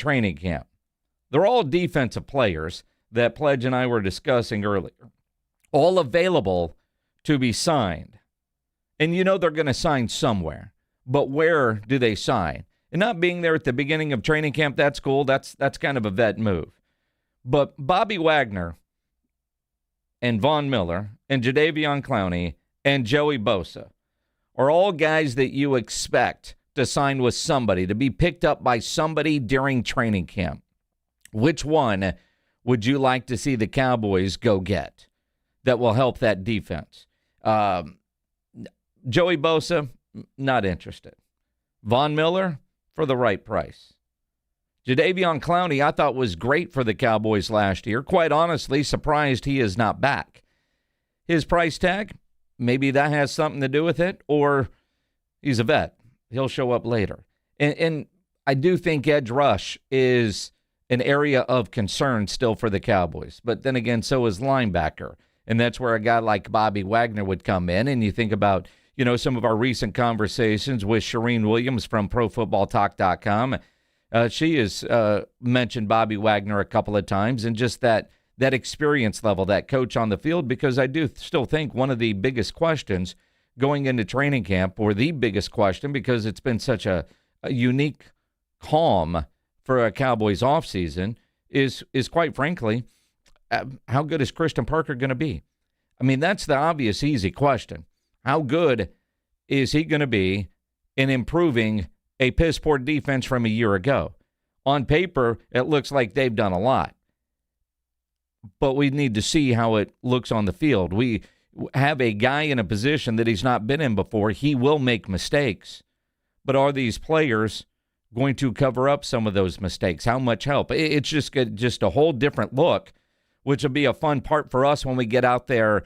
training camp. They're all defensive players that Pledge and I were discussing earlier, all available to be signed. And you know they're going to sign somewhere. But where do they sign? And not being there at the beginning of training camp, that's cool. That's kind of a vet move. But Bobby Wagner and Von Miller and Jadeveon Clowney and Joey Bosa are all guys that you expect to sign with somebody, to be picked up by somebody during training camp. Which one would you like to see the Cowboys go get that will help that defense? Joey Bosa, not interested. Von Miller, for the right price. Jadeveon Clowney, I thought was great for the Cowboys last year. Quite honestly, surprised he is not back. His price tag, maybe that has something to do with it, or he's a vet. He'll show up later. And I do think edge rush is an area of concern still for the Cowboys. But then again, so is linebacker. And that's where a guy like Bobby Wagner would come in. And you think about, some of our recent conversations with Shireen Williams from ProFootballTalk.com. She has mentioned Bobby Wagner a couple of times, and just that experience level, that coach on the field, because I do still think one of the biggest questions going into training camp, or the biggest question, because it's been such a unique calm for a Cowboys offseason, is quite frankly, how good is Christian Parker going to be? I mean, that's the obvious, easy question. How good is he going to be in improving a piss-poor defense from a year ago? On paper, it looks like they've done a lot. But we need to see how it looks on the field. We have a guy in a position that he's not been in before. He will make mistakes. But are these players going to cover up some of those mistakes? How much help? It's just a whole different look, which will be a fun part for us when we get out there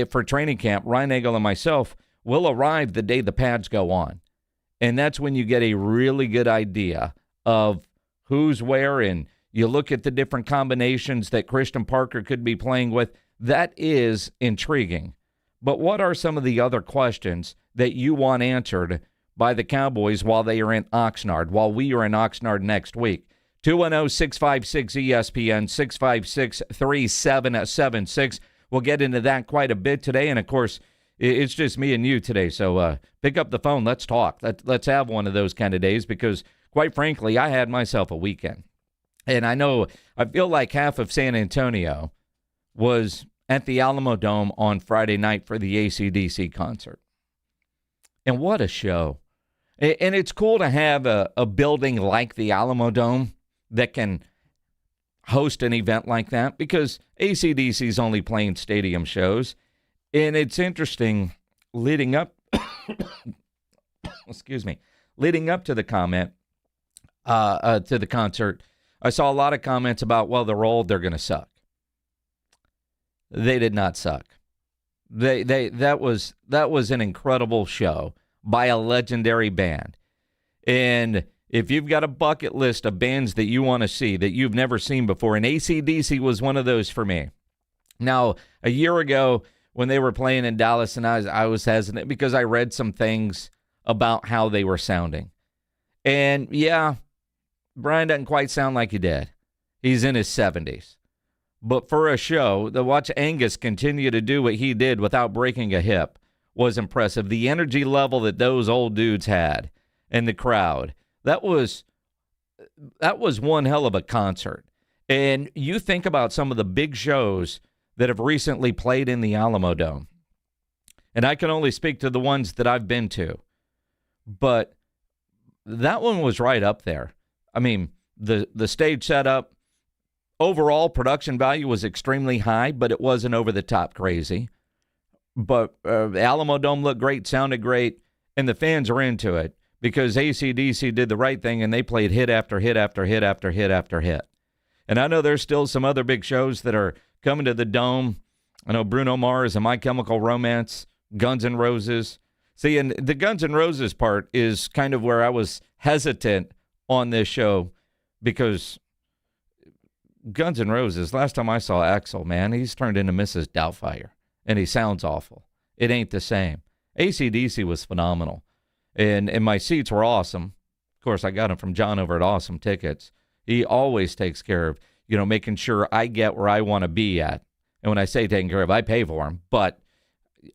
for training camp. Ryan Nagel and myself will arrive the day the pads go on. And that's when you get a really good idea of who's where, and you look at the different combinations that Christian Parker could be playing with. That is intriguing. But what are some of the other questions that you want answered by the Cowboys while they are in Oxnard, while we are in Oxnard next week? 210-656-ESPN, 656-3776. We'll get into that quite a bit today. And, of course, it's just me and you today. So pick up the phone. Let's talk. Let's have one of those kind of days, because, quite frankly, I had myself a weekend. And I feel like half of San Antonio was at the Alamo Dome on Friday night for the AC/DC concert. And what a show. And it's cool to have a building like the Alamo Dome that can host an event like that, because AC/DC is only playing stadium shows. And it's interesting, leading up leading up to the to the concert, I saw a lot of comments about, well, they're old, they're going to suck. They did not suck. That was an incredible show by a legendary band. And if you've got a bucket list of bands that you want to see that you've never seen before, and AC/DC was one of those for me. Now, a year ago when they were playing in Dallas, and I was hesitant because I read some things about how they were sounding. And yeah, Brian doesn't quite sound like he did. He's in his 70s. But for a show, to watch Angus continue to do what he did without breaking a hip was impressive. The energy level that those old dudes had and the crowd, that was one hell of a concert. And you think about some of the big shows that have recently played in the Alamo Dome. And I can only speak to the ones that I've been to. But that one was right up there. I mean, the stage setup, overall production value was extremely high, but it wasn't over the top crazy. But the Alamo Dome looked great, sounded great, and the fans are into it because AC/DC did the right thing, and they played hit after hit after hit after hit after hit. And I know there's still some other big shows that are coming to the Dome. I know Bruno Mars and My Chemical Romance, Guns N' Roses. See, and the Guns N' Roses part is kind of where I was hesitant on this show, because Guns N' Roses, last time I saw Axl, man, he's turned into Mrs. Doubtfire, and he sounds awful. It ain't the same. AC/DC was phenomenal, and my seats were awesome. Of course, I got them from John over at Awesome Tickets. He always takes care of, making sure I get where I want to be at. And when I say taking care of, I pay for him. But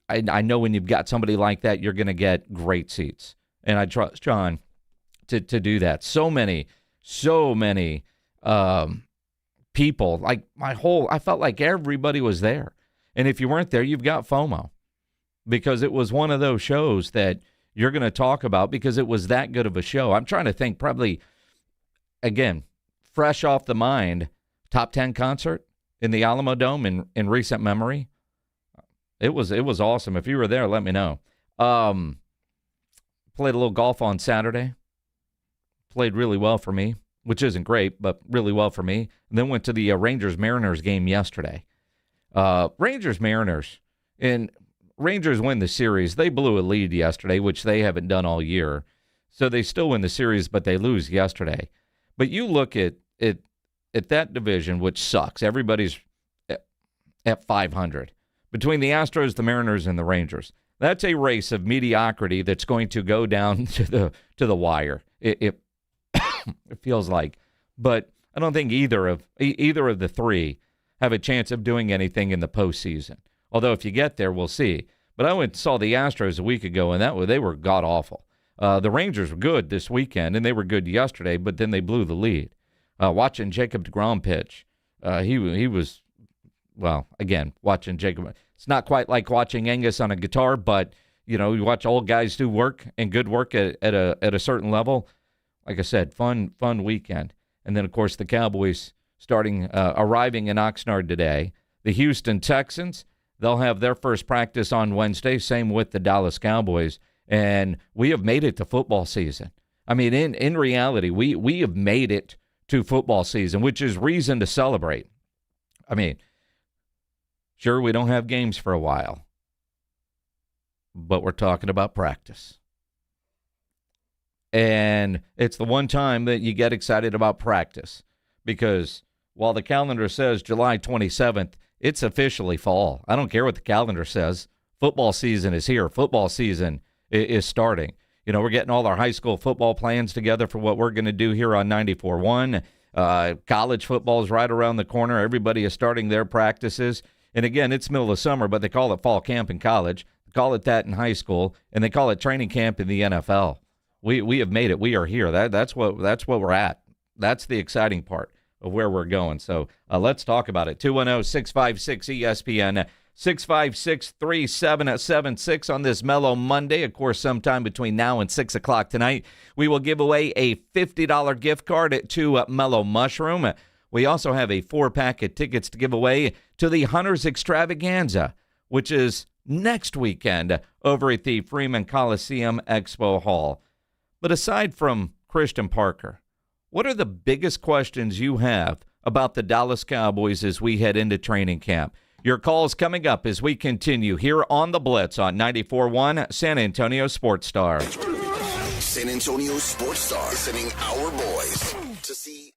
I know when you've got somebody like that, you're going to get great seats. And I trust John to do that. So many people, I felt like everybody was there. And if you weren't there, you've got FOMO, because it was one of those shows that you're going to talk about because it was that good of a show. I'm trying to think, probably, again, fresh off the mind, top 10 concert in the Alamo Dome in recent memory. It was awesome. If you were there, let me know. Played a little golf on Saturday. Played really well for me, which isn't great, but really well for me. And then went to the Rangers-Mariners game yesterday. Rangers-Mariners, and Rangers win the series. They blew a lead yesterday, which they haven't done all year. So they still win the series, but they lose yesterday. But you look at that division, which sucks. Everybody's at 500. Between the Astros, the Mariners, and the Rangers. That's a race of mediocrity that's going to go down to the wire. It feels like. But I don't think either of the three have a chance of doing anything in the postseason. Although if you get there, we'll see. But I went and saw the Astros a week ago, and they were god-awful. The Rangers were good this weekend, and they were good yesterday, but then they blew the lead. Watching Jacob deGrom pitch, he was, well, again, watching Jacob. It's not quite like watching Angus on a guitar, but, you watch old guys do work and good work at a certain level. Like I said, fun weekend. And then, of course, the Cowboys arriving in Oxnard today. The Houston Texans, they'll have their first practice on Wednesday, same with the Dallas Cowboys. And we have made it to football season. I mean, in reality, we have made it to football season, which is reason to celebrate. I mean, sure, we don't have games for a while, but we're talking about practice. And it's the one time that you get excited about practice, because while the calendar says July 27th, it's officially fall. I don't care what the calendar says. Football season is here. Football season is starting. We're getting all our high school football plans together for what we're going to do here on 94.1. College football is right around the corner. Everybody is starting their practices. And again, it's middle of summer, but they call it fall camp in college. They call it that in high school, and they call it training camp in the NFL. We have made it. We are here. That's what we're at. That's the exciting part of where we're going. So let's talk about it. 210-656-ESPN, 656-3776 on this mellow Monday. Of course, sometime between now and 6 o'clock tonight, we will give away a $50 gift card to Mellow Mushroom. We also have a 4-pack of tickets to give away to the Hunters Extravaganza, which is next weekend over at the Freeman Coliseum Expo Hall. But aside from Christian Parker, what are the biggest questions you have about the Dallas Cowboys as we head into training camp? Your calls coming up as we continue here on The Blitz on 94.1 San Antonio Sports Star. San Antonio Sports Star, sending our boys to see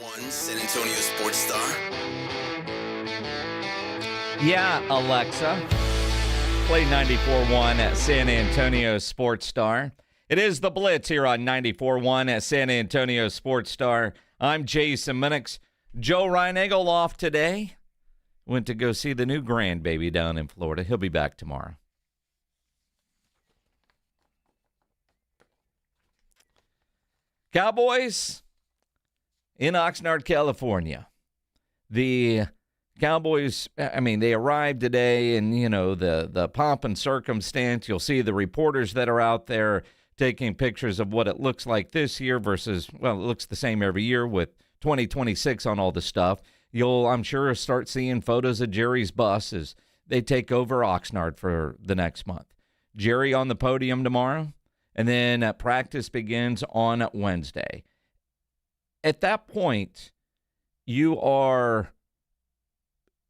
One San Antonio sports star. Yeah, Alexa. Play 94.1 at San Antonio Sports Star. It is the Blitz here on 94.1 at San Antonio Sports Star. I'm Jason Minix. Joe Reinagel off today. Went to go see the new grandbaby down in Florida. He'll be back tomorrow. Cowboys in Oxnard, California. The Cowboys, they arrived today, and, the pomp and circumstance. You'll see the reporters that are out there taking pictures of what it looks like this year versus, well, it looks the same every year with 2026 on all the stuff. You'll, I'm sure, start seeing photos of Jerry's bus as they take over Oxnard for the next month. Jerry on the podium tomorrow, and then practice begins on Wednesday. At that point, you are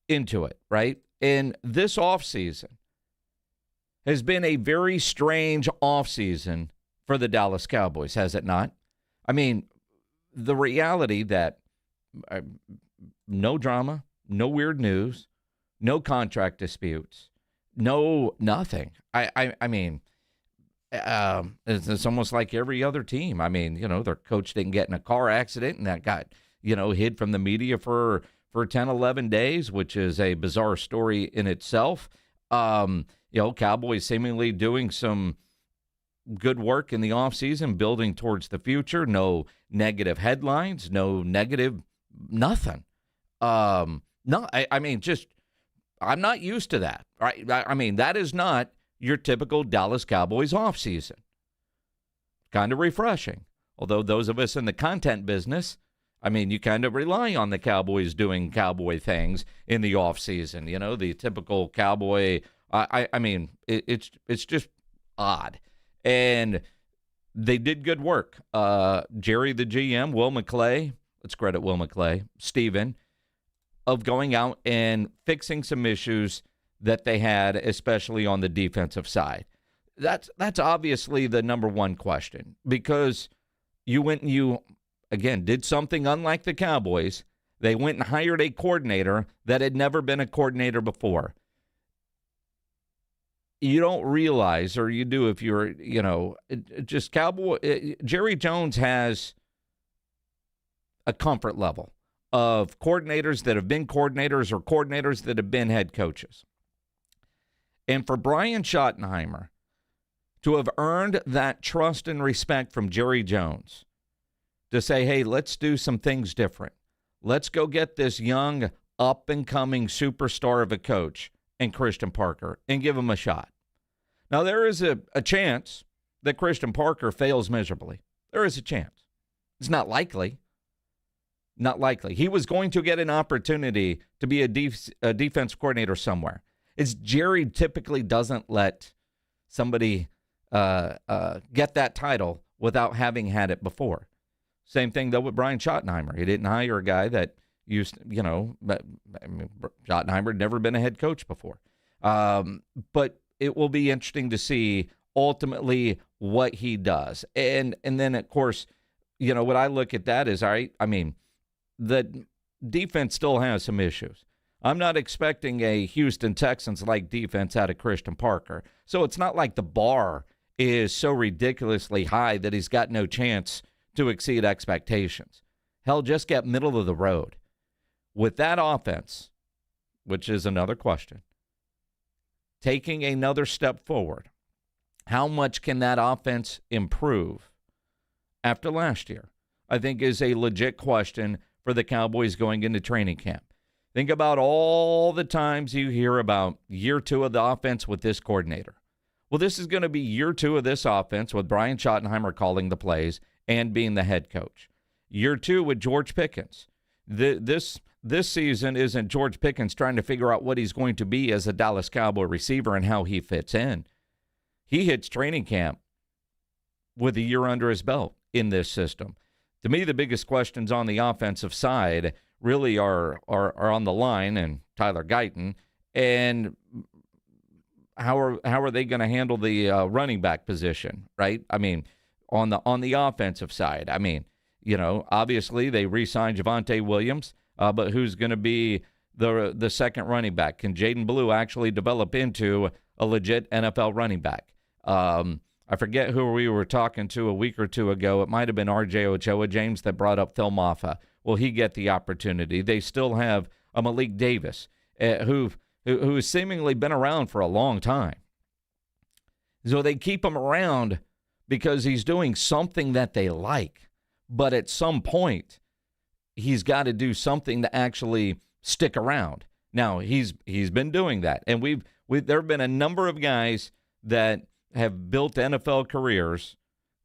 into it, right? And this offseason has been a very strange offseason for the Dallas Cowboys, has it not? I mean, the reality that no drama, no weird news, no contract disputes, no nothing. It's almost like every other team. Their coach didn't get in a car accident and that got, hid from the media for 10, 11 days, which is a bizarre story in itself. Cowboys seemingly doing some good work in the offseason, building towards the future. No negative headlines, no negative nothing. I'm not used to that, right? That is not your typical Dallas Cowboys offseason. Kind of refreshing. Although those of us in the content business, you kind of rely on the Cowboys doing Cowboy things in the offseason. The typical Cowboy, it's just odd. And they did good work. Jerry, the GM, Will McClay, let's credit Will McClay, Steven, of going out and fixing some issues that they had, especially on the defensive side. That's obviously the number one question, because you went and you, again, did something unlike the Cowboys. They went and hired a coordinator that had never been a coordinator before. You don't realize, or you do if you're, just Cowboy. Jerry Jones has a comfort level of coordinators that have been coordinators or coordinators that have been head coaches. And for Brian Schottenheimer to have earned that trust and respect from Jerry Jones to say, hey, let's do some things different. Let's go get this young, up-and-coming superstar of a coach and Christian Parker and give him a shot. Now, there is a chance that Christian Parker fails miserably. There is a chance. It's not likely. Not likely. He was going to get an opportunity to be a defense coordinator somewhere. It's Jerry typically doesn't let somebody get that title without having had it before. Same thing, though, with Brian Schottenheimer. He didn't hire a guy that used, Schottenheimer had never been a head coach before. But it will be interesting to see ultimately what he does. And then, of course, what I look at that is, all right, the defense still has some issues. I'm not expecting a Houston Texans-like defense out of Christian Parker. So it's not like the bar is so ridiculously high that he's got no chance to exceed expectations. Hell, just get middle of the road. With that offense, which is another question, taking another step forward, how much can that offense improve after last year? I think is a legit question for the Cowboys going into training camp. Think about all the times you hear about year two of the offense with this coordinator. Well, this is going to be year two of this offense with Brian Schottenheimer calling the plays and being the head coach. Year two with George Pickens. This season isn't George Pickens trying to figure out what he's going to be as a Dallas Cowboy receiver and how he fits in. He hits training camp with a year under his belt in this system. To me, the biggest questions on the offensive side really are on the line and Tyler Guyton, and how are they going to handle the running back position, right? On the offensive side, Obviously they re-signed Javonte Williams, but who's going to be the second running back? Can Jaden Blue actually develop into a legit NFL running back? I forget who we were talking to a week or two ago. It might have been R.J. Ochoa, James, that brought up Phil Maffa. Will he get the opportunity? They still have a Malik Davis, who's seemingly been around for a long time. So they keep him around because he's doing something that they like. But at some point, he's got to do something to actually stick around. Now, he's been doing that. And there have been a number of guys that have built NFL careers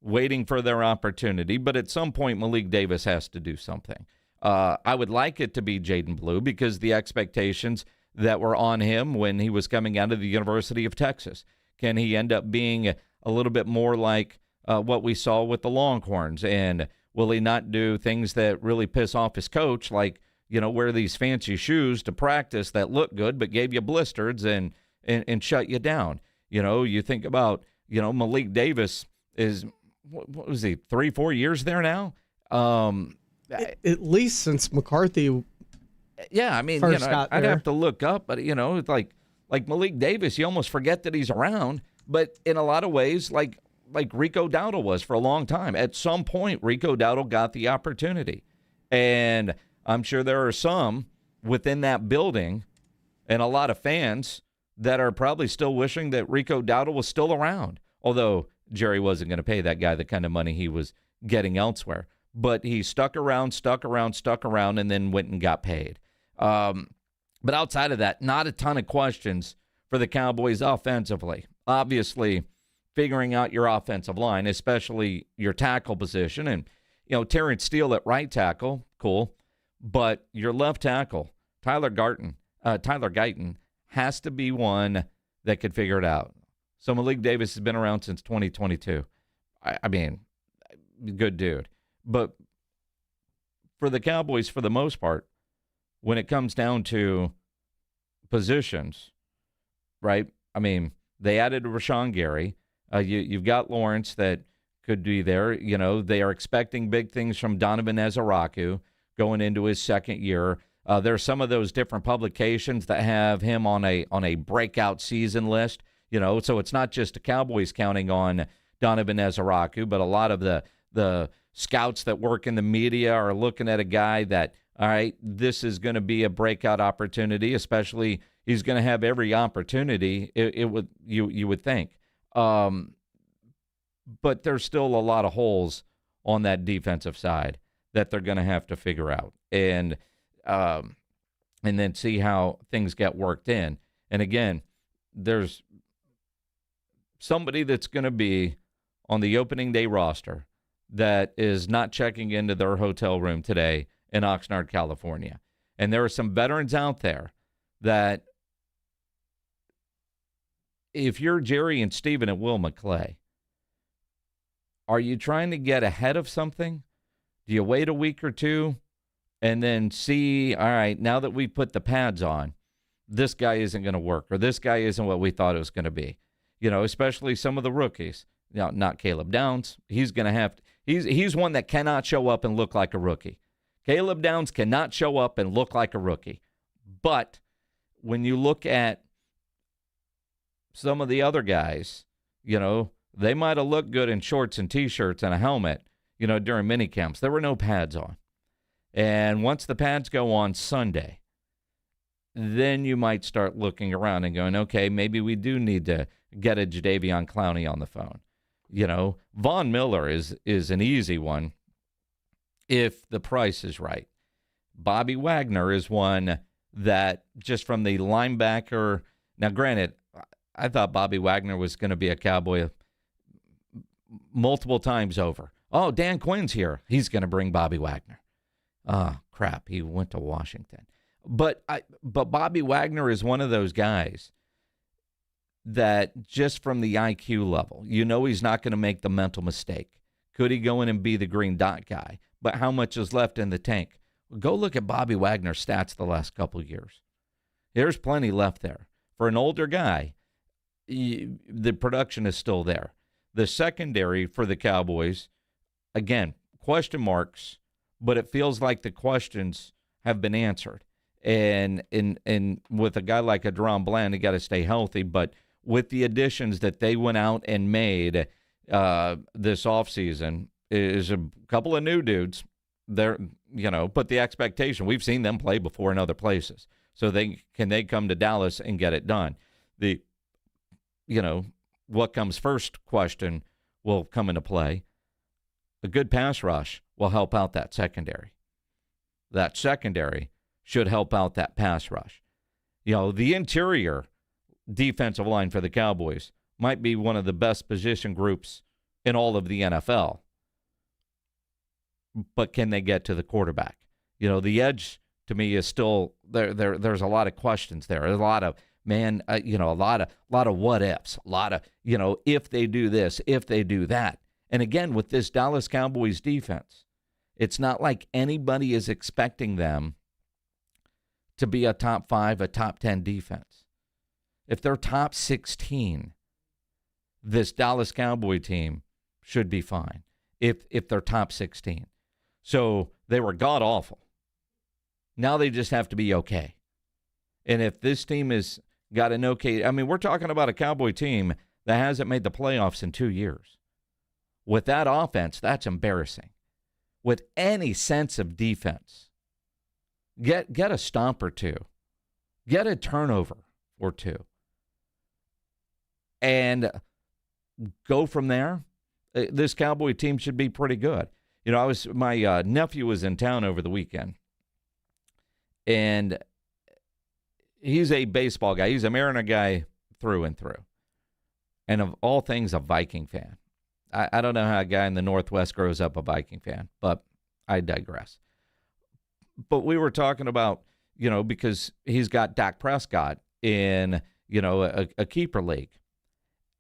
waiting for their opportunity. But at some point, Malik Davis has to do something. I would like it to be Jaden Blue because the expectations that were on him when he was coming out of the University of Texas. Can he end up being a little bit more like what we saw with the Longhorns? And will he not do things that really piss off his coach, like, wear these fancy shoes to practice that look good but gave you blisters and shut you down? You think about, Malik Davis is, what was he, 3-4 years there now? At least since McCarthy. Yeah, I mean, I'd have to look up, but it's like Malik Davis, you almost forget that he's around. But in a lot of ways, like Rico Dowdle was for a long time. At some point, Rico Dowdle got the opportunity, and I'm sure there are some within that building and a lot of fans that are probably still wishing that Rico Dowdle was still around. Although Jerry wasn't going to pay that guy the kind of money he was getting elsewhere, but he stuck around, and then went and got paid. But outside of that, not a ton of questions for the Cowboys offensively. Obviously, figuring out your offensive line, especially your tackle position. And, Terrence Steele at right tackle, cool. But your left tackle, Tyler Guyton, has to be one that could figure it out. So Malik Davis has been around since 2022. I mean, good dude. But for the Cowboys, for the most part, when it comes down to positions, right? I mean, they added Rashawn Gary. You've got Lawrence that could be there. They are expecting big things from Donovan Ezaraku going into his second year. There's some of those different publications that have him on a breakout season list. So it's not just the Cowboys counting on Donovan Ezaraku, but a lot of the scouts that work in the media are looking at a guy that, all right, this is going to be a breakout opportunity, especially he's going to have every opportunity, you would think. But there's still a lot of holes on that defensive side that they're going to have to figure out and then see how things get worked in. And again, there's somebody that's going to be on the opening day roster that is not checking into their hotel room today in Oxnard, California. And there are some veterans out there that if you're Jerry and Steven and Will McClay, are you trying to get ahead of something? Do you wait a week or two and then see, all right, now that we put the pads on, this guy isn't going to work or this guy isn't what we thought it was going to be? Especially some of the rookies. Not Caleb Downs. He's going to have to. He's one that cannot show up and look like a rookie. Caleb Downs cannot show up and look like a rookie. But when you look at some of the other guys, they might have looked good in shorts and T-shirts and a helmet, during mini camps. There were no pads on. And once the pads go on Sunday, then you might start looking around and going, okay, maybe we do need to get a Jadeveon Clowney on the phone. Von Miller is an easy one if the price is right. Bobby Wagner is one that just from the linebacker. Now, granted, I thought Bobby Wagner was going to be a Cowboy multiple times over. Oh, Dan Quinn's here. He's going to bring Bobby Wagner. Oh, crap. He went to Washington. But Bobby Wagner is one of those guys that just from the IQ level, he's not going to make the mental mistake. Could he go in and be the green dot guy? But how much is left in the tank? Well, go look at Bobby Wagner's stats the last couple of years. There's plenty left there. For an older guy, the production is still there. The secondary for the Cowboys, again, question marks, but it feels like the questions have been answered. And with a guy like a Deron Bland, you got to stay healthy. But with the additions that they went out and made this offseason, is a couple of new dudes. They're, but the expectation, we've seen them play before in other places. So they come to Dallas and get it done. The, what comes first question will come into play. A good pass rush will help out that secondary. That secondary should help out that pass rush. The interior defensive line for the Cowboys might be one of the best position groups in all of the NFL. But can they get to the quarterback? The edge to me is still there. There's a lot of questions there. There's a lot of a lot of what ifs. A lot of if they do this, if they do that. And again, with this Dallas Cowboys defense, it's not like anybody is expecting them to be a top 5, a top 10 defense. If they're top 16, this Dallas Cowboy team should be fine. If they're top 16. So they were god-awful. Now they just have to be okay. And if this team has got an okay, we're talking about a Cowboy team that hasn't made the playoffs in 2 years. With that offense, that's embarrassing. With any sense of defense, get a stomp or two. Get a turnover or two. And go from there. This Cowboy team should be pretty good. My nephew was in town over the weekend, and he's a baseball guy. He's a Mariner guy through and through, and of all things, a Viking fan. I don't know how a guy in the Northwest grows up a Viking fan, but I digress. But we were talking about, because he's got Dak Prescott in, a keeper league.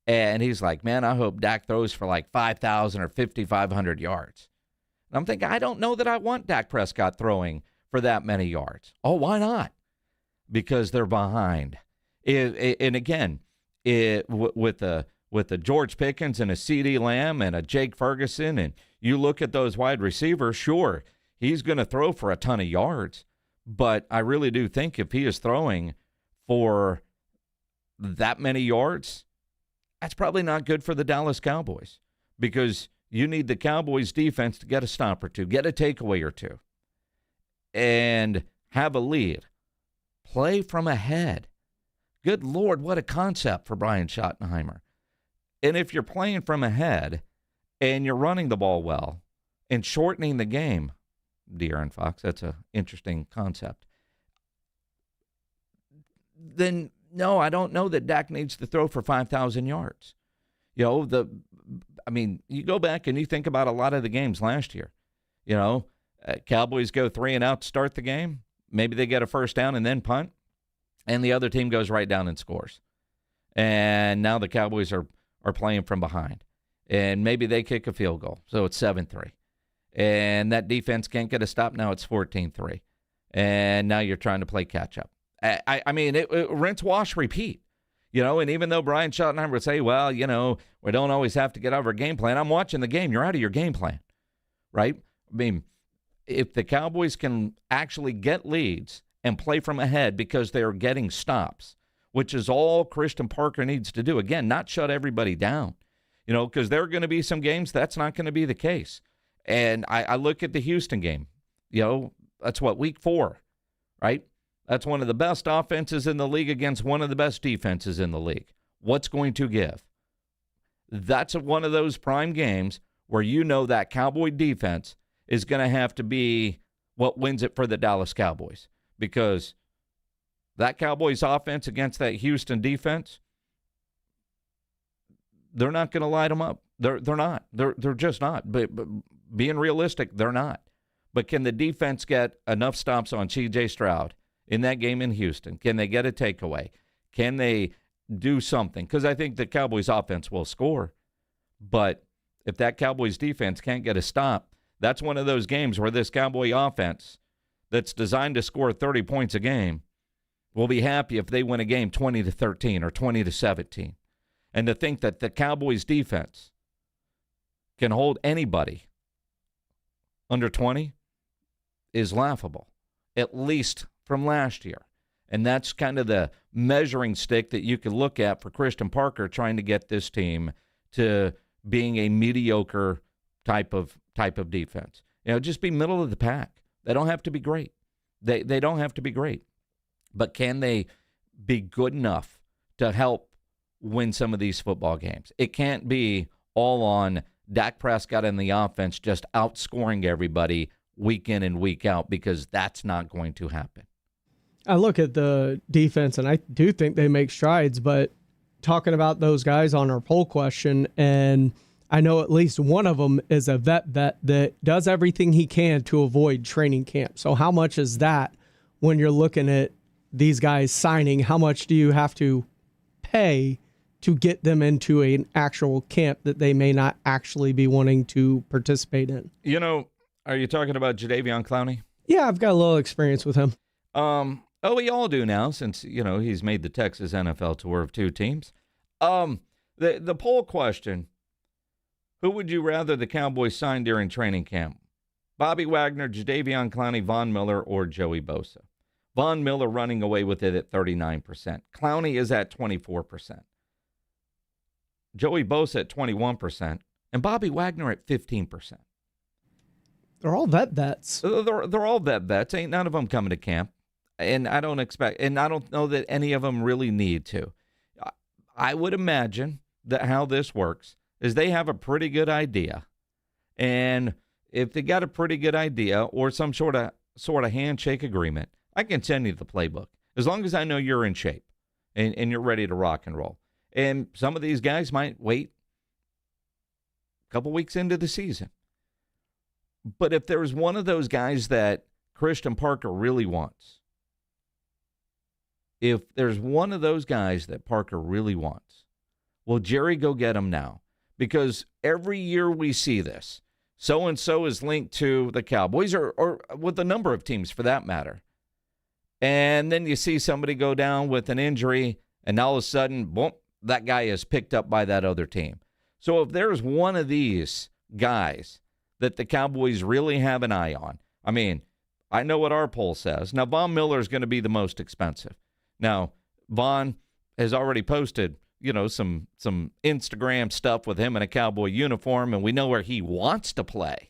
And he's like, man, I hope Dak throws for like 5,000 or 5,500 yards. And I'm thinking, I don't know that I want Dak Prescott throwing for that many yards. Oh, why not? Because they're behind. And again, with the George Pickens and a CeeDee Lamb and a Jake Ferguson, and you look at those wide receivers, sure, he's going to throw for a ton of yards. But I really do think if he is throwing for that many yards, that's probably not good for the Dallas Cowboys, because you need the Cowboys defense to get a stop or two, get a takeaway or two, and have a lead. Play from ahead. Good Lord, what a concept for Brian Schottenheimer. And if you're playing from ahead and you're running the ball well and shortening the game, De'Aaron Fox, that's an interesting concept, then no, I don't know that Dak needs to throw for 5,000 yards. You go back and you think about a lot of the games last year. Cowboys go 3 and out to start the game. Maybe they get a first down and then punt, and the other team goes right down and scores. And now the Cowboys are playing from behind, and maybe they kick a field goal, so it's 7-3. And that defense can't get a stop. Now it's 14-3. And now you're trying to play catch-up. It rinse, wash, repeat. And even though Brian Schottenheimer would say, well, we don't always have to get out of our game plan. I'm watching the game. You're out of your game plan, right? If the Cowboys can actually get leads and play from ahead because they're getting stops, which is all Christian Parker needs to do. Again, not shut everybody down, because there are going to be some games that's not going to be the case. And I look at the Houston game, that's week 4, right? That's one of the best offenses in the league against one of the best defenses in the league. What's going to give? That's one of those prime games where that Cowboy defense is going to have to be what wins it for the Dallas Cowboys, because that Cowboys offense against that Houston defense, they're not going to light them up. They're not. They're just not. But being realistic, they're not. But can the defense get enough stops on C.J. Stroud in that game in Houston? Can they get a takeaway? Can they do something? Because I think the Cowboys offense will score. But if that Cowboys defense can't get a stop, that's one of those games where this Cowboy offense that's designed to score 30 points a game will be happy if they win a game 20-13 or 20-17. And to think that the Cowboys defense can hold anybody under 20 is laughable, at least from last year. And that's kind of the measuring stick that you could look at for Christian Parker trying to get this team to being a mediocre type of defense. Just be middle of the pack. They don't have to be great. They don't have to be great. But can they be good enough to help win some of these football games? It can't be all on Dak Prescott and the offense just outscoring everybody week in and week out, because that's not going to happen. I look at the defense, and I do think they make strides, but talking about those guys on our poll question, and I know at least one of them is a vet that does everything he can to avoid training camp. So how much is that when you're looking at these guys signing? How much do you have to pay to get them into an actual camp that they may not actually be wanting to participate in? Are you talking about Jadeveon Clowney? Yeah, I've got a little experience with him. We all do now, since he's made the Texas NFL tour of 2 teams. The poll question: who would you rather the Cowboys sign during training camp? Bobby Wagner, Jadeveon Clowney, Von Miller, or Joey Bosa? Von Miller running away with it at 39%. Clowney is at 24%. Joey Bosa at 21%. And Bobby Wagner at 15%. They're all vets. They're all vets. Ain't none of them coming to camp. And I don't know that any of them really need to. I would imagine that how this works is they have a pretty good idea. And if they got a pretty good idea or some sort of handshake agreement, I can send you the playbook as long as I know you're in shape and you're ready to rock and roll. And some of these guys might wait a couple weeks into the season. But if there's one of those guys that Christian Parker really wants, well, Jerry, go get him now. Because every year we see this. So-and-so is linked to the Cowboys or with a number of teams for that matter. And then you see somebody go down with an injury, and all of a sudden, boom, that guy is picked up by that other team. So if there's one of these guys that the Cowboys really have an eye on, I know what our poll says. Now, Von Miller is going to be the most expensive. Now, Von has already posted, some Instagram stuff with him in a Cowboy uniform, and we know where he wants to play.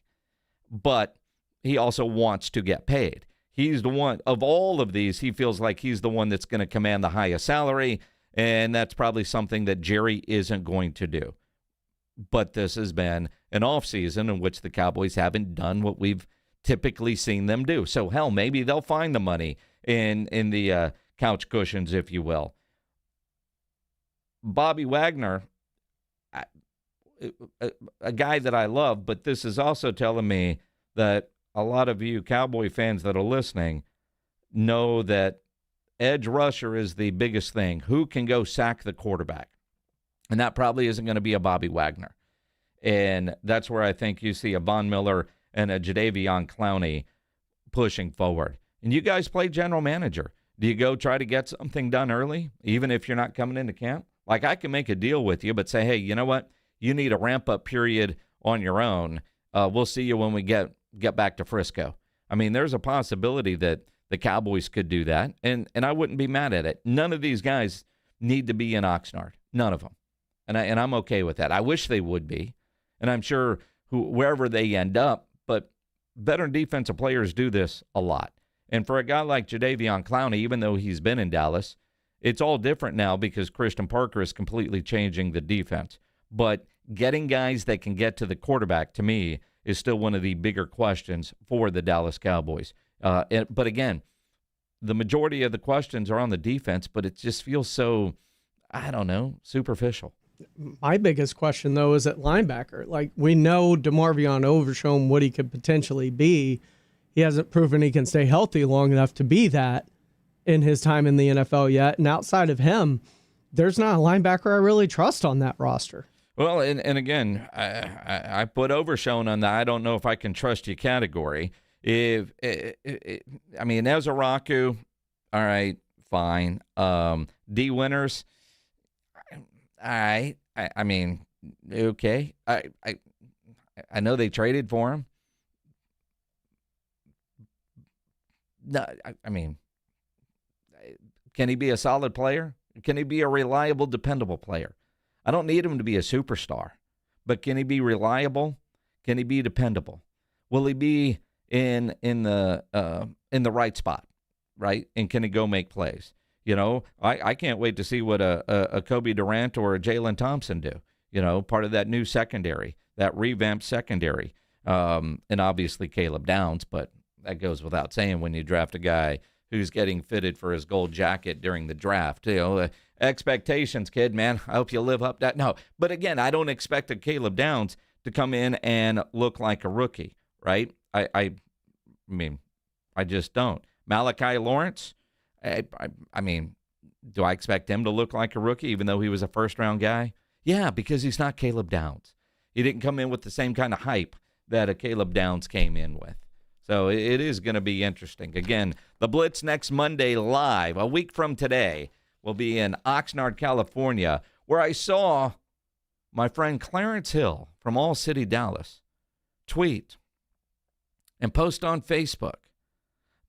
But he also wants to get paid. He's the one, of all of these, he feels like he's the one that's going to command the highest salary, and that's probably something that Jerry isn't going to do. But this has been an offseason in which the Cowboys haven't done what we've typically seen them do. So, hell, maybe they'll find the money in the couch cushions, if you will. Bobby Wagner, a guy that I love, but this is also telling me that a lot of you Cowboy fans that are listening know that edge rusher is the biggest thing. Who can go sack the quarterback? And that probably isn't going to be a Bobby Wagner. And that's where I think you see a Von Miller and a Jadeveon Clowney pushing forward. And you guys play general manager. Do you go try to get something done early, even if you're not coming into camp? Like, I can make a deal with you, but say, hey, you know what? You need a ramp-up period on your own. We'll see you when we get back to Frisco. There's a possibility that the Cowboys could do that, and I wouldn't be mad at it. None of these guys need to be in Oxnard. None of them. And I'm okay with that. I wish they would be, and I'm sure wherever they end up, but veteran defensive players do this a lot. And for a guy like Jadeveon Clowney, even though he's been in Dallas, it's all different now because Christian Parker is completely changing the defense. But getting guys that can get to the quarterback, to me, is still one of the bigger questions for the Dallas Cowboys. But again, the majority of the questions are on the defense, but it just feels so, I don't know, superficial. My biggest question, though, is at linebacker. Like, we know DeMarvion overshown what he could potentially be. He hasn't proven he can stay healthy long enough to be that in his time in the NFL yet. And outside of him, there's not a linebacker I really trust on that roster. Well, and again, I put overshown on that. I don't know if I can trust you category. Ezra Raku, all right, fine. D. Winters, all right. Okay. I know they traded for him. No, I mean, can he be a solid player? Can he be a reliable, dependable player? I don't need him to be a superstar, but can he be reliable? Can he be dependable? Will he be in the right spot, right? And can he go make plays? I can't wait to see what a Kobe Durant or a Jalen Thompson do. Part of that new secondary, that revamped secondary, and obviously Caleb Downs, but that goes without saying when you draft a guy who's getting fitted for his gold jacket during the draft. Expectations, kid, man. I hope you live up that. No, but again, I don't expect a Caleb Downs to come in and look like a rookie, right? I mean, I just don't. Malachi Lawrence, I mean, do I expect him to look like a rookie even though he was a first-round guy? Yeah, because he's not Caleb Downs. He didn't come in with the same kind of hype that a Caleb Downs came in with. So it is going to be interesting. Again, the Blitz next Monday live, a week from today, will be in Oxnard, California, where I saw my friend Clarence Hill from All City, Dallas, tweet and post on Facebook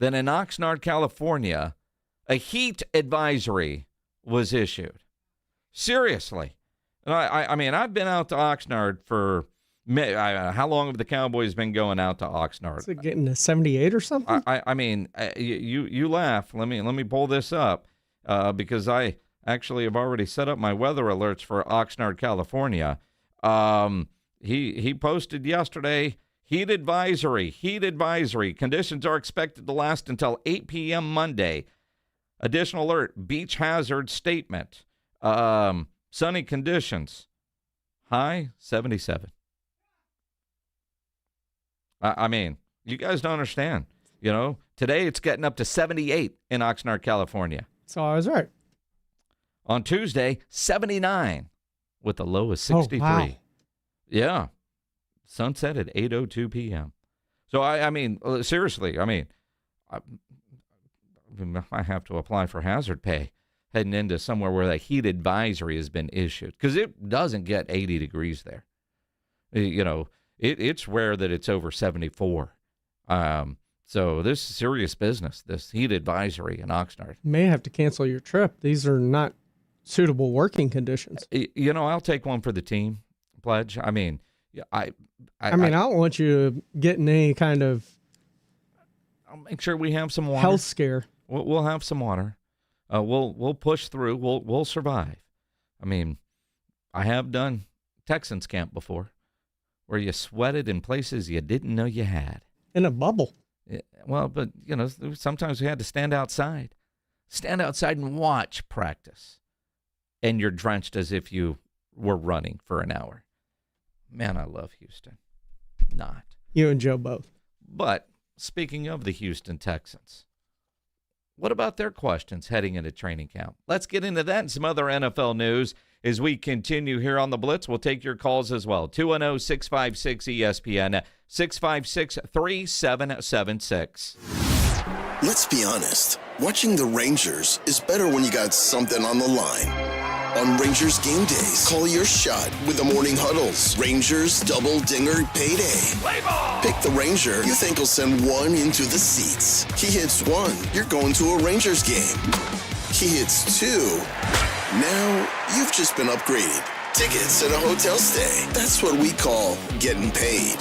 that in Oxnard, California, a heat advisory was issued. Seriously. I mean, I've been out to Oxnard for how long have the Cowboys been going out to Oxnard? Is it getting to 78 or something? I mean, you laugh. Let me pull this up because I actually have already set up my weather alerts for Oxnard, California. He posted yesterday, heat advisory. Conditions are expected to last until 8 p.m. Monday. Additional alert, beach hazard statement. Sunny conditions. High 77. I mean, you guys don't understand. Today it's getting up to 78 in Oxnard, California. So I was right. On Tuesday, 79 with a low of 63. Oh, wow. Yeah. Sunset at 8:02 p.m. So, I mean, seriously, I have to apply for hazard pay heading into somewhere where that heat advisory has been issued because it doesn't get 80 degrees there. It's rare that it's over 74. So this is serious business, this heat advisory in Oxnard. You may have to cancel your trip. These are not suitable working conditions. I'll take one for the team, Pledge. I mean, I don't want you to get in any kind of I'll make sure we have some water. Health scare. We'll have some water. We'll push through. We'll survive. I mean, I have done Texans camp before, where you sweated in places you didn't know you had. In a bubble. Yeah, well, but sometimes we had to stand outside and watch practice, and you're drenched as if you were running for an hour. Man, I love Houston. Not. You and Joe both. But speaking of the Houston Texans, what about their questions heading into training camp? Let's get into that and some other NFL news as we continue here on the Blitz. We'll take your calls as well. 210-656-ESPN, 656-3776. Let's be honest. Watching the Rangers is better when you got something on the line. On Rangers game days, call your shot with the morning huddles. Rangers double dinger payday. Play ball! Pick the Ranger you think will send one into the seats. He hits one, you're going to a Rangers game. He hits two. Now you've just been upgraded. Tickets and a hotel stay. That's what we call getting paid.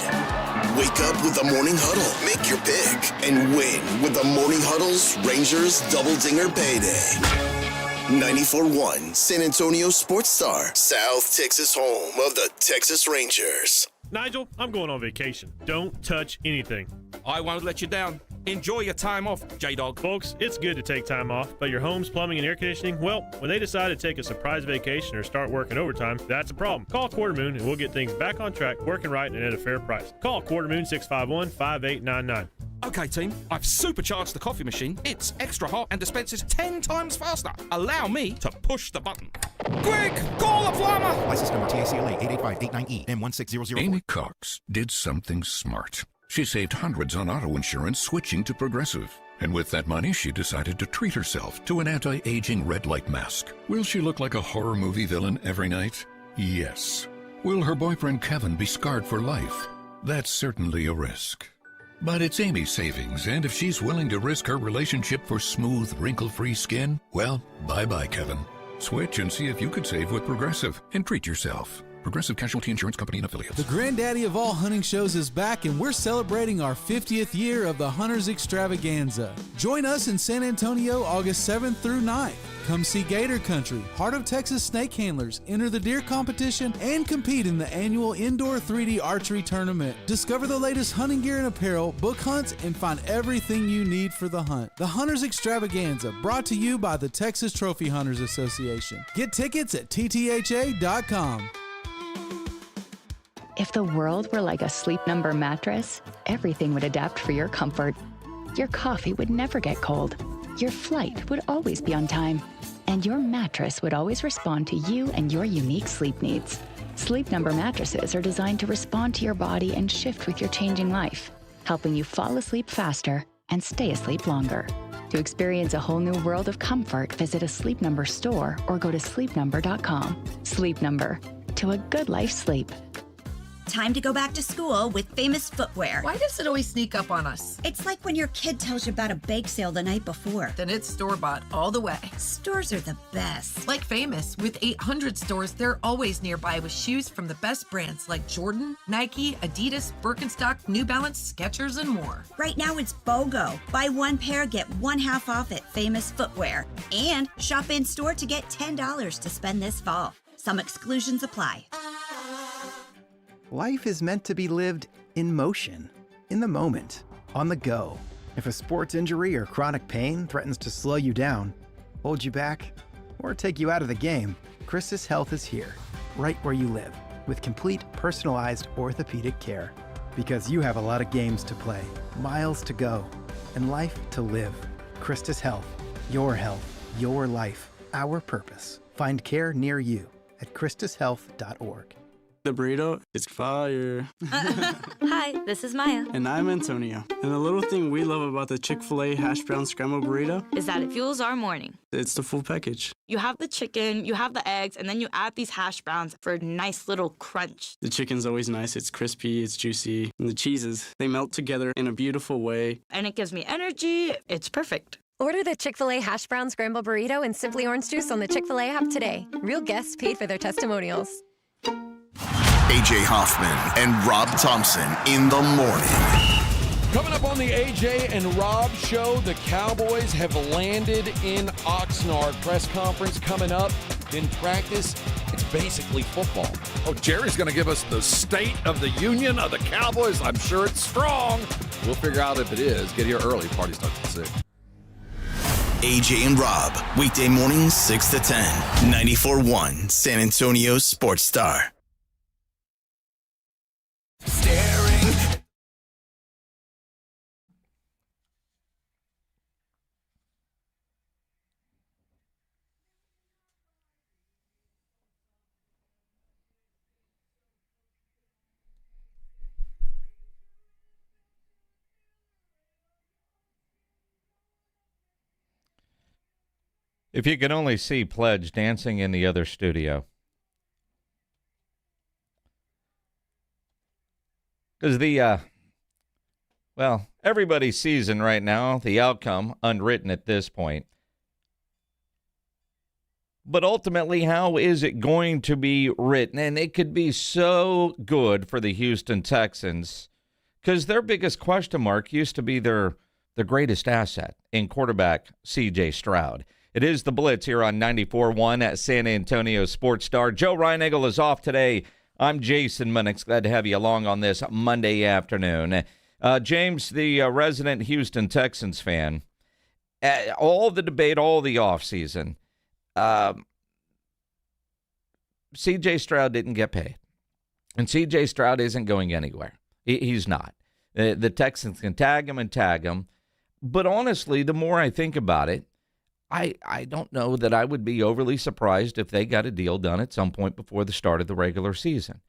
Wake up with the morning huddle. Make your pick and win with the morning huddle's Rangers double dinger payday. 94.1 San Antonio Sports Star, South Texas home of the Texas Rangers. Nigel, I'm going on vacation. Don't touch anything. I won't let you down. Enjoy your time off, J-Dog. Folks, it's good to take time off, but your home's plumbing and air conditioning, well, when they decide to take a surprise vacation or start working overtime, that's a problem. Call Quarter Moon and we'll get things back on track, working right and at a fair price. Call Quarter Moon 651-5899. Okay, team, I've supercharged the coffee machine. It's extra hot and dispenses 10 times faster. Allow me to push the button. Quick, call the plumber! License number TACLA 88589E M16004. Amy Cox did something smart. She saved hundreds on auto insurance switching to Progressive. And with that money, she decided to treat herself to an anti-aging red light mask. Will she look like a horror movie villain every night? Yes. Will her boyfriend Kevin be scarred for life? That's certainly a risk. But it's Amy's savings, and if she's willing to risk her relationship for smooth, wrinkle-free skin, well, bye-bye, Kevin. Switch and see if you could save with Progressive and treat yourself. Progressive Casualty Insurance Company and Affiliates. The granddaddy of all hunting shows is back, and we're celebrating our 50th year of the Hunters Extravaganza. Join us in San Antonio August 7th through 9th. Come see Gator Country, Heart of Texas snake handlers, enter the deer competition, and compete in the annual indoor 3D archery tournament. Discover the latest hunting gear and apparel, book hunts, and find everything you need for the hunt. The Hunters Extravaganza, brought to you by the Texas Trophy Hunters Association. Get tickets at ttha.com. If the world were like a Sleep Number mattress, everything would adapt for your comfort. Your coffee would never get cold. Your flight would always be on time. And your mattress would always respond to you and your unique sleep needs. Sleep Number mattresses are designed to respond to your body and shift with your changing life, helping you fall asleep faster and stay asleep longer. To experience a whole new world of comfort, visit a Sleep Number store or go to sleepnumber.com. Sleep Number. To a good life sleep. Time to go back to school with Famous Footwear. Why does it always sneak up on us? It's like when your kid tells you about a bake sale the night before. Then it's store-bought all the way. Stores are the best. Like Famous, with 800 stores, they're always nearby with shoes from the best brands like Jordan, Nike, Adidas, Birkenstock, New Balance, Skechers, and more. Right now it's BOGO. Buy one pair, get one half off at Famous Footwear. And shop in-store to get $10 to spend this fall. Some exclusions apply. Life is meant to be lived in motion, in the moment, on the go. If a sports injury or chronic pain threatens to slow you down, hold you back, or take you out of the game, Christus Health is here, right where you live, with complete personalized orthopedic care. Because you have a lot of games to play, miles to go, and life to live. Christus Health, your life, our purpose. Find care near you at christushealth.org. The burrito is fire. Hi, this is Maya. And I'm Antonio. And the little thing we love about the Chick-fil-A hash brown scrambled burrito is that it fuels our morning. It's the full package. You have the chicken, you have the eggs, and then you add these hash browns for a nice little crunch. The chicken's always nice. It's crispy, it's juicy. And the cheeses, they melt together in a beautiful way. And it gives me energy. It's perfect. Order the Chick-fil-A hash brown scrambled burrito and Simply Orange Juice on the Chick-fil-A app today. Real guests paid for their testimonials. AJ Hoffman and Rob Thompson in the morning. Coming up on the AJ and Rob show, the Cowboys have landed in Oxnard. Press conference coming up. In practice, it's basically football. Oh, Jerry's going to give us the state of the union of the Cowboys. I'm sure it's strong. We'll figure out if it is. Get here early. Party starts at 6. AJ and Rob, weekday mornings 6 to 10. 94.1 San Antonio Sports Star. Staring. If you could only see Pledge dancing in the other studio. Because everybody's season right now, the outcome, unwritten at this point. But ultimately, how is it going to be written? And it could be so good for the Houston Texans because their biggest question mark used to be their greatest asset in quarterback C.J. Stroud. It is the Blitz here on 94.1 at San Antonio Sports Star. Joe Reinagle is off today. I'm Jason Minix. Glad to have you along on this Monday afternoon. James, the resident Houston Texans fan, all the debate, all the offseason, C.J. Stroud didn't get paid. And C.J. Stroud isn't going anywhere. He's not. The Texans can tag him. But honestly, the more I think about it, I don't know that I would be overly surprised if they got a deal done at some point before the start of the regular season.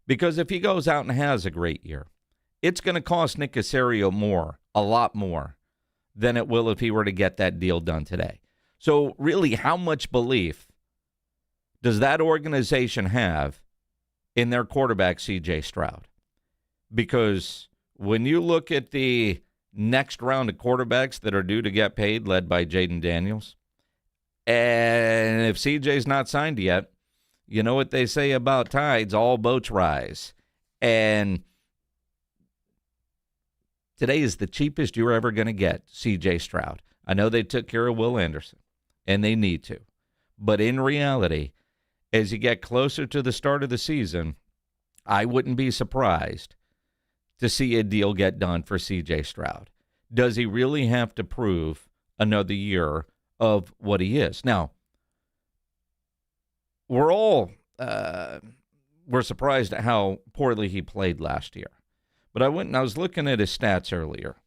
Because if he goes out and has a great year, it's going to cost Nick Caserio a lot more, than it will if he were to get that deal done today. So really, how much belief does that organization have in their quarterback, C.J. Stroud? Because when you look at the next round of quarterbacks that are due to get paid, led by Jaden Daniels, and if CJ's not signed yet, you know what they say about tides, all boats rise. And today is the cheapest you're ever going to get, CJ Stroud. I know they took care of Will Anderson, and they need to. But in reality, as you get closer to the start of the season, I wouldn't be surprised to see a deal get done for CJ Stroud. Does he really have to prove another year of what he is? Now, we're surprised at how poorly he played last year. But I went and I was looking at his stats earlier.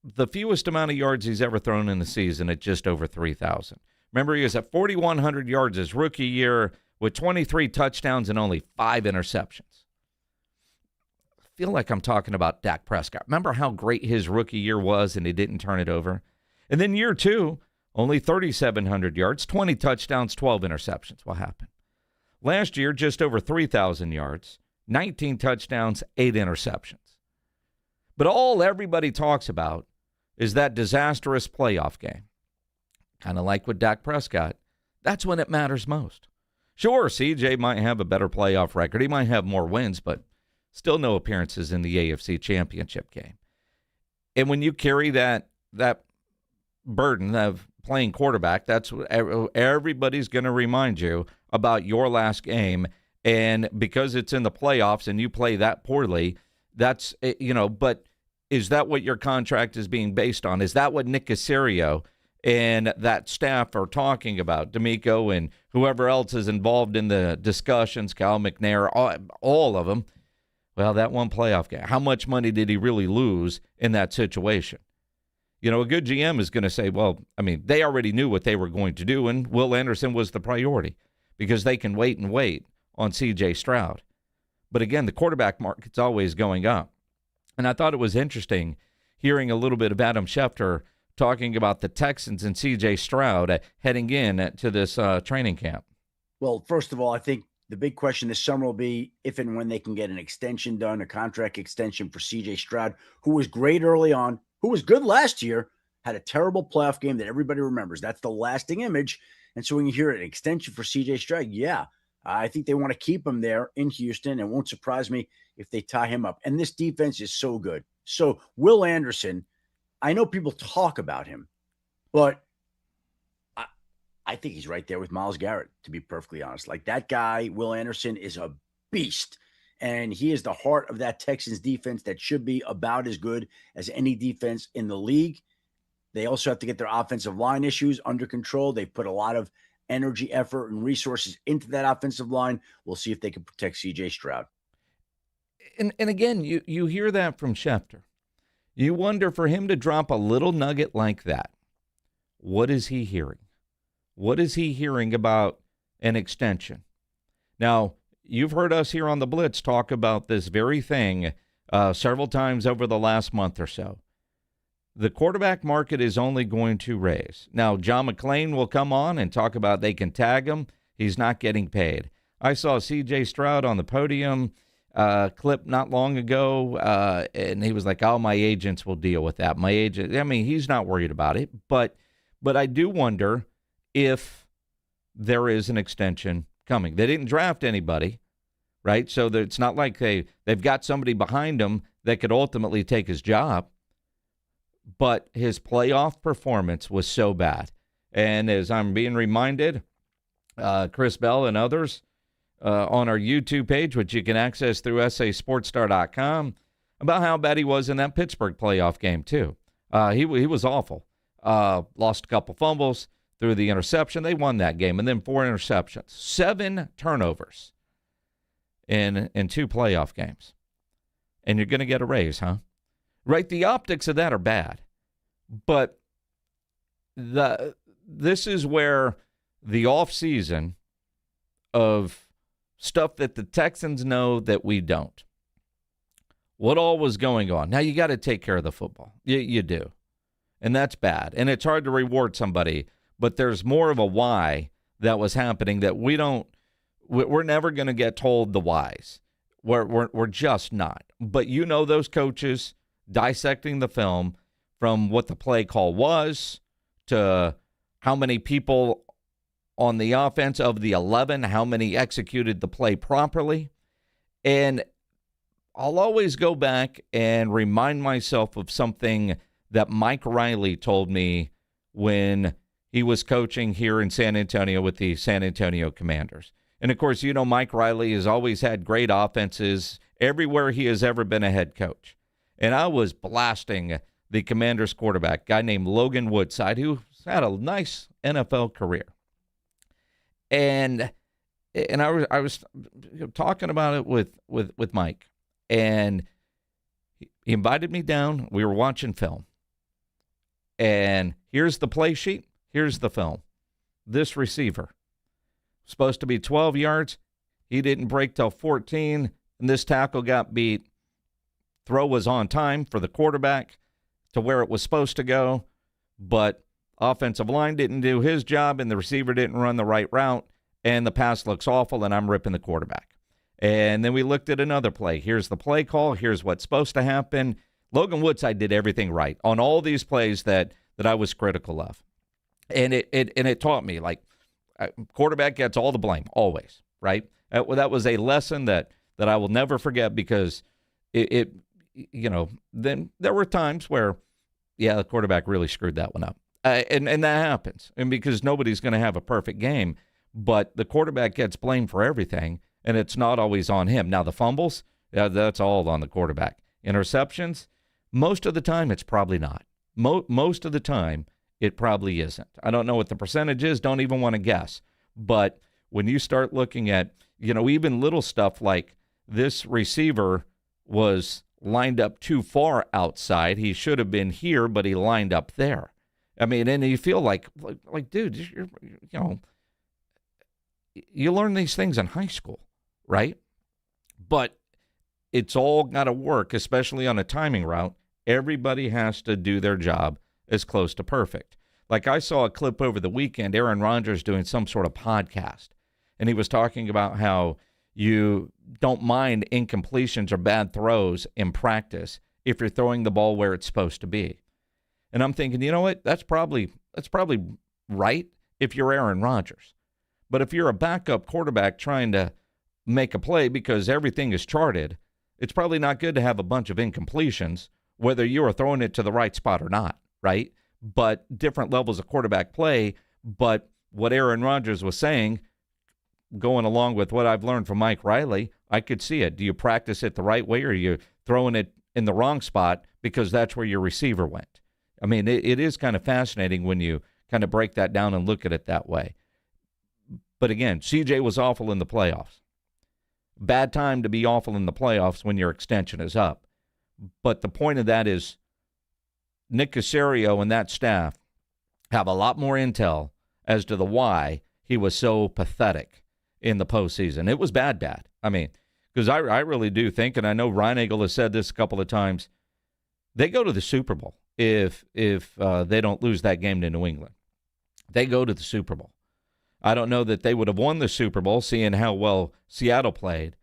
The fewest amount of yards he's ever thrown in the season at just over 3,000. Remember, he was at 4,100 yards his rookie year with 23 touchdowns and only 5 interceptions. I feel like I'm talking about Dak Prescott. Remember how great his rookie year was and he didn't turn it over? And then year 2, only 3,700 yards, 20 touchdowns, 12 interceptions. What happened? Last year, just over 3,000 yards, 19 touchdowns, 8 interceptions. But all everybody talks about is that disastrous playoff game. Kind of like with Dak Prescott. That's when it matters most. Sure, CJ might have a better playoff record. He might have more wins, but still no appearances in the AFC Championship game. And when you carry that burden of playing quarterback, that's what everybody's going to remind you about your last game. And because it's in the playoffs and you play that poorly, that's, but is that what your contract is being based on? Is that what Nick Caserio and that staff are talking about? D'Amico and whoever else is involved in the discussions, Cal McNair, all of them. Well, that one playoff game, how much money did he really lose in that situation? A good GM is going to say, well, they already knew what they were going to do, and Will Anderson was the priority because they can wait and wait on C.J. Stroud. But again, the quarterback market's always going up. And I thought it was interesting hearing a little bit of Adam Schefter talking about the Texans and C.J. Stroud heading in to this training camp. Well, first of all, I think the big question this summer will be if and when they can get an extension done, a contract extension for C.J. Stroud, who was great early on, who was good last year, had a terrible playoff game that everybody remembers. That's the lasting image. And so when you hear an extension for C.J. Stroud, yeah, I think they want to keep him there in Houston. It won't surprise me if they tie him up. And this defense is so good. So Will Anderson, I know people talk about him, but I think he's right there with Myles Garrett, to be perfectly honest. Like, that guy, Will Anderson, is a beast. And he is the heart of that Texans defense that should be about as good as any defense in the league. They also have to get their offensive line issues under control. They put a lot of energy, effort, and resources into that offensive line. We'll see if they can protect C.J. Stroud. And again, you hear that from Schefter. You wonder, for him to drop a little nugget like that, what is he hearing? What is he hearing about an extension? Now, you've heard us here on the Blitz talk about this very thing several times over the last month or so. The quarterback market is only going to raise. Now, John McClain will come on and talk about they can tag him. He's not getting paid. I saw C.J. Stroud on the podium clip not long ago, and he was like, oh, my agents will deal with that. My agent, he's not worried about it. But I do wonder if there is an extension coming. They didn't draft anybody, right? So it's not like they've got somebody behind him that could ultimately take his job. But his playoff performance was so bad. And as I'm being reminded, Chris Bell and others on our YouTube page, which you can access through sasportstar.com, about how bad he was in that Pittsburgh playoff game, too. He was awful. Lost a couple fumbles, threw the interception. They won that game. And then 4 interceptions. 7 turnovers in 2 playoff games. And you're going to get a raise, huh? Right, the optics of that are bad, but this is where the offseason of stuff that the Texans know that we don't. What all was going on? Now, you got to take care of the football. You do, and that's bad, and it's hard to reward somebody, but there's more of a why that was happening that we're never going to get told the whys. We're just not. But you know those coaches dissecting the film from what the play call was to how many people on the offense of the 11, how many executed the play properly. And I'll always go back and remind myself of something that Mike Riley told me when he was coaching here in San Antonio with the San Antonio Commanders. And, of course, you know Mike Riley has always had great offenses everywhere he has ever been a head coach. And I was blasting the Commanders quarterback, a guy named Logan Woodside, who's had a nice NFL career. And I was talking about it with Mike, and he invited me down. We were watching film. And here's the play sheet. Here's the film. This receiver, supposed to be 12 yards. He didn't break till 14, and this tackle got beat. Throw was on time for the quarterback to where it was supposed to go, but offensive line didn't do his job, and the receiver didn't run the right route, and the pass looks awful, and I'm ripping the quarterback. And then we looked at another play. Here's the play call. Here's what's supposed to happen. Logan Woodside did everything right on all these plays that I was critical of. And it taught me, like, quarterback gets all the blame, always, right? That was a lesson that I will never forget, because it then there were times where, the quarterback really screwed that one up. And that happens. And because nobody's going to have a perfect game, but the quarterback gets blamed for everything, and it's not always on him. Now, the fumbles, that's all on the quarterback. Interceptions, most of the time, it's probably not. Most of the time, it probably isn't. I don't know what the percentage is, don't even want to guess. But when you start looking at, even little stuff like this receiver was lined up too far outside. He should have been here, but he lined up there. I mean, and you feel like dude, you learn these things in high school, right? But it's all got to work, especially on a timing route. Everybody has to do their job as close to perfect. Like, I saw a clip over the weekend, Aaron Rodgers doing some sort of podcast, and he was talking about how you don't mind incompletions or bad throws in practice if you're throwing the ball where it's supposed to be. And I'm thinking, you know what? That's probably right if you're Aaron Rodgers. But if you're a backup quarterback trying to make a play because everything is charted, it's probably not good to have a bunch of incompletions, whether you are throwing it to the right spot or not, right? But different levels of quarterback play. But what Aaron Rodgers was saying, going along with what I've learned from Mike Riley, I could see it. Do you practice it the right way, or are you throwing it in the wrong spot because that's where your receiver went? I mean, it is kind of fascinating when you kind of break that down and look at it that way. But again, CJ was awful in the playoffs. Bad time to be awful in the playoffs when your extension is up. But the point of that is Nick Caserio and that staff have a lot more intel as to the why he was so pathetic in the postseason. It was bad. I mean, because I really do think, and I know Reinagle has said this a couple of times, they go to the Super Bowl if they don't lose that game to New England. They go to the Super Bowl. I don't know that they would have won the Super Bowl, seeing how well Seattle played,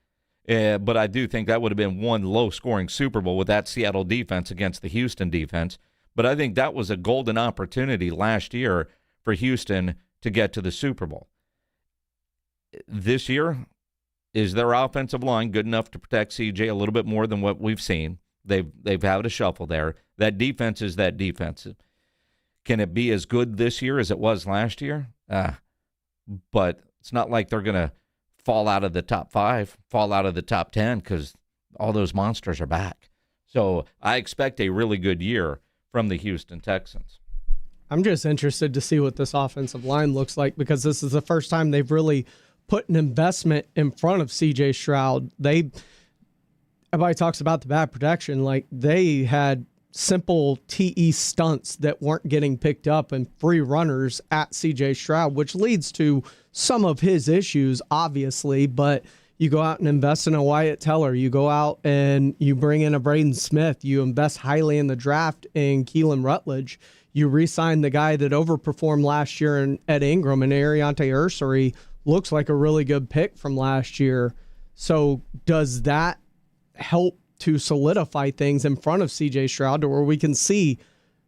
but I do think that would have been one low-scoring Super Bowl with that Seattle defense against the Houston defense. But I think that was a golden opportunity last year for Houston to get to the Super Bowl. This year, is their offensive line good enough to protect CJ a little bit more than what we've seen? They've had a shuffle there. That defense is that defense. Can it be as good this year as it was last year? But it's not like they're going to fall out of the top 5, fall out of the top 10, because all those monsters are back. So I expect a really good year from the Houston Texans. I'm just interested to see what this offensive line looks like, because this is the first time they've really put an investment in front of C.J. Stroud. Everybody talks about the bad protection. Like, they had simple TE stunts that weren't getting picked up and free runners at C.J. Stroud, which leads to some of his issues, obviously. But you go out and invest in a Wyatt Teller. You go out and you bring in a Braden Smith. You invest highly in the draft in Keelan Rutledge. You re-sign the guy that overperformed last year in Ed Ingram, and Ariante Ursary looks like a really good pick from last year. So does that help to solidify things in front of C.J. Stroud to where we can see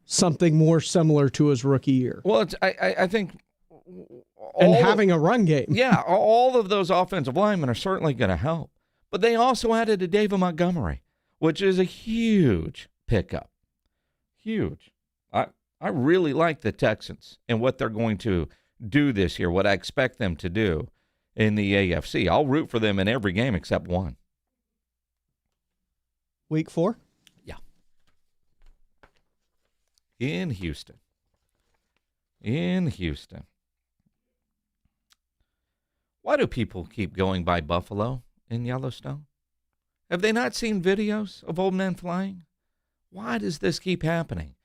something more similar to his rookie year? Well, I think... And having a run game. Yeah, all of those offensive linemen are certainly going to help. But they also added a David Montgomery, which is a huge pickup. Huge. I really like the Texans and what they're going to do this year, what I expect them to do in the AFC. I'll root for them in every game except one. Week 4? Yeah. In Houston. Why do people keep going by Buffalo in Yellowstone? Have they not seen videos of old men flying? Why does this keep happening?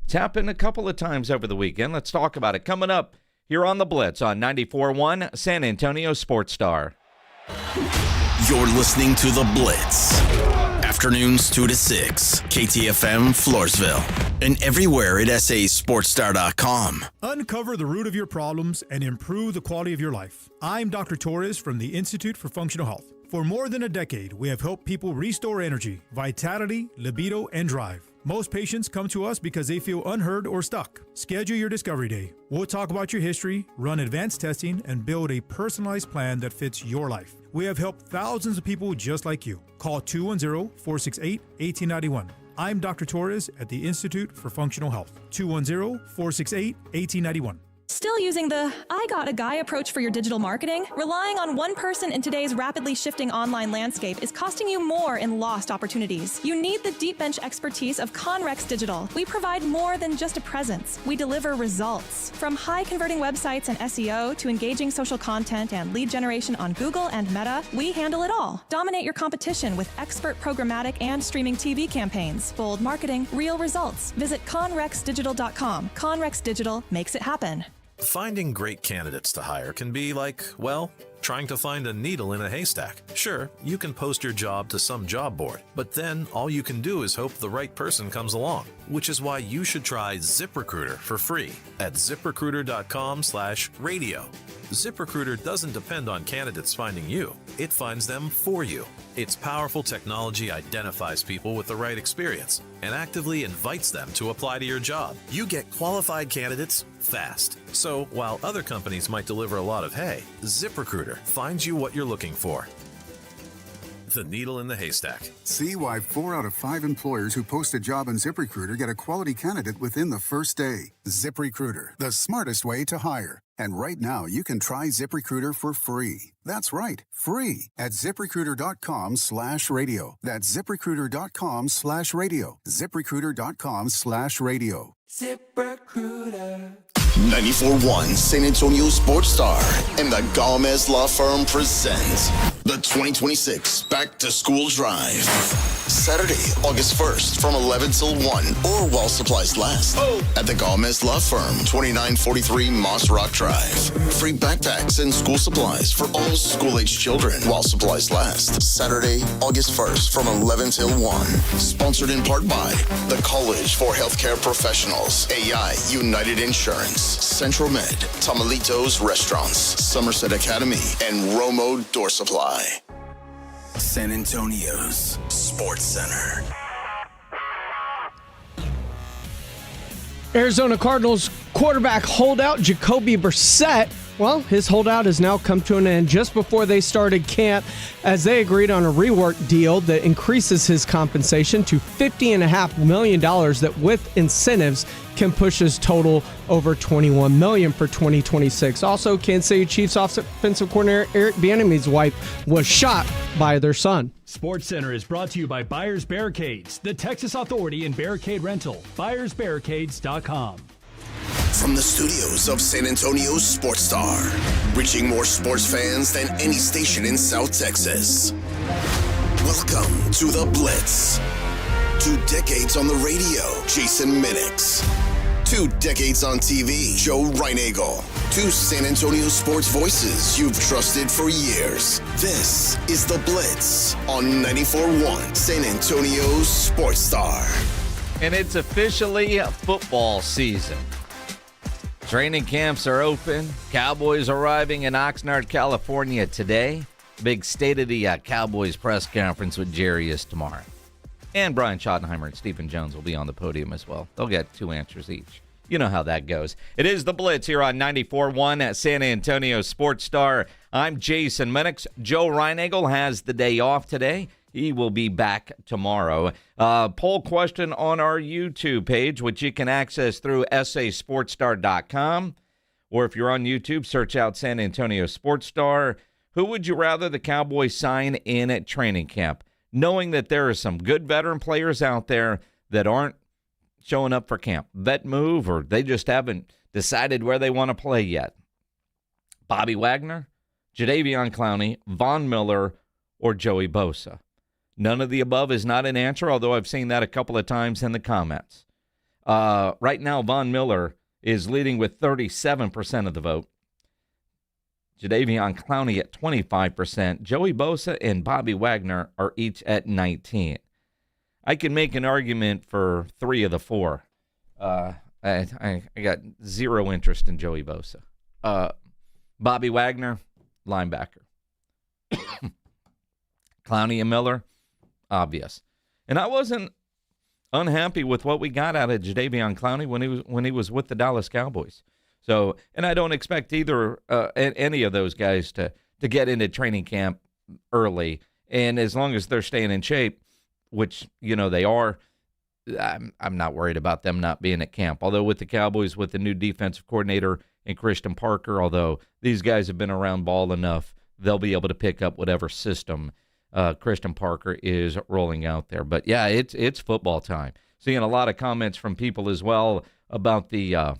It's happened a couple of times over the weekend. Let's talk about it. Coming up here on The Blitz on 94.1 San Antonio Sports Star. You're listening to The Blitz. Afternoons 2 to 6. KTFM Floresville. And everywhere at sasportstar.com. Uncover the root of your problems and improve the quality of your life. I'm Dr. Torres from the Institute for Functional Health. For more than a decade, we have helped people restore energy, vitality, libido, and drive. Most patients come to us because they feel unheard or stuck. Schedule your discovery day. We'll talk about your history, run advanced testing, and build a personalized plan that fits your life. We have helped thousands of people just like you. Call 210-468-1891. I'm Dr. Torres at the Institute for Functional Health. 210-468-1891. Still using the I got a guy approach for your digital marketing? Relying on one person in today's rapidly shifting online landscape is costing you more in lost opportunities. You need the deep bench expertise of Conrex Digital. We provide more than just a presence. We deliver results. From high converting websites and SEO to engaging social content and lead generation on Google and Meta, we handle it all. Dominate your competition with expert programmatic and streaming TV campaigns. Bold marketing, real results. Visit conrexdigital.com. Conrex Digital makes it happen. Finding great candidates to hire can be like, well, trying to find a needle in a haystack. Sure, you can post your job to some job board, but then all you can do is hope the right person comes along, which is why you should try ZipRecruiter for free at ZipRecruiter.com/radio. ZipRecruiter doesn't depend on candidates finding you. It finds them for you. Its powerful technology identifies people with the right experience and actively invites them to apply to your job. You get qualified candidates fast. So while other companies might deliver a lot of hay, ZipRecruiter finds you what you're looking for. The needle in the haystack. See why 4 out of 5 employers who post a job on ZipRecruiter get a quality candidate within the first day. ZipRecruiter, the smartest way to hire. And right now, you can try ZipRecruiter for free. That's right, free at ZipRecruiter.com/radio. That's ZipRecruiter.com/radio. ZipRecruiter.com/radio. ZipRecruiter. 94.1 San Antonio Sports Star and the Gomez Law Firm presents the 2026 Back to School Drive. Saturday, August 1st from 11 till 1 or while supplies last at the Gomez Law Firm, 2943 Moss Rock Drive. Free backpacks and school supplies for all school-age children while supplies last. Saturday, August 1st from 11 till 1. Sponsored in part by the College for Healthcare Professionals, AI United Insurance, Central Med, Tamalitos Restaurants, Somerset Academy, and Romo Door Supply. San Antonio's Sports Center. Arizona Cardinals quarterback holdout Jacoby Brissett. Well, his holdout has now come to an end just before they started camp as they agreed on a rework deal that increases his compensation to $50.5 million that with incentives can push his total over $21 million for 2026. Also, Kansas City Chiefs offensive coordinator Eric Bieniemy's wife was shot by their son. Sports Center is brought to you by Buyers Barricades, the Texas authority in barricade rental. BuyersBarricades.com. From the studios of San Antonio's Sports Star, reaching more sports fans than any station in South Texas. Welcome to The Blitz. 2 decades on the radio, Jason Minix. 2 decades on TV, Joe Reinagel. 2 San Antonio sports voices you've trusted for years. This is The Blitz on 94.1 San Antonio's Sports Star. And it's officially football season. Training camps are open. Cowboys arriving in Oxnard, California today. Big State of the Cowboys press conference with Jerry is tomorrow. And Brian Schottenheimer and Stephen Jones will be on the podium as well. They'll get 2 answers each. You know how that goes. It is the Blitz here on 94.1 at San Antonio Sports Star. I'm Jason Minix. Joe Reinagel has the day off today. He will be back tomorrow. Poll question on our YouTube page, which you can access through sasportstar.com. Or if you're on YouTube, search out San Antonio Sports Star. Who would you rather the Cowboys sign in at training camp? Knowing that there are some good veteran players out there that aren't showing up for camp. Vet move, or they just haven't decided where they want to play yet. Bobby Wagner, Jadeveon Clowney, Von Miller, or Joey Bosa. None of the above is not an answer, although I've seen that a couple of times in the comments. Right now, Von Miller is leading with 37% of the vote. Jadeveon Clowney at 25%. Joey Bosa and Bobby Wagner are each at 19%. I can make an argument for 3 of the 4. I got zero interest in Joey Bosa. Bobby Wagner, linebacker. Clowney and Miller, obvious. And I wasn't unhappy with what we got out of Jadeveon Clowney when he was with the Dallas Cowboys. So, and I don't expect either any of those guys to get into training camp early. And as long as they're staying in shape, which, you know, they are, I'm not worried about them not being at camp. Although with the Cowboys, with the new defensive coordinator and Christian Parker, although these guys have been around ball enough, they'll be able to pick up whatever system Christian Parker is rolling out there. But, yeah, it's football time. Seeing a lot of comments from people as well about the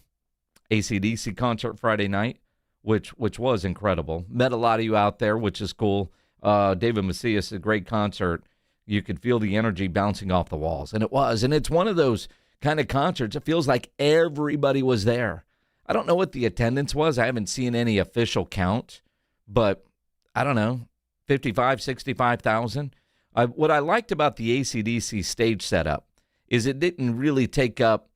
AC/DC concert Friday night, which was incredible. Met a lot of you out there, which is cool. David Macias, a great concert. You could feel the energy bouncing off the walls, and it was. And it's one of those kind of concerts. It feels like everybody was there. I don't know what the attendance was. I haven't seen any official count, but I don't know, 55, 65,000. What I liked about the AC/DC stage setup is it didn't really take up,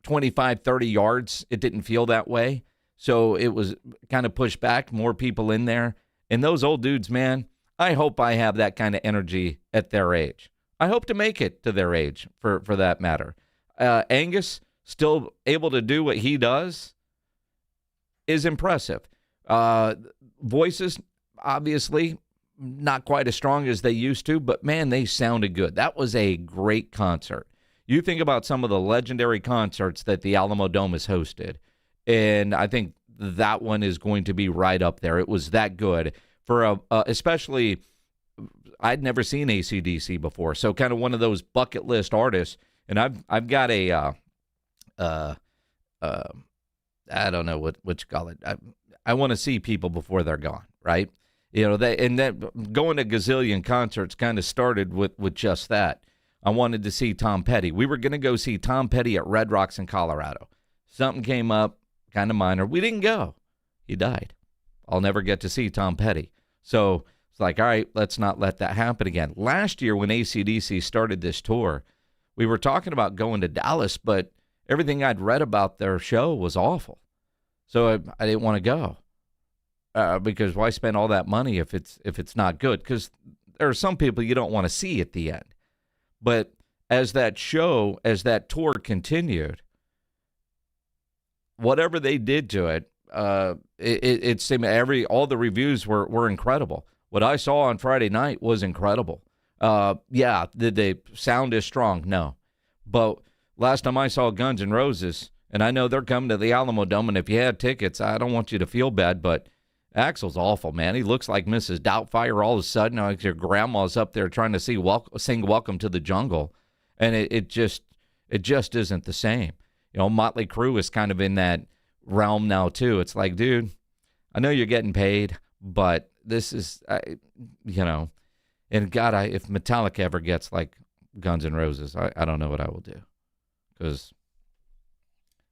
25, 30 yards. It didn't feel that way. So it was kind of pushed back, more people in there. And those old dudes, man, I hope I have that kind of energy at their age. I hope to make it to their age, for that matter. Angus, still able to do what he does, is impressive. Voices, obviously, not quite as strong as they used to, but, man, they sounded good. That was a great concert. You think about some of the legendary concerts that the Alamo Dome has hosted, and I think that one is going to be right up there. It was that good. For especially, I'd never seen AC/DC before, so kind of one of those bucket list artists. And I've got a I don't know what you call it. I want to see people before they're gone, right? That going to gazillion concerts kind of started with just that. I wanted to see Tom Petty. We were going to go see Tom Petty at Red Rocks in Colorado. Something came up, kind of minor. We didn't go. He died. I'll never get to see Tom Petty. So it's like, all right, let's not let that happen again. Last year when AC/DC started this tour, we were talking about going to Dallas, but everything I'd read about their show was awful. So I didn't want to go because why spend all that money if it's not good? Because there are some people you don't want to see at the end. But as that tour continued, whatever they did to it, it seemed all the reviews were incredible. What I saw on Friday night was incredible. Yeah, did they sound as strong? No. But last time I saw Guns N' Roses, and I know they're coming to the Alamo Dome, and if you had tickets, I don't want you to feel bad, but Axl's awful, man. He looks like Mrs. Doubtfire all of a sudden. Like your grandma's up there trying to sing Welcome to the Jungle, and it just isn't the same. Motley Crue is kind of in that realm now too. It's like, dude, I know you're getting paid, but this is, and God, if Metallica ever gets like Guns N' Roses, I don't know what I will do,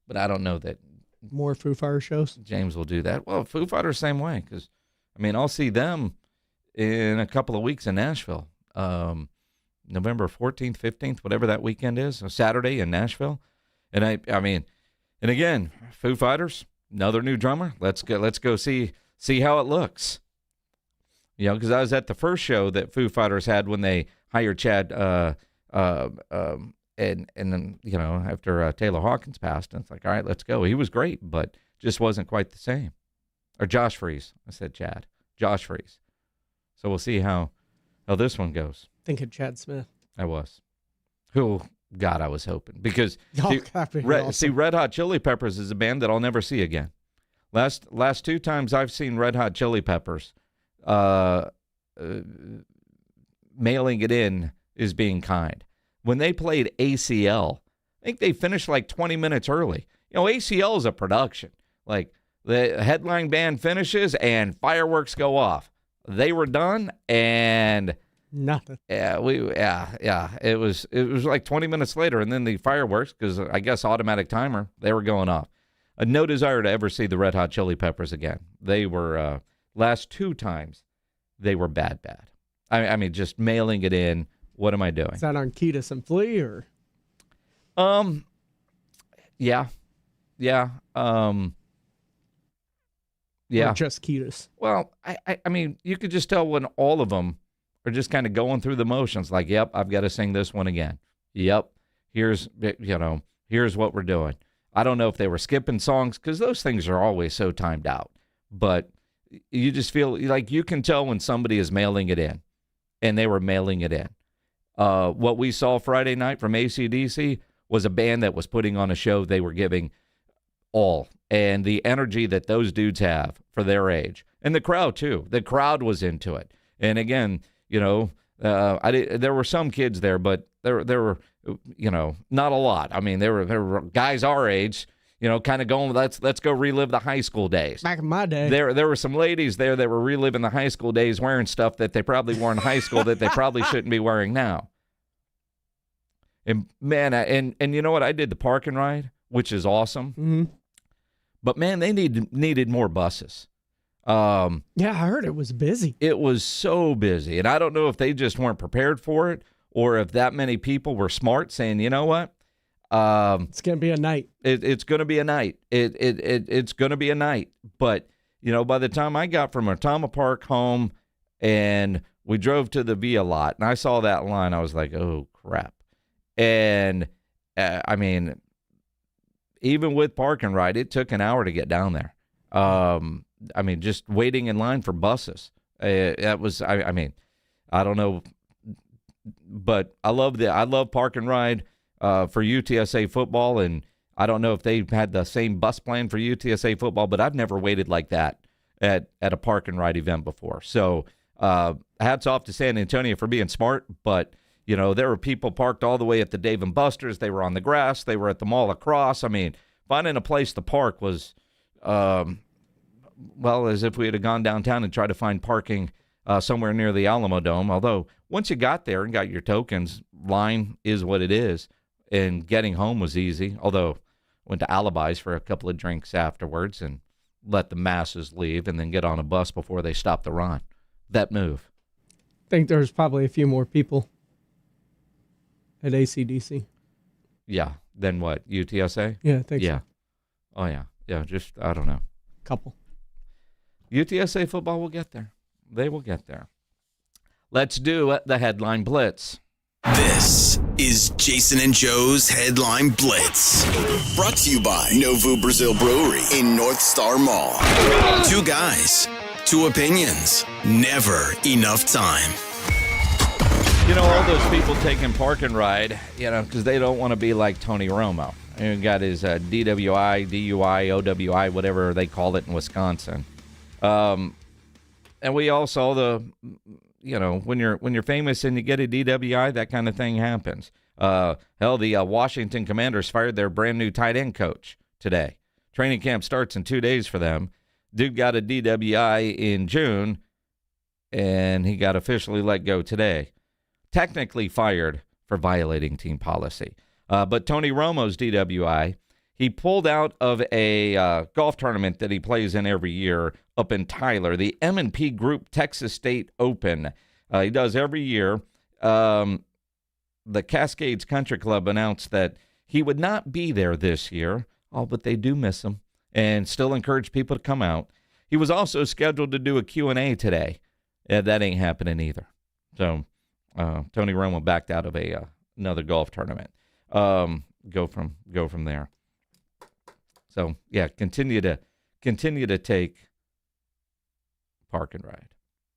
but I don't know that more Foo Fighters shows. James will do that. Well, Foo Fighters same way, because I'll see them in a couple of weeks in Nashville, November 14th, 15th, whatever that weekend is, a Saturday in Nashville, and and again, Foo Fighters, another new drummer. Let's go see how it looks. You know, because I was at the first show that Foo Fighters had when they hired Chad, and then, you know, after Taylor Hawkins passed, and it's like, all right, let's go. He was great, but just wasn't quite the same. Or Josh Freese. I said Chad. Josh Freese. So we'll see how this one goes. Think of Chad Smith. I was. Who, God, I was hoping. Because, awesome. see, Red Hot Chili Peppers is a band that I'll never see again. Last 2 times I've seen Red Hot Chili Peppers, mailing it in is being kind. When they played ACL, I think they finished like 20 minutes early. You know, ACL is a production. Like, the headline band finishes and fireworks go off. They were done and nothing. Yeah, It was like 20 minutes later, and then the fireworks, because I guess automatic timer, they were going off. No desire to ever see the Red Hot Chili Peppers again. They were last 2 times they were bad. I mean, just mailing it in. What am I doing? Is that on Ketis and Flea or? Yeah. Or just Ketis. Well, I mean, you could just tell when all of them are just kind of going through the motions. Like, yep, I've got to sing this one again. Yep, here's what we're doing. I don't know if they were skipping songs, because those things are always so timed out. But you just feel like you can tell when somebody is mailing it in, and they were mailing it in. What we saw Friday night from AC/DC was a band that was putting on a show. They were giving all, and the energy that those dudes have for their age, and the crowd too. The crowd was into it. And again, you know, there were some kids there, but there were, you know, not a lot. I mean, there were guys our age, you know, kind of going, let's go relive the high school days. Back in my day. There were some ladies there that were reliving the high school days, wearing stuff that they probably wore in high school that they probably shouldn't be wearing now. And man, and you know what? I did the park and ride, which is awesome. Mm-hmm. But man, they needed more buses. Yeah, I heard it was busy. It was so busy, and I don't know if they just weren't prepared for it, or if that many people were smart, saying, you know what, it's gonna be a night. It's gonna be a night. It's gonna be a night. But you know, by the time I got from Otama Park home, and we drove to the Via lot, and I saw that line, I was like, oh crap. And I mean, even with park and ride, it took an hour to get down there. I mean, just waiting in line for buses. That was, I mean, I don't know, but I love park and ride for UTSA football, and I don't know if they had the same bus plan for UTSA football, but I've never waited like that at a park and ride event before. So hats off to San Antonio for being smart, but you know, there were people parked all the way at the Dave & Buster's. They were on the grass. They were at the mall across. I mean, finding a place to park was, well, as if we had gone downtown and tried to find parking somewhere near the Alamo Dome. Although, once you got there and got your tokens, line is what it is, and getting home was easy. Although, went to Alibis for a couple of drinks afterwards and let the masses leave and then get on a bus before they stopped the run. That move. I think there's probably a few more people at AC/DC. Yeah. Then what? UTSA? Yeah, I think so. Oh, yeah. Yeah, just, I don't know. Couple. UTSA football will get there. They will get there. Let's do the Headline Blitz. This is Jason and Joe's Headline Blitz. Brought to you by Novu Brazil Brewery in North Star Mall. 2 guys, 2 opinions, never enough time. You know, all those people taking park and ride, you know, because they don't want to be like Tony Romo. He got his DWI, DUI, OWI, whatever they call it in Wisconsin. And we all saw the, you know, when you're famous and you get a DWI, that kind of thing happens. Hell, the Washington Commanders fired their brand new tight end coach today. Training camp starts in 2 days for them. Dude got a DWI in June, and he got officially let go today. Technically fired for violating team policy. But Tony Romo's DWI, he pulled out of a golf tournament that he plays in every year up in Tyler, the M&P Group Texas State Open. He does every year. The Cascades Country Club announced that he would not be there this year. Oh, but they do miss him and still encourage people to come out. He was also scheduled to do a Q&A today. that ain't happening either. So Tony Romo backed out of another golf tournament. Go from there. So yeah, continue to take Park and Ride.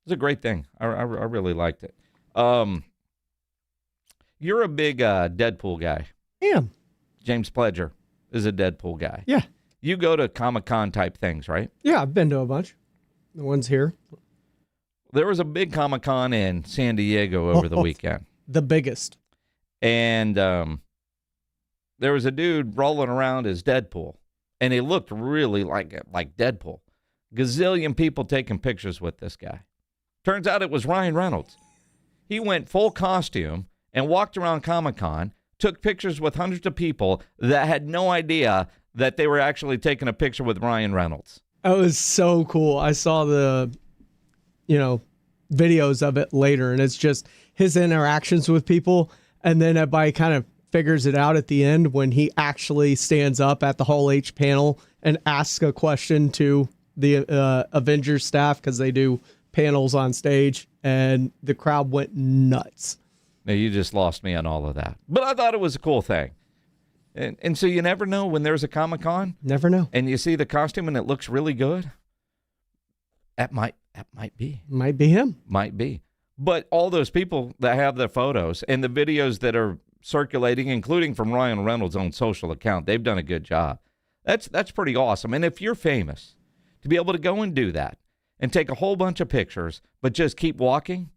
It's a great thing. I really liked it. You're a big Deadpool guy. Yeah. James Pledger is a Deadpool guy. Yeah. You go to Comic-Con type things, right? Yeah, I've been to a bunch. The ones here. There was a big Comic-Con in San Diego over the weekend. The biggest. And there was a dude rolling around as Deadpool, and he looked really like Deadpool. Gazillion people taking pictures with this guy. Turns out it was Ryan Reynolds. He went full costume and walked around Comic-Con, took pictures with hundreds of people that had no idea that they were actually taking a picture with Ryan Reynolds. That was so cool. I saw the, videos of it later, and it's just his interactions with people, and then everybody kind of figures it out at the end when he actually stands up at the Hall H panel and asks a question to the Avengers staff, because they do panels on stage, and the crowd went nuts. Now, you just lost me on all of that. But I thought it was a cool thing. And so you never know when there's a Comic-Con. Never know. And you see the costume and it looks really good. That might be. Might be him. Might be. But all those people that have their photos and the videos that are circulating, including from Ryan Reynolds' own social account, they've done a good job. That's pretty awesome. And if you're famous, to be able to go and do that and take a whole bunch of pictures, but just keep walking,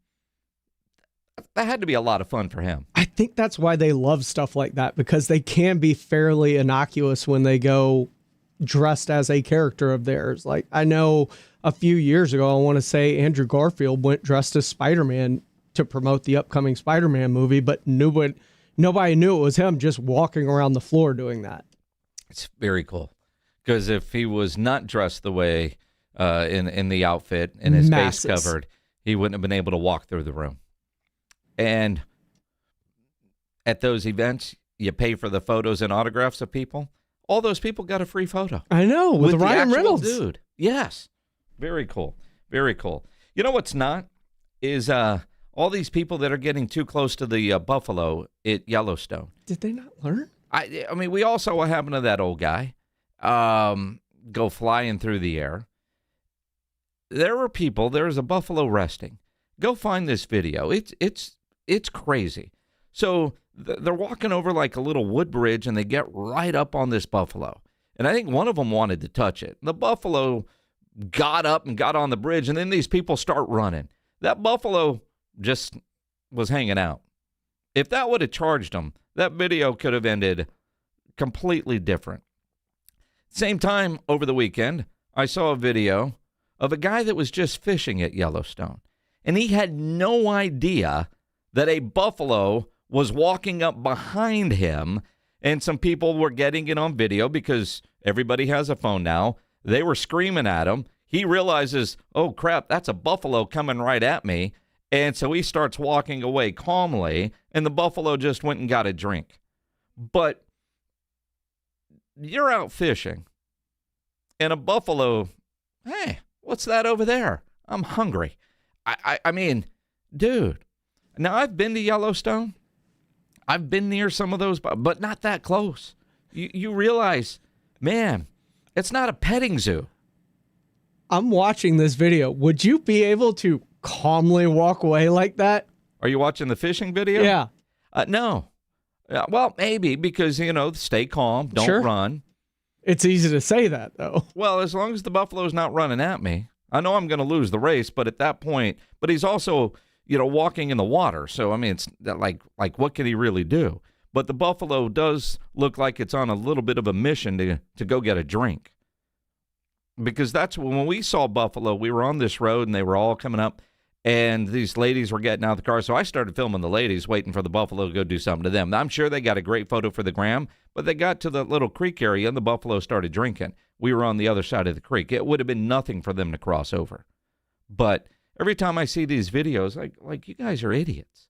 that had to be a lot of fun for him. I think that's why they love stuff like that, because they can be fairly innocuous when they go dressed as a character of theirs. Like, I know a few years ago, I want to say Andrew Garfield went dressed as Spider-Man to promote the upcoming Spider-Man movie, but nobody knew it was him just walking around the floor doing that. It's very cool, because if he was not dressed the way in the outfit and his face covered, he wouldn't have been able to walk through the room. And at those events, you pay for the photos and autographs of people. All those people got a free photo. I know, with Ryan the Reynolds. Dude. Yes. Very cool. Very cool. You know what's not? Is all these people that are getting too close to the buffalo at Yellowstone. Did they not learn? I mean, we all saw what happened to that old guy go flying through the air. There were people, there's a buffalo resting. Go find this video. It's crazy. So they're walking over like a little wood bridge, and they get right up on this buffalo. And I think one of them wanted to touch it. The buffalo got up and got on the bridge, and then these people start running. That buffalo just was hanging out. If that would have charged them, that video could have ended completely different. Same time over the weekend, I saw a video of a guy that was just fishing at Yellowstone. And he had no idea that a buffalo was walking up behind him, and some people were getting it on video because everybody has a phone now. They were screaming at him. He realizes, oh, crap, that's a buffalo coming right at me. And so he starts walking away calmly, and the buffalo just went and got a drink. But you're out fishing, and a buffalo, hey, what's that over there? I'm hungry. I mean, dude, now I've been to Yellowstone. I've been near some of those, but not that close. You realize, man, it's not a petting zoo. I'm watching this video. Would you be able to calmly walk away like that? Are you watching the fishing video? Yeah. No. Well, maybe, because, stay calm, don't run. It's easy to say that, though. Well, as long as the buffalo's not running at me. I know I'm going to lose the race, but at that point, but he's also, walking in the water. So, I mean, it's like what can he really do? But the buffalo does look like it's on a little bit of a mission to go get a drink. Because that's when we saw buffalo, we were on this road and they were all coming up, and these ladies were getting out of the car. So I started filming the ladies, waiting for the buffalo to go do something to them. I'm sure they got a great photo for the gram, but they got to the little creek area and the buffalo started drinking. We were on the other side of the creek. It would have been nothing for them to cross over. But every time I see these videos, like you guys are idiots.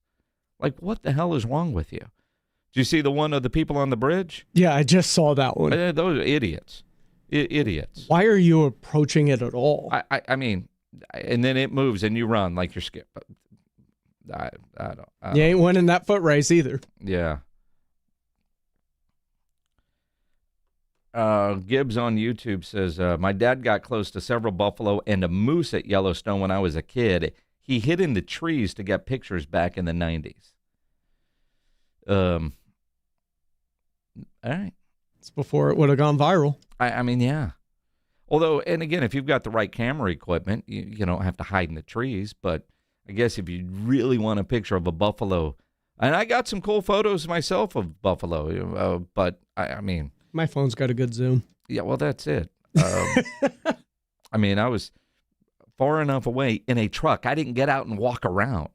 Like, what the hell is wrong with you? Did you see the one of the people on the bridge? Yeah, I just saw that one. Those are idiots. Idiots. Why are you approaching it at all? I mean, and then it moves and you run like you're skip. I don't. You ain't winning that foot race either. Yeah. Gibbs on YouTube says, my dad got close to several buffalo and a moose at Yellowstone when I was a kid. He hid in the trees to get pictures back in the 90s. All right. It's before it would have gone viral. I mean, yeah. Although, and again, if you've got the right camera equipment, you don't have to hide in the trees. But I guess if you really want a picture of a buffalo, and I got some cool photos myself of buffalo, but I mean. My phone's got a good zoom. Yeah, well, that's it. I mean, I was far enough away in a truck. I didn't get out and walk around.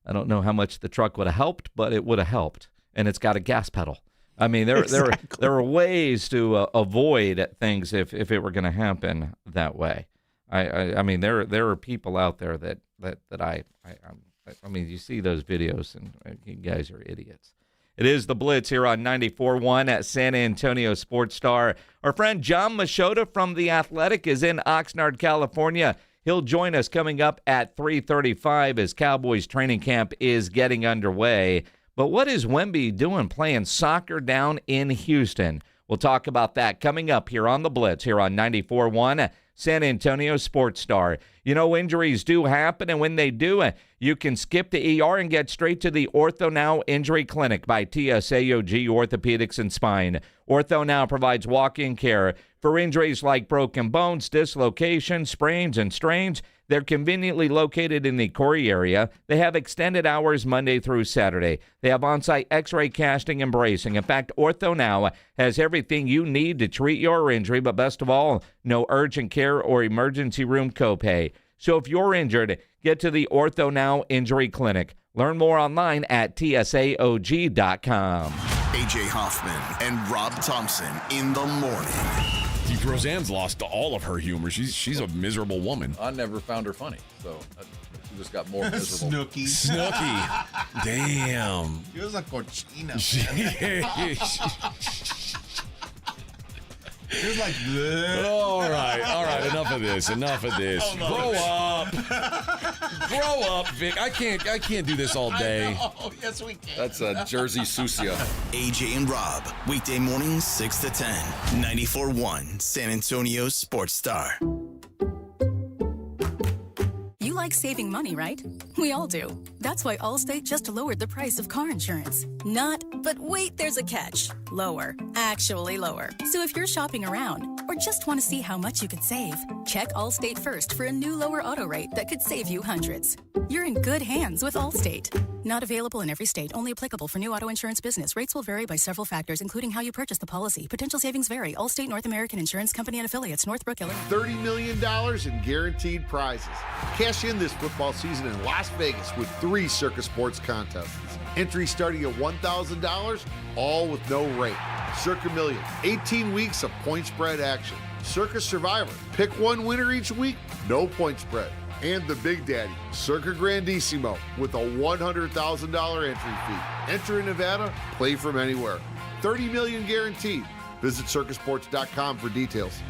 I don't know how much the truck would have helped, but it would have helped. And it's got a gas pedal. I mean, there are ways to avoid things if it were going to happen that way. I mean, there are people out there that I mean, you see those videos and you guys are idiots. It is the Blitz here on 94.1 at San Antonio Sports Star. Our friend John Machota from The Athletic is in Oxnard, California. He'll join us coming up at 3:35 as Cowboys training camp is getting underway. But what is Wemby doing playing soccer down in Houston? We'll talk about that coming up here on the Blitz here on 94.1 San Antonio Sports Star. You know, injuries do happen, and when they do, you can skip the ER and get straight to the Ortho Now Injury Clinic by TSAOG Orthopedics and Spine. Ortho Now provides walk-in care for injuries like broken bones, dislocations, sprains, and strains. They're conveniently located in the Corey area. They have extended hours Monday through Saturday. They have on-site x-ray casting and bracing. In fact, Ortho Now has everything you need to treat your injury, but best of all, no urgent care or emergency room copay. So if you're injured, get to the Ortho Now Injury Clinic. Learn more online at tsaog.com. AJ Hoffman and Rob Thompson in the morning. Roseanne's lost all of her humor. She's a miserable woman. I never found her funny, so she just got more miserable. Snooki. Damn. She was a cochina. She was like, bleh. All right. Enough of this. Grow up, Vic. I can't do this all day. Oh, yes, we can. That's a Jersey Susia. AJ and Rob, weekday mornings 6 to 10, 94.1 San Antonio Sports Star. You like saving money, right? We all do. That's why Allstate just lowered the price of car insurance. Not, but wait, there's a catch. Lower. Actually lower. So if you're shopping around or just want to see how much you could save, check Allstate first for a new lower auto rate that could save you hundreds. You're in good hands with Allstate. Not available in every state. Only applicable for new auto insurance business. Rates will vary by several factors, including how you purchase the policy. Potential savings vary. Allstate North American Insurance Company and affiliates. Northbrook, Illinois. $30 million in guaranteed prizes. Cash in this football season in Las Vegas with 3 Circus Sports contests. Entry starting at $1,000, all with no rate. Circa Million, 18 weeks of point spread action. Circus Survivor, pick one winner each week, no point spread. And the Big Daddy, Circa Grandissimo, with a $100,000 entry fee. Enter in Nevada, play from anywhere. $30 million guaranteed. Visit circusports.com for details.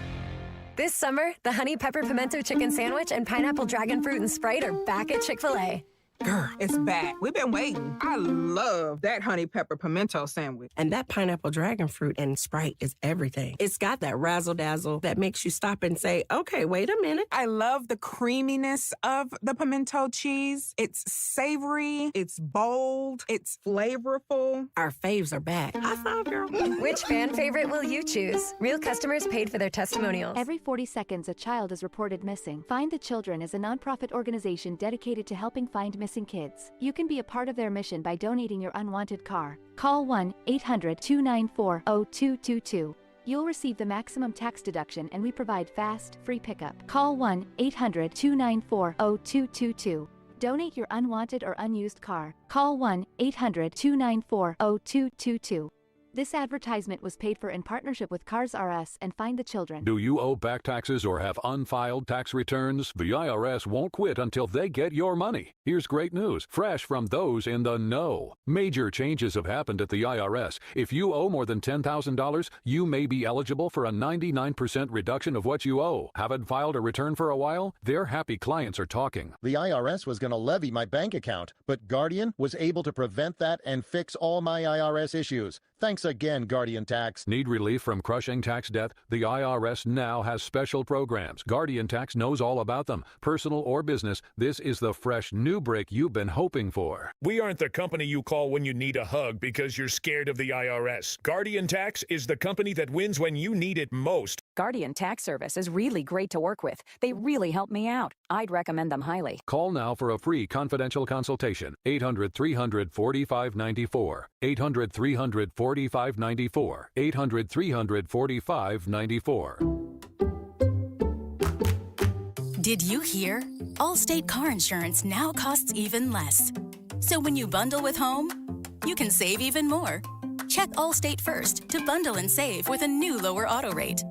This summer, the Honey Pepper Pimento Chicken Sandwich and Pineapple Dragon Fruit and Sprite are back at Chick-fil-A. Girl, it's back. We've been waiting. I love that honey pepper pimento sandwich. And that pineapple dragon fruit and Sprite is everything. It's got that razzle-dazzle that makes you stop and say, okay, wait a minute. I love the creaminess of the pimento cheese. It's savory. It's bold. It's flavorful. Our faves are back. High five, girl. Which fan favorite will you choose? Real customers paid for their testimonials. Every 40 seconds, a child is reported missing. Find the Children is a nonprofit organization dedicated to helping find missing kids. You can be a part of their mission by donating your unwanted car. Call 1-800-294-0222. You'll receive the maximum tax deduction and we provide fast, free pickup. Call 1-800-294-0222. Donate your unwanted or unused car. Call 1-800-294-0222. This advertisement was paid for in partnership with Cars R Us and Find the Children. Do you owe back taxes or have unfiled tax returns? The IRS won't quit until they get your money. Here's great news, fresh from those in the know. Major changes have happened at the IRS. If you owe more than $10,000, you may be eligible for a 99% reduction of what you owe. Haven't filed a return for a while? Their happy clients are talking. The IRS was going to levy my bank account, but Guardian was able to prevent that and fix all my IRS issues. Thanks again, Guardian Tax. Need relief from crushing tax debt? The IRS now has special programs. Guardian Tax knows all about them. Personal or business, this is the fresh new break you've been hoping for. We aren't the company you call when you need a hug because you're scared of the IRS. Guardian Tax is the company that wins when you need it most. Guardian Tax Service is really great to work with. They really help me out. I'd recommend them highly. Call now for a free confidential consultation. 800-300-4594. 800-300-4594. 800-300-4594. Did you hear? Allstate car insurance now costs even less. So when you bundle with home, you can save even more. Check Allstate first to bundle and save with a new lower auto rate.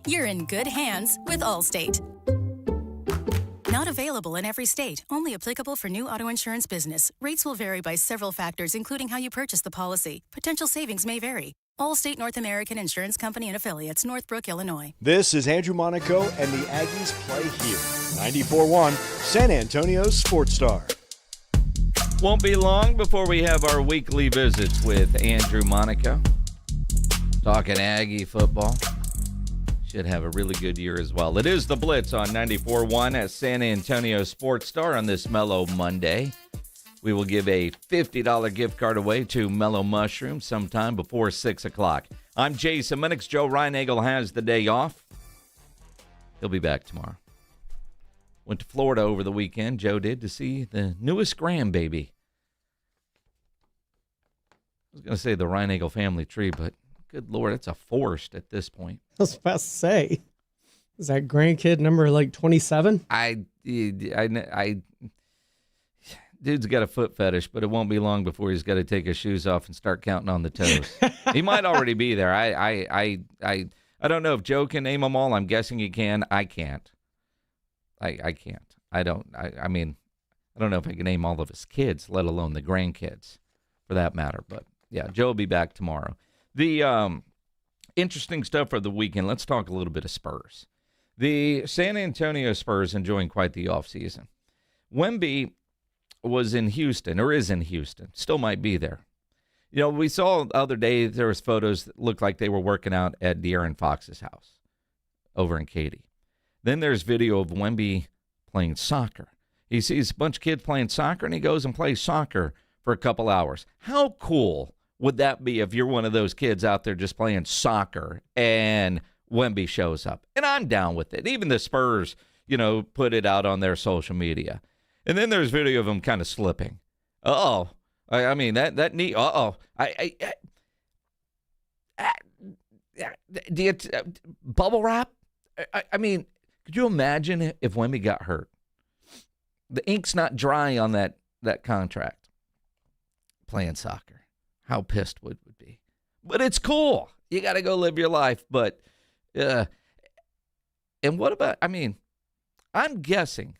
You're in good hands with Allstate. Not available in every state. Only applicable for new auto insurance business. Rates will vary by several factors, including how you purchase the policy. Potential savings may vary. Allstate North American Insurance Company and Affiliates, Northbrook, Illinois. This is Andrew Monaco, and the Aggies play here. 94.1, San Antonio's Sports Star. Won't be long before we have our weekly visits with Andrew Monaco. Talking Aggie football. Should have a really good year as well. It is the Blitz on 94.1 at San Antonio Sports Star on this Mellow Monday. We will give a $50 gift card away to Mellow Mushroom sometime before 6 o'clock. I'm Jason Minix. Joe Reinagel has the day off. He'll be back tomorrow. Went to Florida over the weekend. Joe did, to see the newest grandbaby. I was going to say the Reinagel family tree, but good Lord, it's a forest at this point. I was about to say, is that grandkid number like 27? Dude's got a foot fetish, but it won't be long before he's got to take his shoes off and start counting on the toes. He might already be there. I don't know if Joe can name them all. I'm guessing he can. I can't. I can't. I don't know if I can name all of his kids, let alone the grandkids, for that matter. But yeah, Joe will be back tomorrow. The interesting stuff for the weekend. Let's talk a little bit of Spurs. The San Antonio Spurs enjoying quite the offseason. Wemby was in Houston, or is in Houston, still might be there. You know, we saw the other day there was photos that looked like they were working out at De'Aaron Fox's house over in Katy. Then there's video of Wemby playing soccer. He sees a bunch of kids playing soccer, and he goes and plays soccer for a couple hours. How cool would that be if you're one of those kids out there just playing soccer and Wemby shows up? And I'm down with it. Even the Spurs, put it out on their social media. And then there's video of him kind of slipping. Uh-oh. I mean, that knee, uh-oh. Do you bubble wrap? I mean, could you imagine if Wemby got hurt? The ink's not dry on that contract. Playing soccer. How pissed would be. But it's cool. You got to go live your life. But, and what about, I'm guessing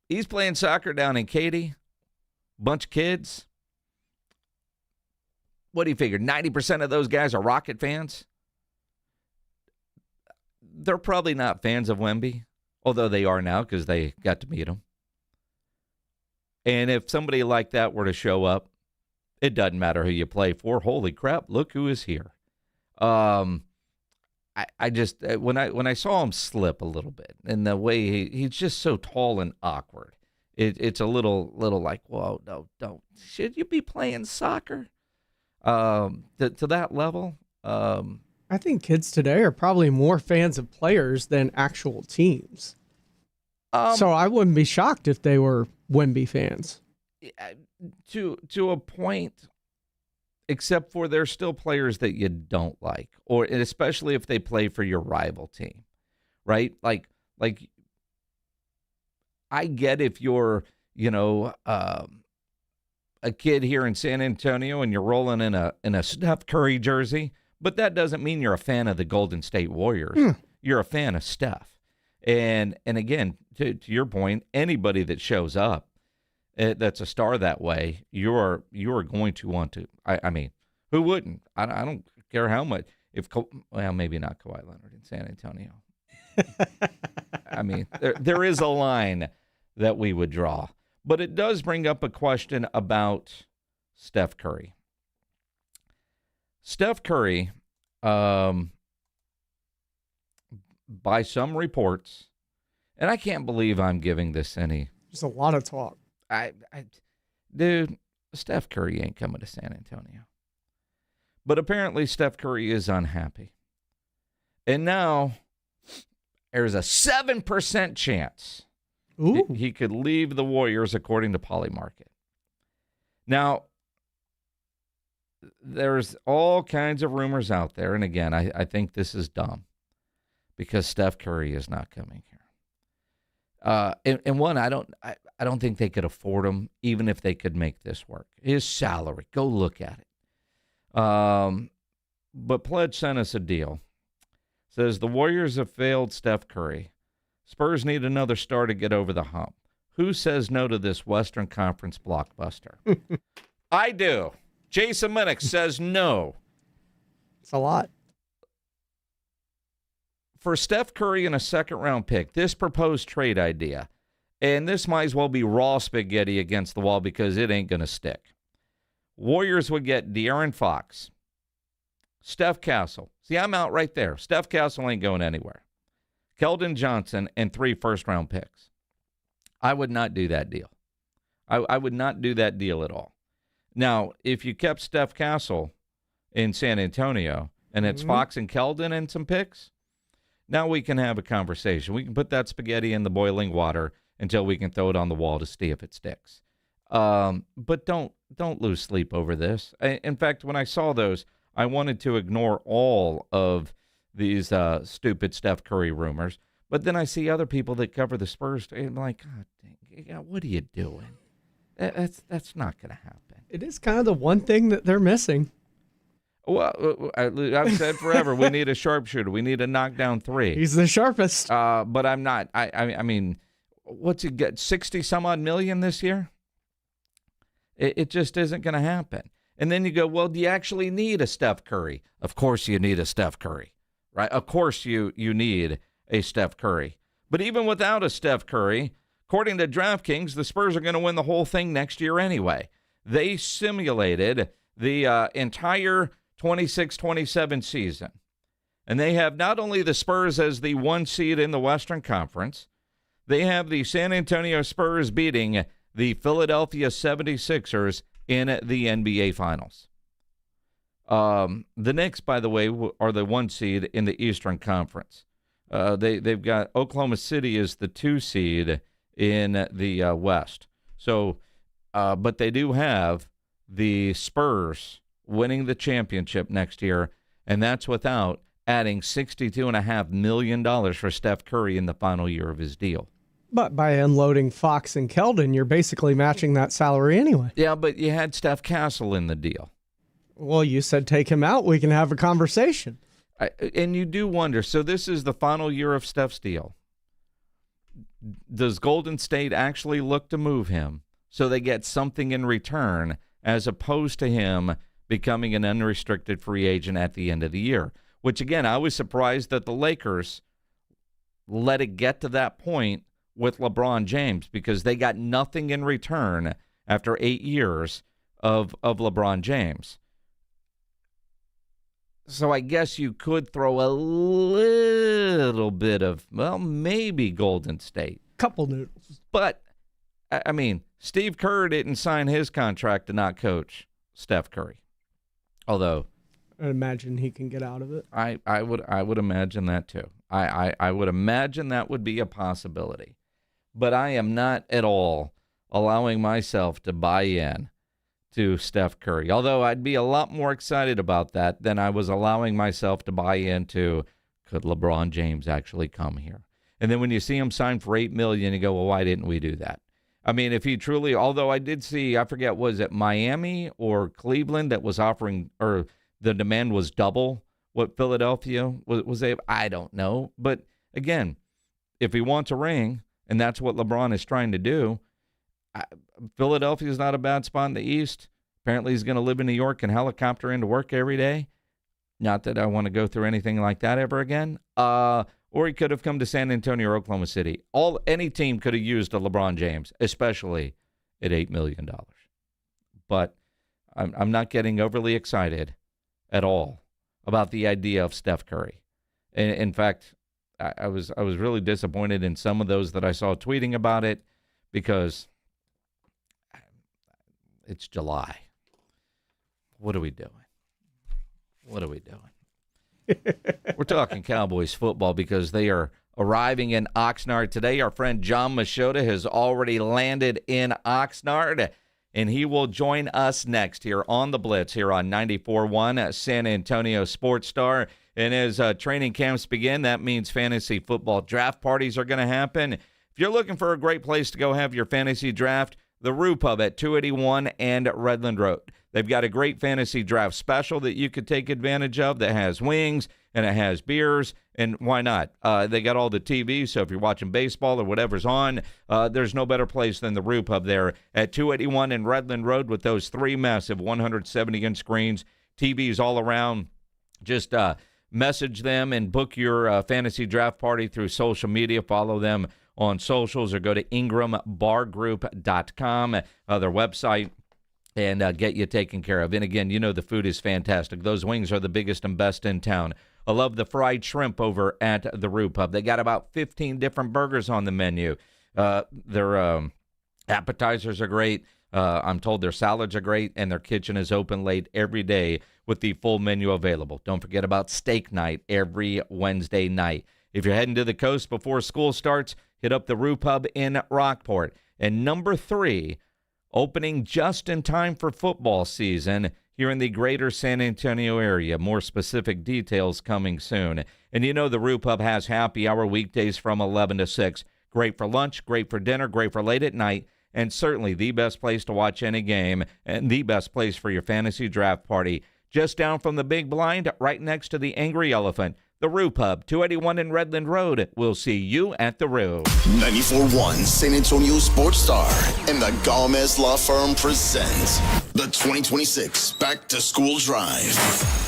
he's playing soccer down in Katy. Bunch of kids. What do you figure? 90% of those guys are Rocket fans? They're probably not fans of Wemby, although they are now because they got to meet him. And if somebody like that were to show up, it doesn't matter who you play for. Holy crap, look who is here. I just, when I saw him slip a little bit, and the way he's just so tall and awkward, it's a little like, whoa, no, don't. Should you be playing soccer to that level? I think kids today are probably more fans of players than actual teams. So I wouldn't be shocked if they were Wemby fans. To a point, except for there's still players that you don't like, or especially if they play for your rival team, right? Like I get if you're, a kid here in San Antonio and you're rolling in a Steph Curry jersey, but that doesn't mean you're a fan of the Golden State Warriors. You're a fan of Steph. And again, to your point, anybody that shows up that's a star that way, you're going to want to. I mean, who wouldn't? I don't care how much. Well, maybe not Kawhi Leonard in San Antonio. I mean, there is a line that we would draw. But it does bring up a question about Steph Curry. Steph Curry, by some reports, and I can't believe I'm giving this any. There's a lot of talk. Dude, Steph Curry ain't coming to San Antonio. But apparently Steph Curry is unhappy. And now there's a 7% chance he could leave the Warriors, according to Polymarket. Now, there's all kinds of rumors out there. And again, I think this is dumb because Steph Curry is not coming here. And one, I don't think they could afford him, even if they could make this work. His salary, go look at it. But Pledge sent us a deal. Says the Warriors have failed Steph Curry. Spurs need another star to get over the hump. Who says no to this Western Conference blockbuster? I do. Jason Minnick says no. It's a lot. For Steph Curry and a second-round pick, this proposed trade idea, and this might as well be raw spaghetti against the wall because it ain't going to stick. Warriors would get De'Aaron Fox, Steph Castle. See, I'm out right there. Steph Castle ain't going anywhere. Keldon Johnson and 3 first-round picks. I would not do that deal. I would not do that deal at all. Now, if you kept Steph Castle in San Antonio and it's Fox and Keldon and some picks, now we can have a conversation. We can put that spaghetti in the boiling water until we can throw it on the wall to see if it sticks. But don't lose sleep over this. In fact, when I saw those, I wanted to ignore all of these stupid Steph Curry rumors. But then I see other people that cover the Spurs, and I'm like, God dang, what are you doing? That's not going to happen. It is kind of the one thing that they're missing. Well, I've said forever, we need a sharpshooter. We need a knockdown 3. He's the sharpest. But I'm not. I mean, what's he get? 60-some-odd million this year? It just isn't going to happen. And then you go, well, do you actually need a Steph Curry? Of course you need a Steph Curry, right? Of course you need a Steph Curry. But even without a Steph Curry, according to DraftKings, the Spurs are going to win the whole thing next year anyway. They simulated the entire 26-27 season. And they have not only the Spurs as the 1 seed in the Western Conference, they have the San Antonio Spurs beating the Philadelphia 76ers in the NBA Finals. The Knicks, by the way, are the 1 seed in the Eastern Conference. They've got Oklahoma City as the 2 seed in the West. So, but they do have the Spurs winning the championship next year, and that's without adding $62.5 million for Steph Curry in the final year of his deal. But by unloading Fox and Keldon, you're basically matching that salary anyway. Yeah, but you had Steph Castle in the deal. Well, you said take him out. We can have a conversation. And you do wonder, so this is the final year of Steph's deal. Does Golden State actually look to move him so they get something in return as opposed to him becoming an unrestricted free agent at the end of the year? Which, again, I was surprised that the Lakers let it get to that point with LeBron James because they got nothing in return after 8 years of LeBron James. So I guess you could throw a little bit of, well, maybe Golden State. Couple noodles. But, I mean, Steve Kerr didn't sign his contract to not coach Steph Curry. Although I imagine he can get out of it. I would imagine that too. I would imagine that would be a possibility. But I am not at all allowing myself to buy in to Steph Curry. Although I'd be a lot more excited about that than I was allowing myself to buy into, could LeBron James actually come here? And then when you see him sign for $8 million, you go, well, why didn't we do that? I mean, if he truly, although I did see, I forget, was it Miami or Cleveland that was offering, or the demand was double what Philadelphia was able, I don't know. But again, if he wants a ring, and that's what LeBron is trying to do, Philadelphia is not a bad spot in the East. Apparently he's going to live in New York and helicopter into work every day. Not that I want to go through anything like that ever again. Or he could have come to San Antonio or Oklahoma City. Any team could have used a LeBron James, especially at $8 million. But I'm not getting overly excited at all about the idea of Steph Curry. In fact, I was really disappointed in some of those that I saw tweeting about it, because it's July. What are we doing? What are we doing? We're talking Cowboys football because they are arriving in Oxnard today. Our friend John Machota has already landed in Oxnard, and he will join us next here on the Blitz here on 94.1 San Antonio Sports Star. And as training camps begin, that means fantasy football draft parties are going to happen. If you're looking for a great place to go have your fantasy draft, the Rue Pub at 281 and Redland Road. They've got a great fantasy draft special that you could take advantage of that has wings and it has beers, and why not? They got all the TVs, so if you're watching baseball or whatever's on, there's no better place than the Rue Pub there at 281 and Redland Road with those 3 massive 170-inch screens, TVs all around. Just message them and book your fantasy draft party through social media. Follow them on socials or go to ingrambargroup.com, their website, and get you taken care of. And again, you know the food is fantastic. Those wings are the biggest and best in town. I love the fried shrimp over at the Rue Pub. They got about 15 different burgers on the menu. Their appetizers are great. I'm told their salads are great, and their kitchen is open late every day with the full menu available. Don't forget about steak night every Wednesday night. If you're heading to the coast before school starts, hit up the Rue Pub in Rockport. And number 3, opening just in time for football season here in the greater San Antonio area. More specific details coming soon. And you know the Rue Pub has happy hour weekdays from 11 to 6. Great for lunch, great for dinner, great for late at night, and certainly the best place to watch any game and the best place for your fantasy draft party. Just down from the Big Blind, right next to the Angry Elephant. The Rue Pub, 281 in Redland Road. We'll see you at the Rue. 94.1 San Antonio Sports Star and the Gomez Law Firm present the 2026 Back to School Drive.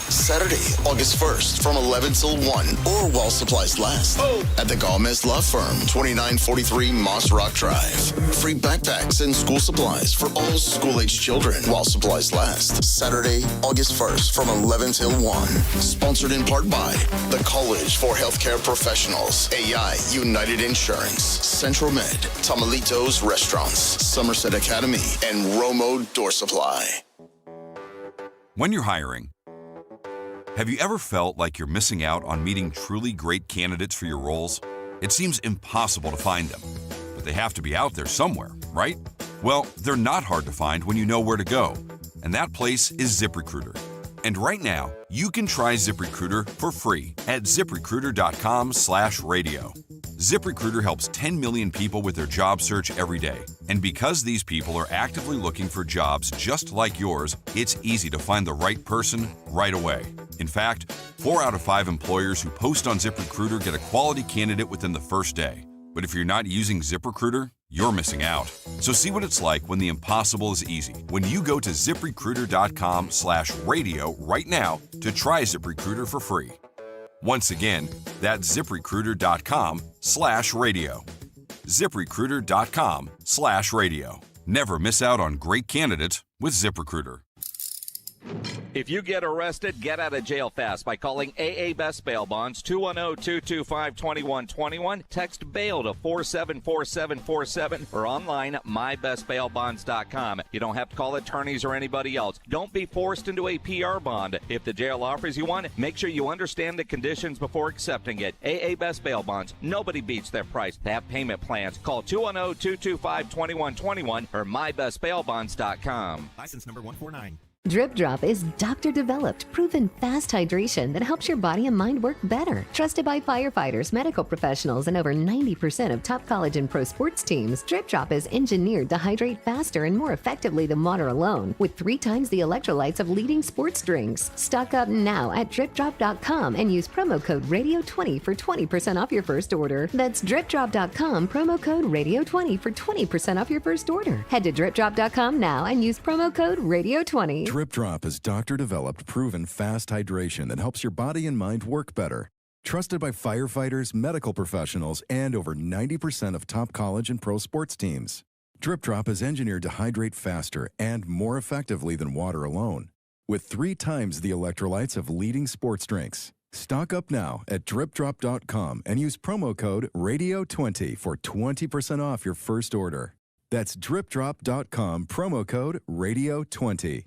Saturday, August 1st from 11 till 1 or while supplies last at the Gomez Law Firm, 2943 Moss Rock Drive. Free backpacks and school supplies for all school-age children while supplies last. Saturday, August 1st from 11 till 1. Sponsored in part by the College for Healthcare Professionals, AI United Insurance, Central Med, Tamalitos Restaurants, Somerset Academy, and Romo Door Supply. When you're hiring, have you ever felt like you're missing out on meeting truly great candidates for your roles? It seems impossible to find them, but they have to be out there somewhere, right? Well, they're not hard to find when you know where to go, and that place is ZipRecruiter. And right now, you can try ZipRecruiter for free at ZipRecruiter.com/radio. ZipRecruiter helps 10 million people with their job search every day. And because these people are actively looking for jobs just like yours, it's easy to find the right person right away. In fact, 4 out of 5 employers who post on ZipRecruiter get a quality candidate within the first day. But if you're not using ZipRecruiter, you're missing out. So see what it's like when the impossible is easy. When you go to ZipRecruiter.com/radio right now to try ZipRecruiter for free. Once again, that's ZipRecruiter.com/radio. ZipRecruiter.com/radio. Never miss out on great candidates with ZipRecruiter. If you get arrested, get out of jail fast by calling AA Best Bail Bonds, 210-225-2121. Text bail to 474747 or online mybestbailbonds.com. You don't have to call attorneys or anybody else. Don't be forced into a PR bond. If the jail offers you one, make sure you understand the conditions before accepting it. AA Best Bail Bonds. Nobody beats their price. They have payment plans. Call 210-225-2121 or mybestbailbonds.com. License number 149. Drip Drop is doctor-developed, proven fast hydration that helps your body and mind work better. Trusted by firefighters, medical professionals, and over 90% of top college and pro sports teams, Drip Drop is engineered to hydrate faster and more effectively than water alone, with 3 times the electrolytes of leading sports drinks. Stock up now at dripdrop.com and use promo code RADIO20 for 20% off your first order. That's dripdrop.com, promo code RADIO20 for 20% off your first order. Head to dripdrop.com now and use promo code RADIO20. Drip Drop is doctor-developed, proven fast hydration that helps your body and mind work better. Trusted by firefighters, medical professionals, and over 90% of top college and pro sports teams. Drip Drop is engineered to hydrate faster and more effectively than water alone, with 3 times the electrolytes of leading sports drinks. Stock up now at dripdrop.com and use promo code RADIO20 for 20% off your first order. That's dripdrop.com, promo code RADIO20.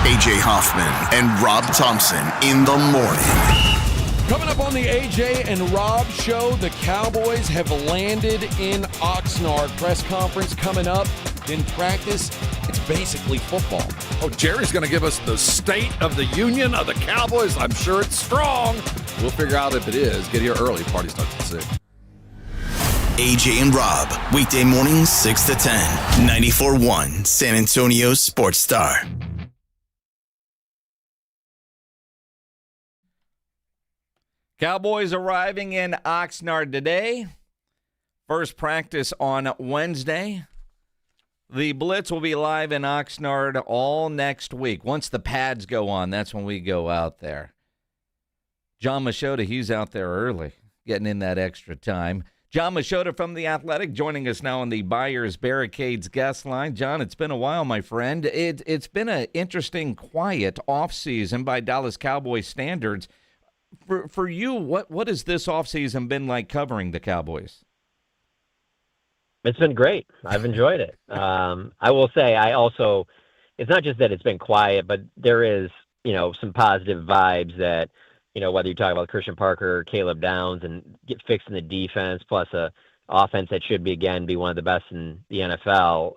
AJ Hoffman and Rob Thompson in the morning. Coming up on the AJ and Rob show, the Cowboys have landed in Oxnard. Press conference coming up. In practice, it's basically football. Oh, Jerry's going to give us the state of the union of the Cowboys. I'm sure it's strong. We'll figure out if it is. Get here early. Party starts at 6. AJ and Rob, weekday mornings 6 to 10, 94.1 San Antonio Sports Star. Cowboys arriving in Oxnard today. First practice on Wednesday. The Blitz will be live in Oxnard all next week. Once the pads go on, that's when we go out there. John Machota, he's out there early, getting in that extra time. John Machota from The Athletic joining us now on the Buyers Barricades guest line. John, it's been a while, my friend. It's been an interesting, quiet offseason by Dallas Cowboys standards. For you, what has this offseason been like covering the Cowboys? It's been great. I've enjoyed it. I will say it's not just that it's been quiet, but there is, some positive vibes that, whether you talk about Christian Parker or Caleb Downs and fixing the defense, plus a offense that should be one of the best in the NFL,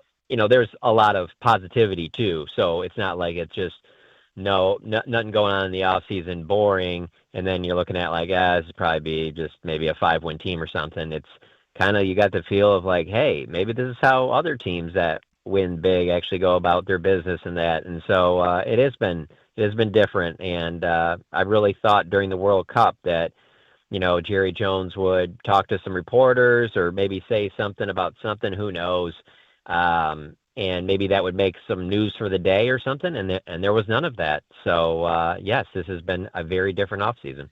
there's a lot of positivity too. So it's not like it's just nothing going on in the offseason, boring, and then you're looking at this would probably be just maybe a 5-win team or something. It's kind of, you got the feel of hey, maybe this is how other teams that win big actually go about their business and that. And so it has been different. And I really thought during the World Cup that, Jerry Jones would talk to some reporters or maybe say something about something, who knows. And maybe that would make some news for the day or something. And there was none of that. So yes, this has been a very different offseason.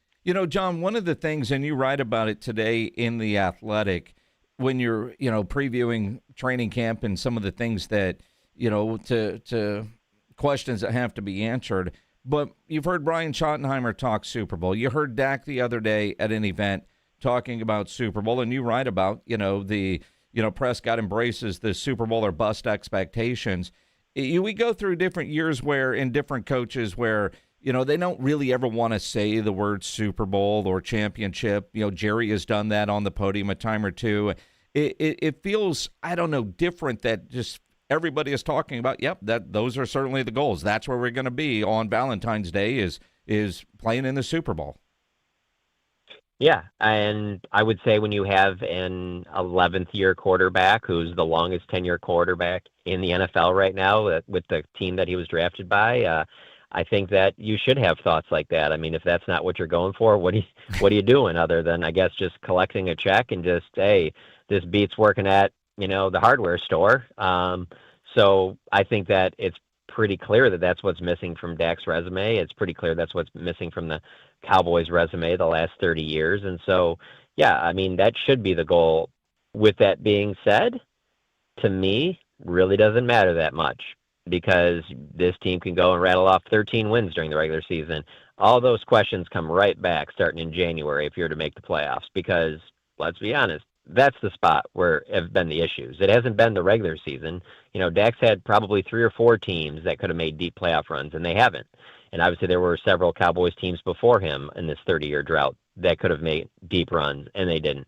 John, one of the things, and you write about it today in The Athletic, when you're, previewing training camp and some of the things that, to questions that have to be answered. But you've heard Brian Schottenheimer talk Super Bowl. You heard Dak the other day at an event talking about Super Bowl, and you write about, Prescott embraces the Super Bowl or bust expectations. We go through different years in different coaches where, they don't really ever want to say the word Super Bowl or championship. Jerry has done that on the podium a time or two. It feels, I don't know, different that just everybody is talking about, those are certainly the goals. That's where we're going to be on Valentine's Day is playing in the Super Bowl. Yeah, and I would say when you have an 11th-year quarterback who's the longest tenure quarterback in the NFL right now with the team that he was drafted by, I think that you should have thoughts like that. I mean, if that's not what you're going for, what are you doing other than, I guess, just collecting a check and just, hey, this beats working at, the hardware store. So I think that it's pretty clear that that's what's missing from Dak's resume. It's pretty clear that's what's missing from the Cowboys resume the last 30 years. And so, yeah, I mean, that should be the goal. With that being said, to me, really doesn't matter that much, because this team can go and rattle off 13 wins during the regular season. All those questions come right back starting in January if you're to make the playoffs, because let's be honest, that's the spot where have been the issues. It hasn't been the regular season. Dak's had probably 3 or 4 teams that could have made deep playoff runs, and they haven't. And obviously there were several Cowboys teams before him in this 30-year drought that could have made deep runs, and they didn't.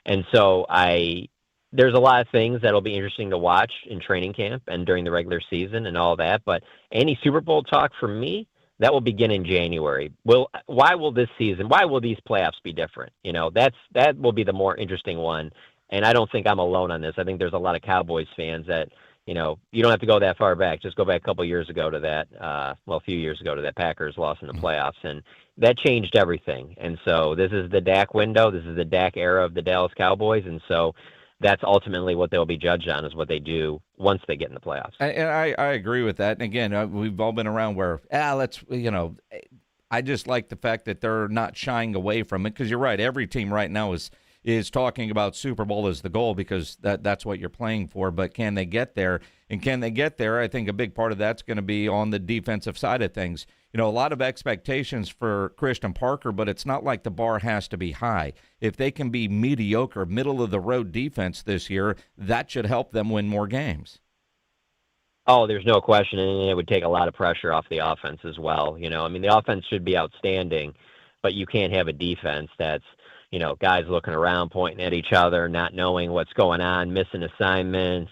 And so I there's a lot of things that'll be interesting to watch in training camp and during the regular season and all that. But any Super Bowl talk for me, that will begin in January. Why will this season, why will these playoffs be different? That will be the more interesting one. And I don't think I'm alone on this. I think there's a lot of Cowboys fans that, you don't have to go that far back. Just go back a couple of years ago to that, a few years ago to that Packers loss in the playoffs. And that changed everything. And so this is the Dak window. This is the Dak era of the Dallas Cowboys. And so that's ultimately what they'll be judged on, is what they do once they get in the playoffs. And I agree with that. And again, we've all been around where, I just like the fact that they're not shying away from it, because you're right. Every team right now is talking about Super Bowl as the goal, because that's what you're playing for. But can they get there? And can they get there? I think a big part of that's going to be on the defensive side of things. A lot of expectations for Christian Parker, but it's not like the bar has to be high. If they can be mediocre, middle-of-the-road defense this year, that should help them win more games. Oh, there's no question, and it would take a lot of pressure off the offense as well. The offense should be outstanding, but you can't have a defense that's, guys looking around, pointing at each other, not knowing what's going on, missing assignments,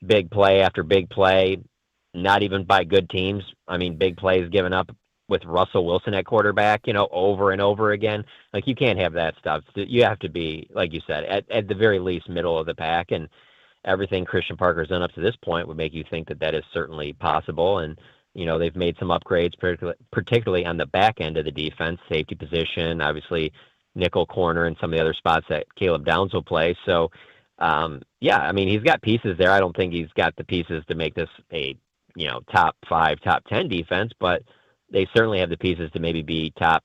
big play after big play, not even by good teams. Big plays given up with Russell Wilson at quarterback, over and over again. Like, you can't have that stuff. You have to be, like you said, at the very least, middle of the pack. And everything Christian Parker's done up to this point would make you think that is certainly possible. And, they've made some upgrades, particularly on the back end of the defense, safety position, obviously nickel corner, and some of the other spots that Caleb Downs will play. So, he's got pieces there. I don't think he's got the pieces to make this a top 5, top 10 defense, but they certainly have the pieces to maybe be top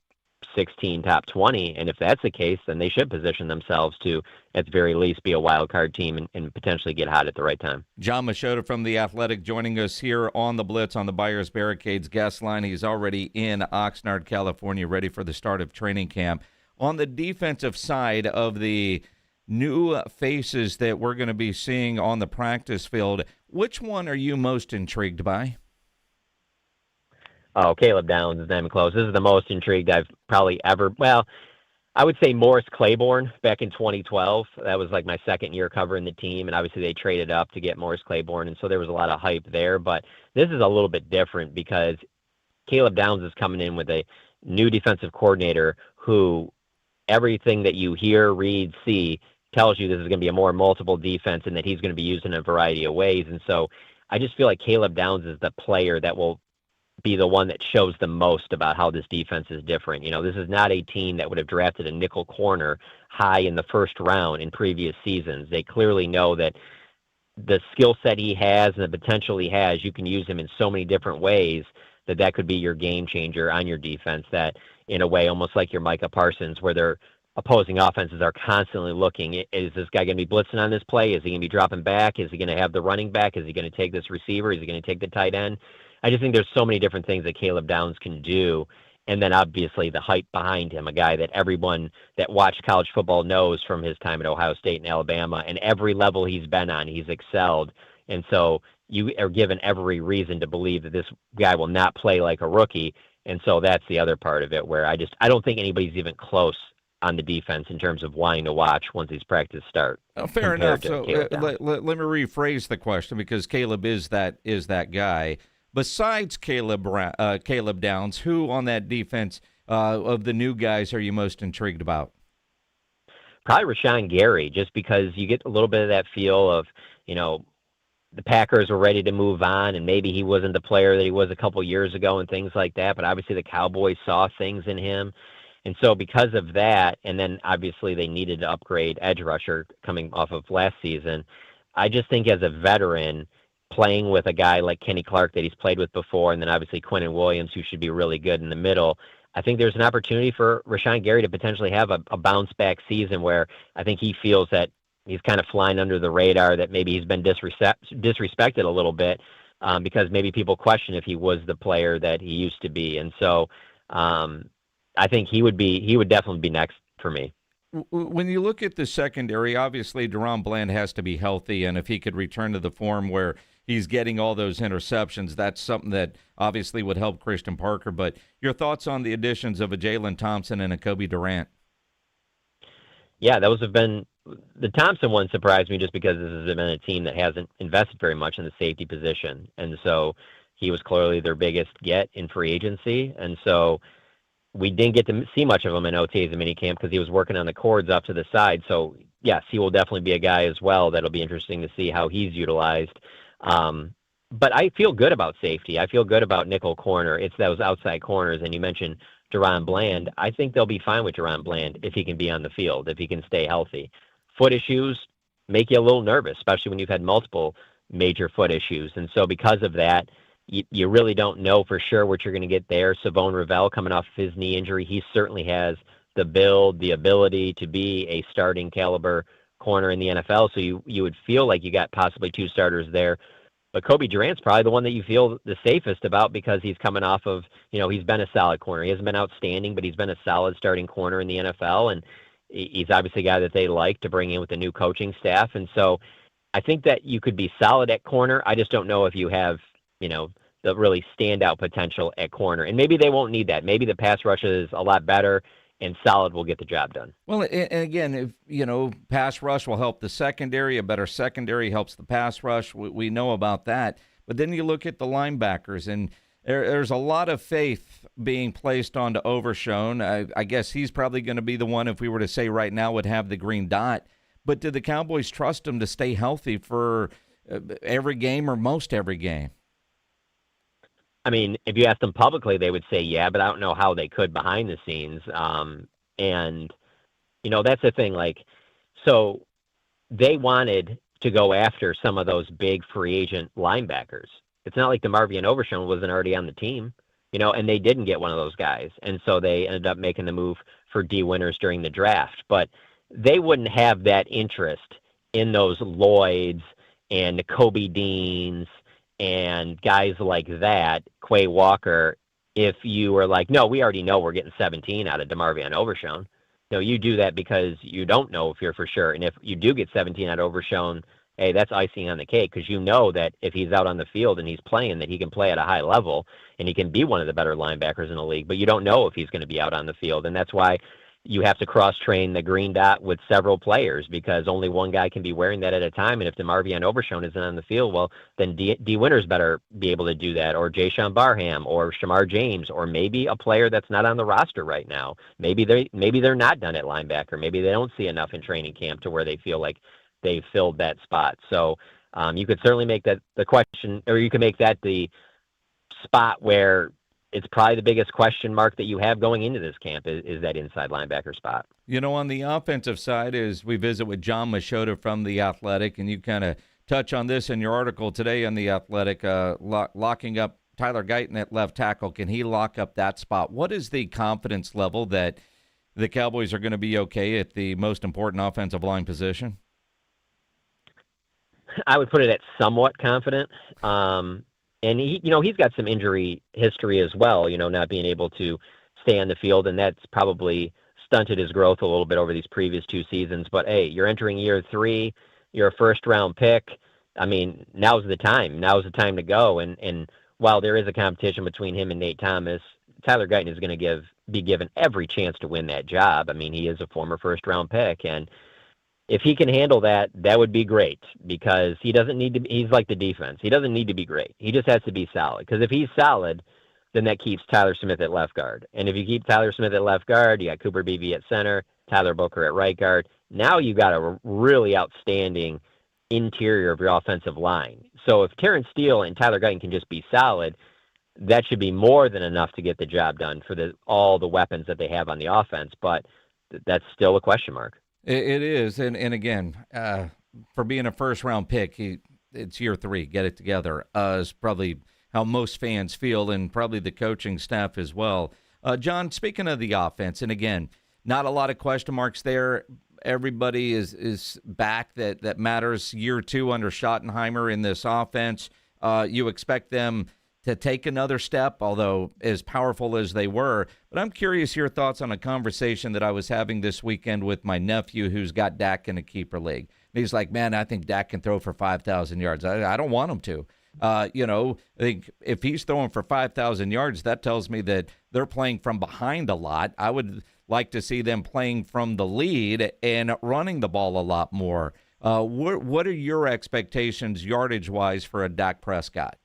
16, top 20. And if that's the case, then they should position themselves to, at the very least, be a wild card team and potentially get hot at the right time. John Machota from The Athletic joining us here on the Blitz on the Buyers Barricades guest line. He's already in Oxnard, California, ready for the start of training camp. On the defensive side of the new faces that we're going to be seeing on the practice field, which one are you most intrigued by? Oh, Caleb Downs is not even close. This is the most intrigued I've probably ever. Well, I would say Morris Claiborne back in 2012. That was like my second year covering the team, and obviously they traded up to get Morris Claiborne, and so there was a lot of hype there. But this is a little bit different because Caleb Downs is coming in with a new defensive coordinator who everything that you hear, read, see tells you this is going to be a more multiple defense and that he's going to be used in a variety of ways. And so I just feel like Caleb Downs is the player that will be the one that shows the most about how this defense is different. This is not a team that would have drafted a nickel corner high in the first round in previous seasons. They clearly know that the skill set he has and the potential he has, you can use him in so many different ways that could be your game changer on your defense, that in a way, almost like your Micah Parsons, where their opposing offenses are constantly looking, is this guy going to be blitzing on this play? Is he going to be dropping back? Is he going to have the running back? Is he going to take this receiver? Is he going to take the tight end? I just think there's so many different things that Caleb Downs can do. And then obviously the hype behind him, a guy that everyone that watched college football knows from his time at Ohio State and Alabama, and every level he's been on, he's excelled. And so you are given every reason to believe that this guy will not play like a rookie. And so that's the other part of it, where I don't think anybody's even close on the defense in terms of wanting to watch once these practices start. Fair enough. So let me rephrase the question, because Caleb is that guy. Besides Caleb Downs, who on that defense of the new guys are you most intrigued about? Probably Rashawn Gary, just because you get a little bit of that feel of, the Packers were ready to move on, and maybe he wasn't the player that he was a couple years ago and things like that, but obviously the Cowboys saw things in him. And so because of that, and then obviously they needed to upgrade edge rusher coming off of last season, I just think as a veteran, playing with a guy like Kenny Clark that he's played with before, and then obviously Quinnen Williams, who should be really good in the middle, I think there's an opportunity for Rashawn Gary to potentially have a bounce-back season where I think he feels that he's kind of flying under the radar, that maybe he's been disrespected a little bit because maybe people question if he was the player that he used to be. And so I think he would definitely be next for me. When you look at the secondary, obviously Deron Bland has to be healthy, and if he could return to the form where he's getting all those interceptions, that's something that obviously would help Christian Parker. But your thoughts on the additions of a Jalen Thompson and a Kobe Durant? Yeah, those have been the Thompson one surprised me just because this has been a team that hasn't invested very much in the safety position. And so he was clearly their biggest get in free agency. And so we didn't get to see much of him in OTAs and minicamp because he was working on the cords up to the side. So, yes, he will definitely be a guy as well that'll be interesting to see how he's utilized. But I feel good about safety. I feel good about nickel corner. It's those outside corners. And you mentioned Deron Bland. I think they'll be fine with Deron Bland if he can be on the field, if he can stay healthy. Foot issues make you a little nervous, especially when you've had multiple major foot issues. And so because of that, you really don't know for sure what you're going to get there. Savone Ravel coming off his knee injury, he certainly has the build, the ability to be a starting caliber corner in the NFL. So you would feel like you got possibly 2 starters there. But Kobe Durant's probably the one that you feel the safest about because he's coming off of, he's been a solid corner. He hasn't been outstanding, but he's been a solid starting corner in the NFL. And he's obviously a guy that they like to bring in with the new coaching staff. And so I think that you could be solid at corner. I just don't know if you have, the really standout potential at corner. And maybe they won't need that. Maybe the pass rush is a lot better and solid will get the job done. Well, and again, if pass rush will help the secondary, a better secondary helps the pass rush. We know about that. But then you look at the linebackers, and there's a lot of faith being placed onto Overshown. I guess he's probably going to be the one, if we were to say right now, would have the green dot. But do the Cowboys trust him to stay healthy for every game or most every game? I mean, if you asked them publicly, they would say, yeah, but I don't know how they could behind the scenes. And, that's the thing. So they wanted to go after some of those big free agent linebackers. It's not like DeMarvion Overshown wasn't already on the team, and they didn't get one of those guys. And so they ended up making the move for D. Winters during the draft. But they wouldn't have that interest in those Lloyds and the Kobe Deans and guys like that, Quay Walker, if you were like, no, we already know we're getting 17 out of DeMarvion Overshown. You do that because you don't know if you're for sure. And if you do get 17 out of Overshown, hey, that's icing on the cake because you know that if he's out on the field and he's playing, that he can play at a high level and he can be one of the better linebackers in the league. But you don't know if he's going to be out on the field. And that's why you have to cross-train the green dot with several players because only one guy can be wearing that at a time. And if DeMarvion Overshown isn't on the field, well, then D. Winters better be able to do that, or Jayshawn Barham, or Shamar James, or maybe a player that's not on the roster right now. Maybe they're not done at linebacker. Maybe they don't see enough in training camp to where they feel like they've filled that spot. So you could certainly make that the question, or you could make that the spot where it's probably the biggest question mark that you have going into this camp is that inside linebacker spot. On the offensive side, as we visit with John Machota from The Athletic, and you kind of touch on this in your article today on The Athletic, locking up Tyler Guyton at left tackle. Can he lock up that spot? What is the confidence level that the Cowboys are going to be okay at the most important offensive line position? I would put it at somewhat confident. And he's got some injury history as well, not being able to stay on the field, and that's probably stunted his growth a little bit over these previous 2 seasons. But hey, you're entering year 3, you're a first-round pick. I mean, now's the time. Now's the time to go. And while there is a competition between him and Nate Thomas, Tyler Guyton is going to be given every chance to win that job. I mean, he is a former first-round pick, and if he can handle that, that would be great because he doesn't need to. He's like the defense. He doesn't need to be great. He just has to be solid. Because if he's solid, then that keeps Tyler Smith at left guard. And if you keep Tyler Smith at left guard, you got Cooper Beebe at center, Tyler Booker at right guard. Now you got a really outstanding interior of your offensive line. So if Terrence Steele and Tyler Guyton can just be solid, that should be more than enough to get the job done for all the weapons that they have on the offense. But that's still a question mark. It is, and again, for being a first-round pick, it's year 3. Get it together is probably how most fans feel, and probably the coaching staff as well. John, speaking of the offense, and again, not a lot of question marks there. Everybody is back that matters. Year 2 under Schottenheimer in this offense. You expect them to take another step, although as powerful as they were. But I'm curious your thoughts on a conversation that I was having this weekend with my nephew who's got Dak in a keeper league. And he's like, man, I think Dak can throw for 5,000 yards. I don't want him to. I think if he's throwing for 5,000 yards, that tells me that they're playing from behind a lot. I would like to see them playing from the lead and running the ball a lot more. What are your expectations yardage-wise for a Dak Prescott?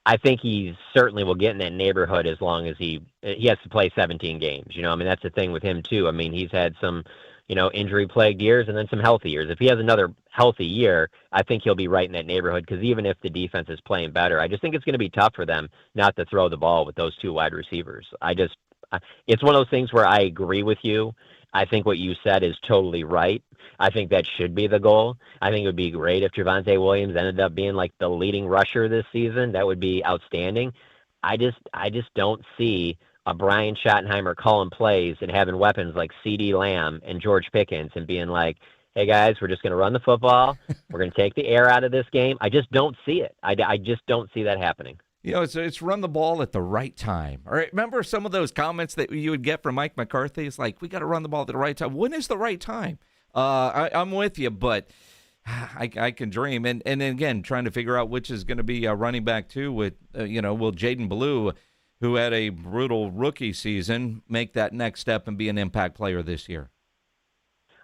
I think he certainly will get in that neighborhood as long as he has to play 17 games. I mean, that's the thing with him too. I mean, he's had some, injury-plagued years and then some healthy years. If he has another healthy year, I think he'll be right in that neighborhood because even if the defense is playing better, I just think it's going to be tough for them not to throw the ball with those two wide receivers. It's one of those things where I agree with you. I think what you said is totally right. I think that should be the goal. I think it would be great if Javonte Williams ended up being like the leading rusher this season. That would be outstanding. I just don't see a Brian Schottenheimer calling plays and having weapons like CeeDee Lamb and George Pickens and being like, hey, guys, we're just going to run the football. We're going to take the air out of this game. I just don't see it. I just don't see that happening. It's run the ball at the right time. All right, remember some of those comments that you would get from Mike McCarthy? It's like, we got to run the ball at the right time. When is the right time? I'm with you, but I can dream. And then again, trying to figure out which is going to be running back too with, will Jaden Blue, who had a brutal rookie season, make that next step and be an impact player this year?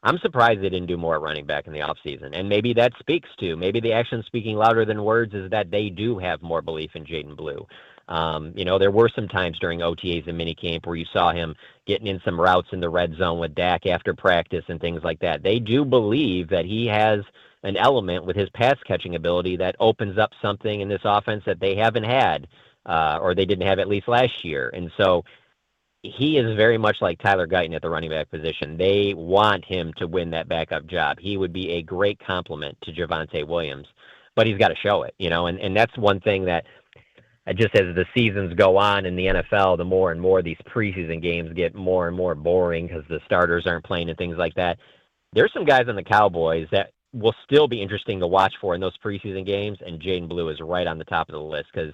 I'm surprised they didn't do more at running back in the offseason. And maybe that speaks to, maybe the action speaking louder than words is that they do have more belief in Jaden Blue. There were some times during OTAs and minicamp where you saw him getting in some routes in the red zone with Dak after practice and things like that. They do believe that he has an element with his pass catching ability that opens up something in this offense that they haven't had, or they didn't have at least last year. And so he is very much like Tyler Guyton at the running back position. They want him to win that backup job. He would be a great complement to Javonte Williams, but he's got to show it, and that's one thing that just as the seasons go on in the NFL, the more and more these preseason games get more and more boring because the starters aren't playing and things like that. There's some guys on the Cowboys that will still be interesting to watch for in those preseason games, and Jaden Blue is right on the top of the list because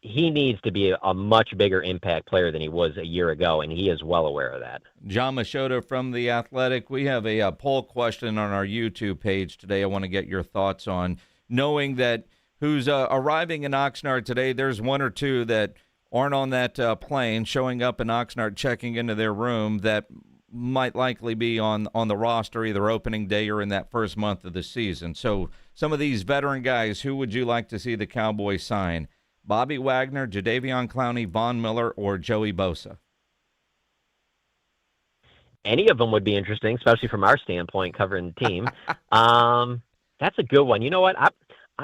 he needs to be a much bigger impact player than he was a year ago, and he is well aware of that. John Machota from The Athletic. We have a poll question on our YouTube page today I want to get your thoughts on. Knowing that who's arriving in Oxnard today, there's one or two that aren't on that plane showing up in Oxnard, checking into their room that might likely be on the roster either opening day or in that first month of the season. So some of these veteran guys, who would you like to see the Cowboys sign? Bobby Wagner, Jadeveon Clowney, Von Miller, or Joey Bosa? Any of them would be interesting, especially from our standpoint covering the team. That's a good one. You know what? I'm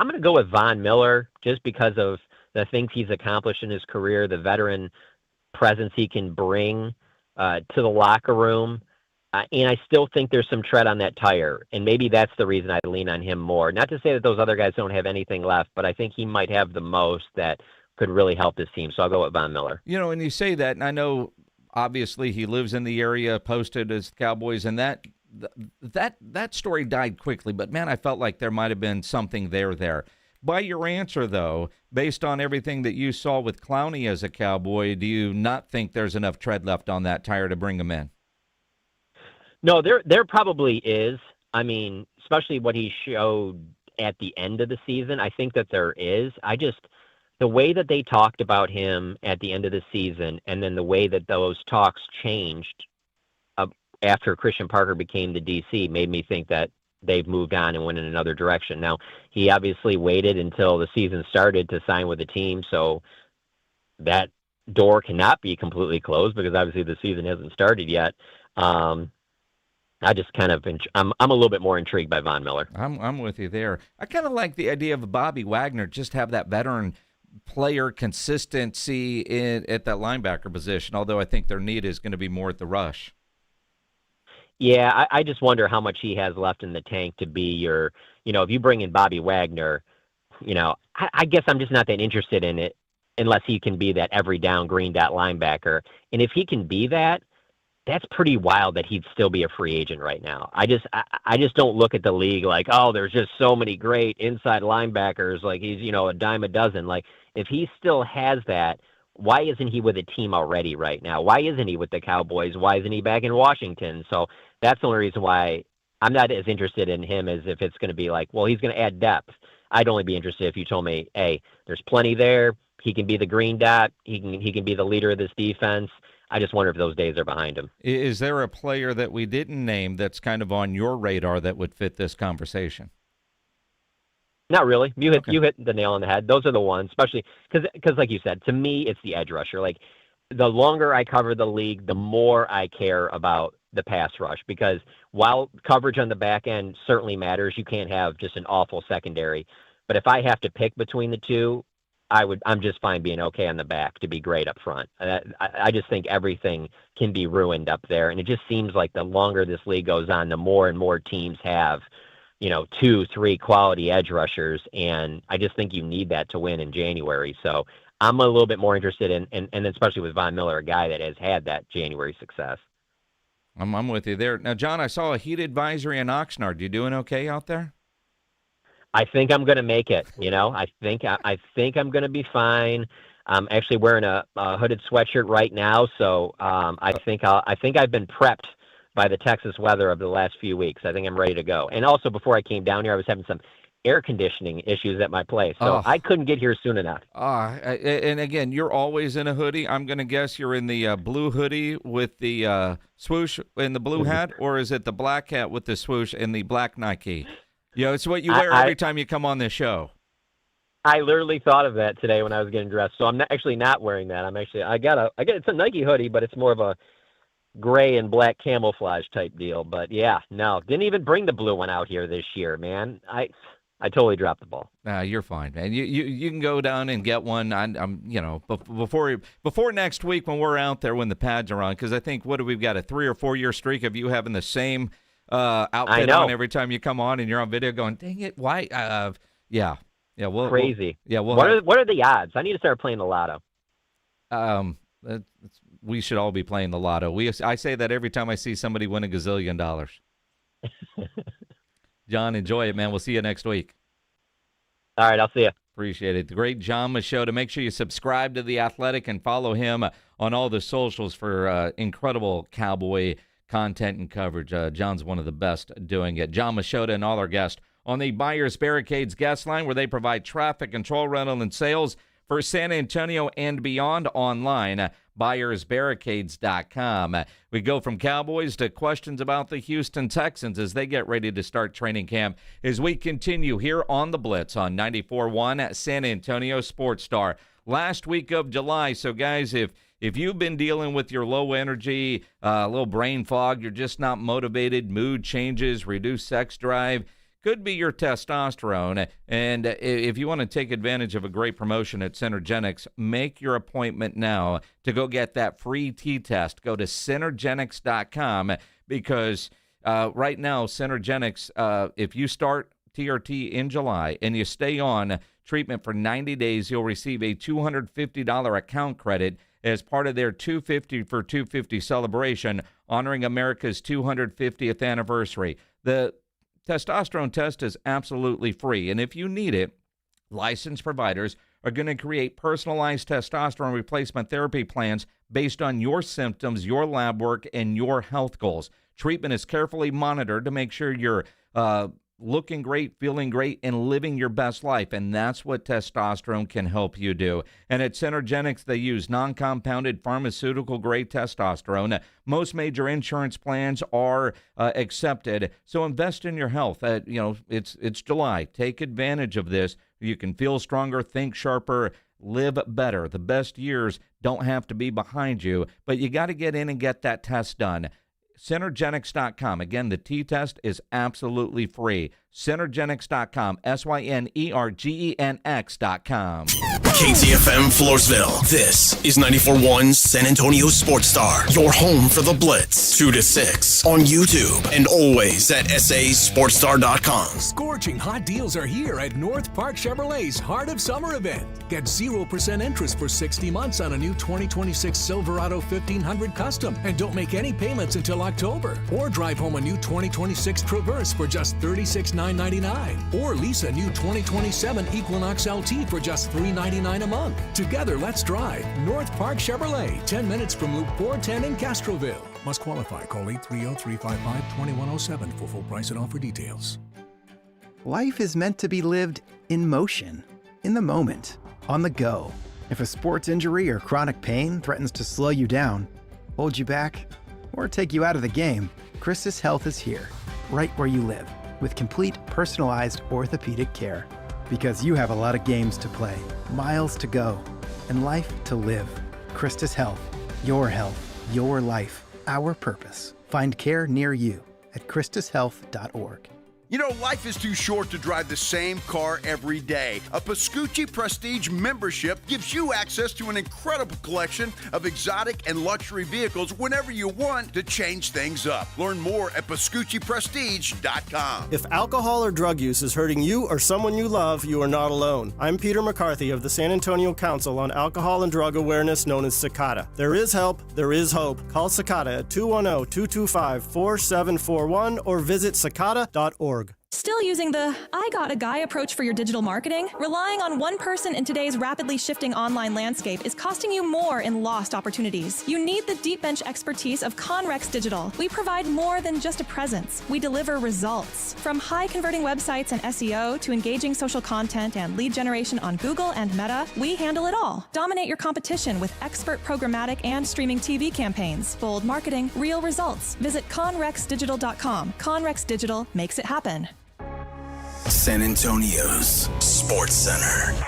going to go with Von Miller just because of the things he's accomplished in his career, the veteran presence he can bring to the locker room. And I still think there's some tread on that tire, and maybe that's the reason I lean on him more. Not to say that those other guys don't have anything left, but I think he might have the most that could really help this team. So I'll go with Von Miller. And you say that, and I know obviously he lives in the area, posted as Cowboys, and that story died quickly. But, man, I felt like there might have been something there. By your answer, though, based on everything that you saw with Clowney as a Cowboy, do you not think there's enough tread left on that tire to bring him in? No, there probably is. I mean, especially what he showed at the end of the season, I think that there is. The way that they talked about him at the end of the season and then the way that those talks changed after Christian Parker became the DC made me think that they've moved on and went in another direction. Now, he obviously waited until the season started to sign with the team, so that door cannot be completely closed because obviously the season hasn't started yet. I just kind of I'm a little bit more intrigued by Von Miller. I'm with you there. I kind of like the idea of Bobby Wagner, just have that veteran player consistency at that linebacker position, although I think their need is going to be more at the rush. Yeah, I just wonder how much he has left in the tank to be your, if you bring in Bobby Wagner, I guess I'm just not that interested in it unless he can be that every down green dot linebacker. And if he can be that, that's pretty wild that he'd still be a free agent right now. I just don't look at the league like, oh, there's just so many great inside linebackers. Like he's, a dime a dozen. Like if he still has that, why isn't he with a team already right now? Why isn't he with the Cowboys? Why isn't he back in Washington? So that's the only reason why I'm not as interested in him as if it's going to be like, well, he's going to add depth. I'd only be interested if you told me, hey, there's plenty there. He can be the green dot. He can be the leader of this defense. I just wonder if those days are behind him. Is there a player that we didn't name that's kind of on your radar that would fit this conversation? Not really. You hit the nail on the head. Those are the ones, especially because like you said, to me, it's the edge rusher. Like, the longer I cover the league, the more I care about the pass rush, because while coverage on the back end certainly matters, you can't have just an awful secondary. But if I have to pick between the two, I'm just fine being okay on the back to be great up front. I just think everything can be ruined up there. And it just seems like the longer this league goes on, the more and more teams have, 2-3 quality edge rushers. And I just think you need that to win in January. So I'm a little bit more interested in, and especially with Von Miller, a guy that has had that January success. I'm with you there. Now, John, I saw a heat advisory in Oxnard. You doing okay out there? I think I'm going to make it. I think I'm going to be fine. I'm actually wearing a hooded sweatshirt right now, so I think I've been prepped by the Texas weather of the last few weeks. I think I'm ready to go. And also, before I came down here, I was having some air conditioning issues at my place, so I couldn't get here soon enough. And again, you're always in a hoodie. I'm going to guess you're in the blue hoodie with the swoosh and the blue hat, or is it the black hat with the swoosh and the black Nike? It's what you wear every time you come on this show. I literally thought of that today when I was getting dressed, so I'm actually not wearing that. It's a Nike hoodie, but it's more of a gray and black camouflage type deal. But yeah, no, didn't even bring the blue one out here this year, man. I totally dropped the ball. You're fine, man. You can go down and get one. Before next week when we're out there when the pads are on, because I think we've got a 3 or 4 year streak of you having the same outfit on every time you come on, and you're on video going, dang it, why? Crazy. What are the odds? I need to start playing the lotto. We should all be playing the lotto. I say that every time I see somebody win $1 gazillion. John, enjoy it, man. We'll see you next week. All right, I'll see you. Appreciate it. The great John Machota. Make sure you subscribe to The Athletic and follow him on all the socials for incredible Cowboy content and coverage. John's one of the best doing it. John Machota and all our guests on the Buyers Barricades guest line, where they provide traffic control, rental, and sales for San Antonio and beyond online. buyersbarricades.com. We go from Cowboys to questions about the Houston Texans as they get ready to start training camp as we continue here on the Blitz on 94.1 San Antonio Sports Star. Last week of July, so guys, if you've been dealing with your low energy, a little brain fog, you're just not motivated, mood changes, reduced sex drive, could be your testosterone. And if you want to take advantage of a great promotion at Synergenics, make your appointment now to go get that free T-test. Go to Synergenics.com because right now, Synergenics, if you start TRT in July and you stay on treatment for 90 days, you'll receive a $250 account credit as part of their 250 for 250 celebration, honoring America's 250th anniversary. The testosterone test is absolutely free, and if you need it, licensed providers are going to create personalized testosterone replacement therapy plans based on your symptoms, your lab work, and your health goals. Treatment is carefully monitored to make sure you're looking great, feeling great, and living your best life, and that's what testosterone can help you do. And at Synergenics, they use non-compounded pharmaceutical-grade testosterone. Most major insurance plans are accepted, so invest in your health. It's July. Take advantage of this. You can feel stronger, think sharper, live better. The best years don't have to be behind you, but you got to get in and get that test done. Synergenics.com. Again, the T-test is absolutely free. Synergenics.com. Synergenx.com. KTFM Floresville. This is 94.1 San Antonio Sports Star. Your home for the Blitz. 2 to 6 on YouTube and always at sasportstar.com. Scorching hot deals are here at North Park Chevrolet's Heart of Summer event. Get 0% interest for 60 months on a new 2026 Silverado 1500 Custom. And don't make any payments until October. Or drive home a new 2026 Traverse for just $36,999. Or lease a new 2027 Equinox LT for just $399 a month. Together, let's drive North Park Chevrolet, 10 minutes from Loop 410 in Castroville. Must qualify. Call 830-355-2107 for full price and offer details. Life is meant to be lived in motion, in the moment, on the go. If a sports injury or chronic pain threatens to slow you down, hold you back, or take you out of the game, Christus Health is here, right where you live, with complete personalized orthopedic care. Because you have a lot of games to play, miles to go, and life to live. Christus Health, your life, our purpose. Find care near you at christushealth.org. You know, life is too short to drive the same car every day. A Pascucci Prestige membership gives you access to an incredible collection of exotic and luxury vehicles whenever you want to change things up. Learn more at PascucciPrestige.com. If alcohol or drug use is hurting you or someone you love, you are not alone. I'm Peter McCarthy of the San Antonio Council on Alcohol and Drug Awareness, known as CICADA. There is help, there is hope. Call CICADA at 210-225-4741 or visit cicada.org. Still using the I got a guy approach for your digital marketing? Relying on one person in today's rapidly shifting online landscape is costing you more in lost opportunities. You need the deep bench expertise of Conrex Digital. We provide more than just a presence. We deliver results. From high converting websites and SEO to engaging social content and lead generation on Google and Meta, we handle it all. Dominate your competition with expert programmatic and streaming TV campaigns. Bold marketing, real results. Visit conrexdigital.com. Conrex Digital makes it happen. San Antonio's Sports Center.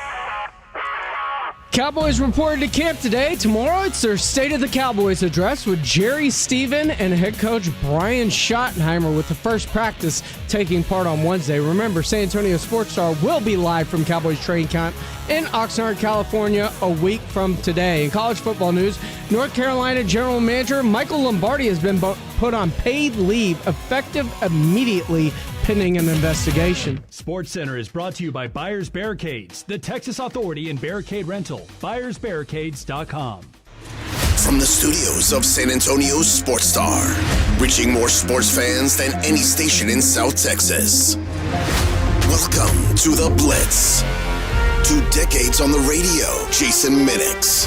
Cowboys reported to camp today. Tomorrow, it's their State of the Cowboys address with Jerry Stephen and head coach Brian Schottenheimer, with the first practice taking part on Wednesday. Remember, San Antonio Sports Star will be live from Cowboys training camp in Oxnard, California, a week from today. In college football news, North Carolina General Manager Michael Lombardi has been put on paid leave, effective immediately, pending an investigation. Sports Center is brought to you by Buyers Barricades, the Texas authority in barricade rental. BuyersBarricades.com. From the studios of San Antonio's Sports Star, reaching more sports fans than any station in South Texas. Welcome to the Blitz. 2 decades on the radio, Jason Minix.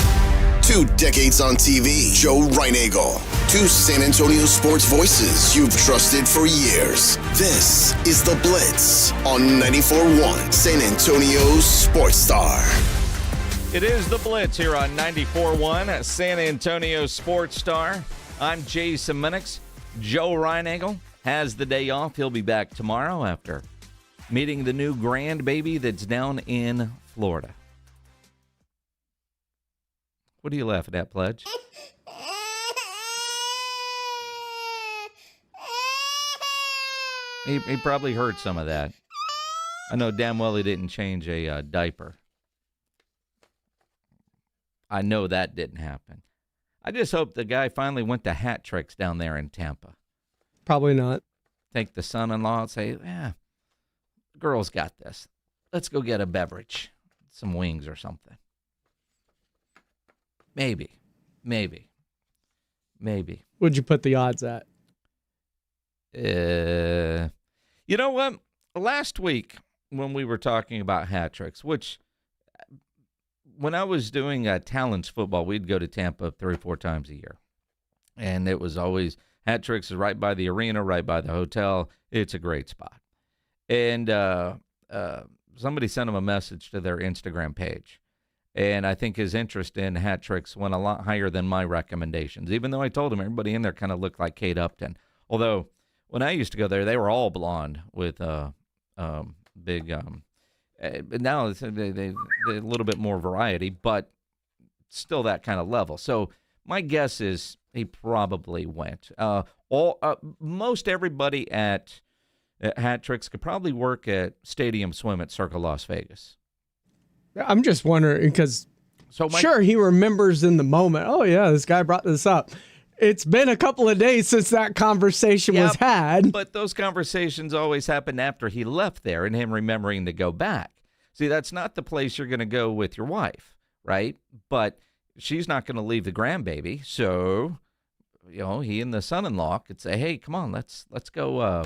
2 decades on TV, Joe Reinagel. 2 San Antonio sports voices you've trusted for years. This is The Blitz on 94.1 San Antonio's Sports Star. It is The Blitz here on 94.1 San Antonio Sports Star. I'm Jason Minix. Joe Reinagel has the day off. He'll be back tomorrow after meeting the new grandbaby that's down in Florida. What are you laughing at, Pledge? He probably heard some of that. I know damn well he didn't change a diaper. I know that didn't happen. I just hope the guy finally went to Hat Tricks down there in Tampa. Probably not. Take the son-in-law and say, the girl's got this. Let's go get a beverage, some wings or something. Maybe. What'd you put the odds at? You know what? Last week when we were talking about hat tricks, which when I was doing Talents football, we'd go to Tampa 3 or 4 times a year. And it was always, hat tricks is right by the arena, right by the hotel. It's a great spot. And somebody sent him a message to their Instagram page. And I think his interest in hat tricks went a lot higher than my recommendations, even though I told him everybody in there kind of looked like Kate Upton. Although when I used to go there, they were all blonde with big but now it's a little bit more variety, but still that kind of level. So my guess is he probably went. Most everybody at Hat Tricks could probably work at Stadium Swim at Circa Las Vegas. I'm just wondering because sure, he remembers in the moment, oh, yeah, this guy brought this up. It's been a couple of days since that conversation was had. But those conversations always happened after he left there and him remembering to go back. See, that's not the place you're going to go with your wife, right? But she's not going to leave the grandbaby. So, you know, he and the son-in-law could say, hey, come on, let's go.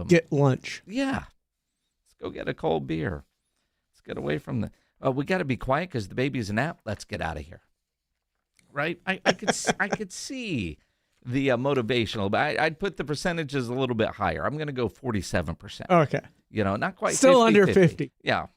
Get lunch. Yeah. Let's go get a cold beer. Let's get away from the... we got to be quiet because the baby's a nap. Let's get out of here. Right? I could see the motivational, but I'd put the percentages a little bit higher. I'm going to go 47%. Okay. You know, not quite still 50, under 50. 50.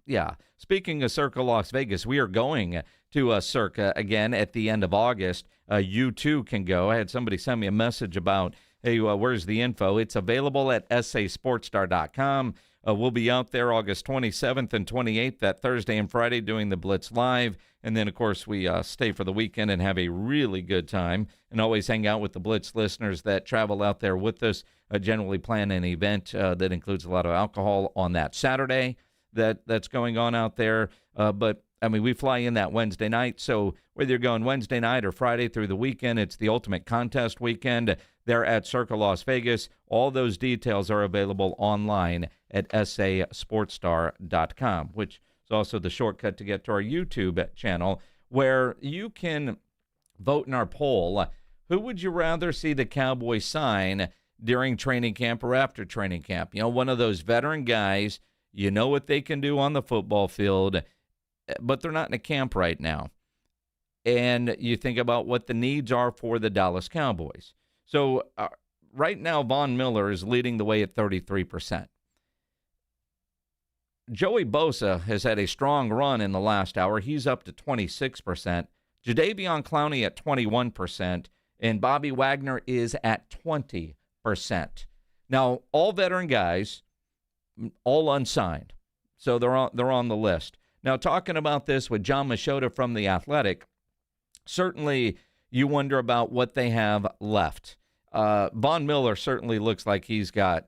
Yeah. Speaking of Circa Las Vegas, we are going to Circa again at the end of August. you too can go. I had somebody send me a message about, hey, where's the info? It's available at sasportstar.com. We'll be out there August 27th and 28th, that Thursday and Friday, doing the Blitz Live. And then, of course, we stay for the weekend and have a really good time and always hang out with the Blitz listeners that travel out there with us. Generally plan an event that includes a lot of alcohol on that Saturday that's going on out there. But, I mean, we fly in that Wednesday night. So whether you're going Wednesday night or Friday through the weekend, it's the ultimate contest weekend. They're at Circle Las Vegas. All those details are available online at sasportstar.com, which is also the shortcut to get to our YouTube channel, where you can vote in our poll. Who would you rather see the Cowboys sign during training camp or after training camp? You know, one of those veteran guys, you know what they can do on the football field, but they're not in a camp right now. And you think about what the needs are for the Dallas Cowboys. So right now, Von Miller is leading the way at 33%. Joey Bosa has had a strong run in the last hour. He's up to 26%. Jadeveon Clowney at 21%. And Bobby Wagner is at 20%. Now, all veteran guys, all unsigned. So they're on the list. Now, talking about this with John Machota from The Athletic, certainly you wonder about what they have left. Von Miller certainly looks like he's got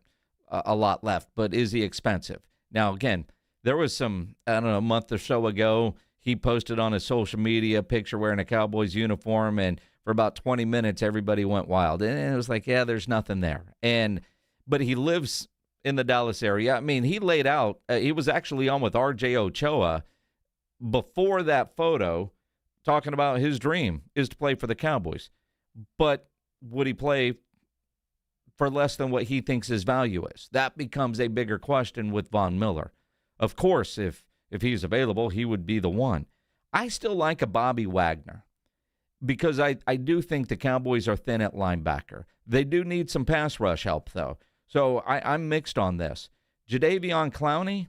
a lot left, but is he expensive? Now, again, there was some, I don't know, a month or so ago, he posted on his social media a picture wearing a Cowboys uniform, and for about 20 minutes, everybody went wild. And it was like, yeah, there's nothing there. But he lives in the Dallas area. I mean, he laid out, he was actually on with R.J. Ochoa before that photo, talking about his dream is to play for the Cowboys. But would he play for less than what he thinks his value is? That becomes a bigger question with Von Miller. Of course, if he's available, he would be the one. I still like a Bobby Wagner because I do think the Cowboys are thin at linebacker. They do need some pass rush help, though. So I'm mixed on this. Jadeveon Clowney,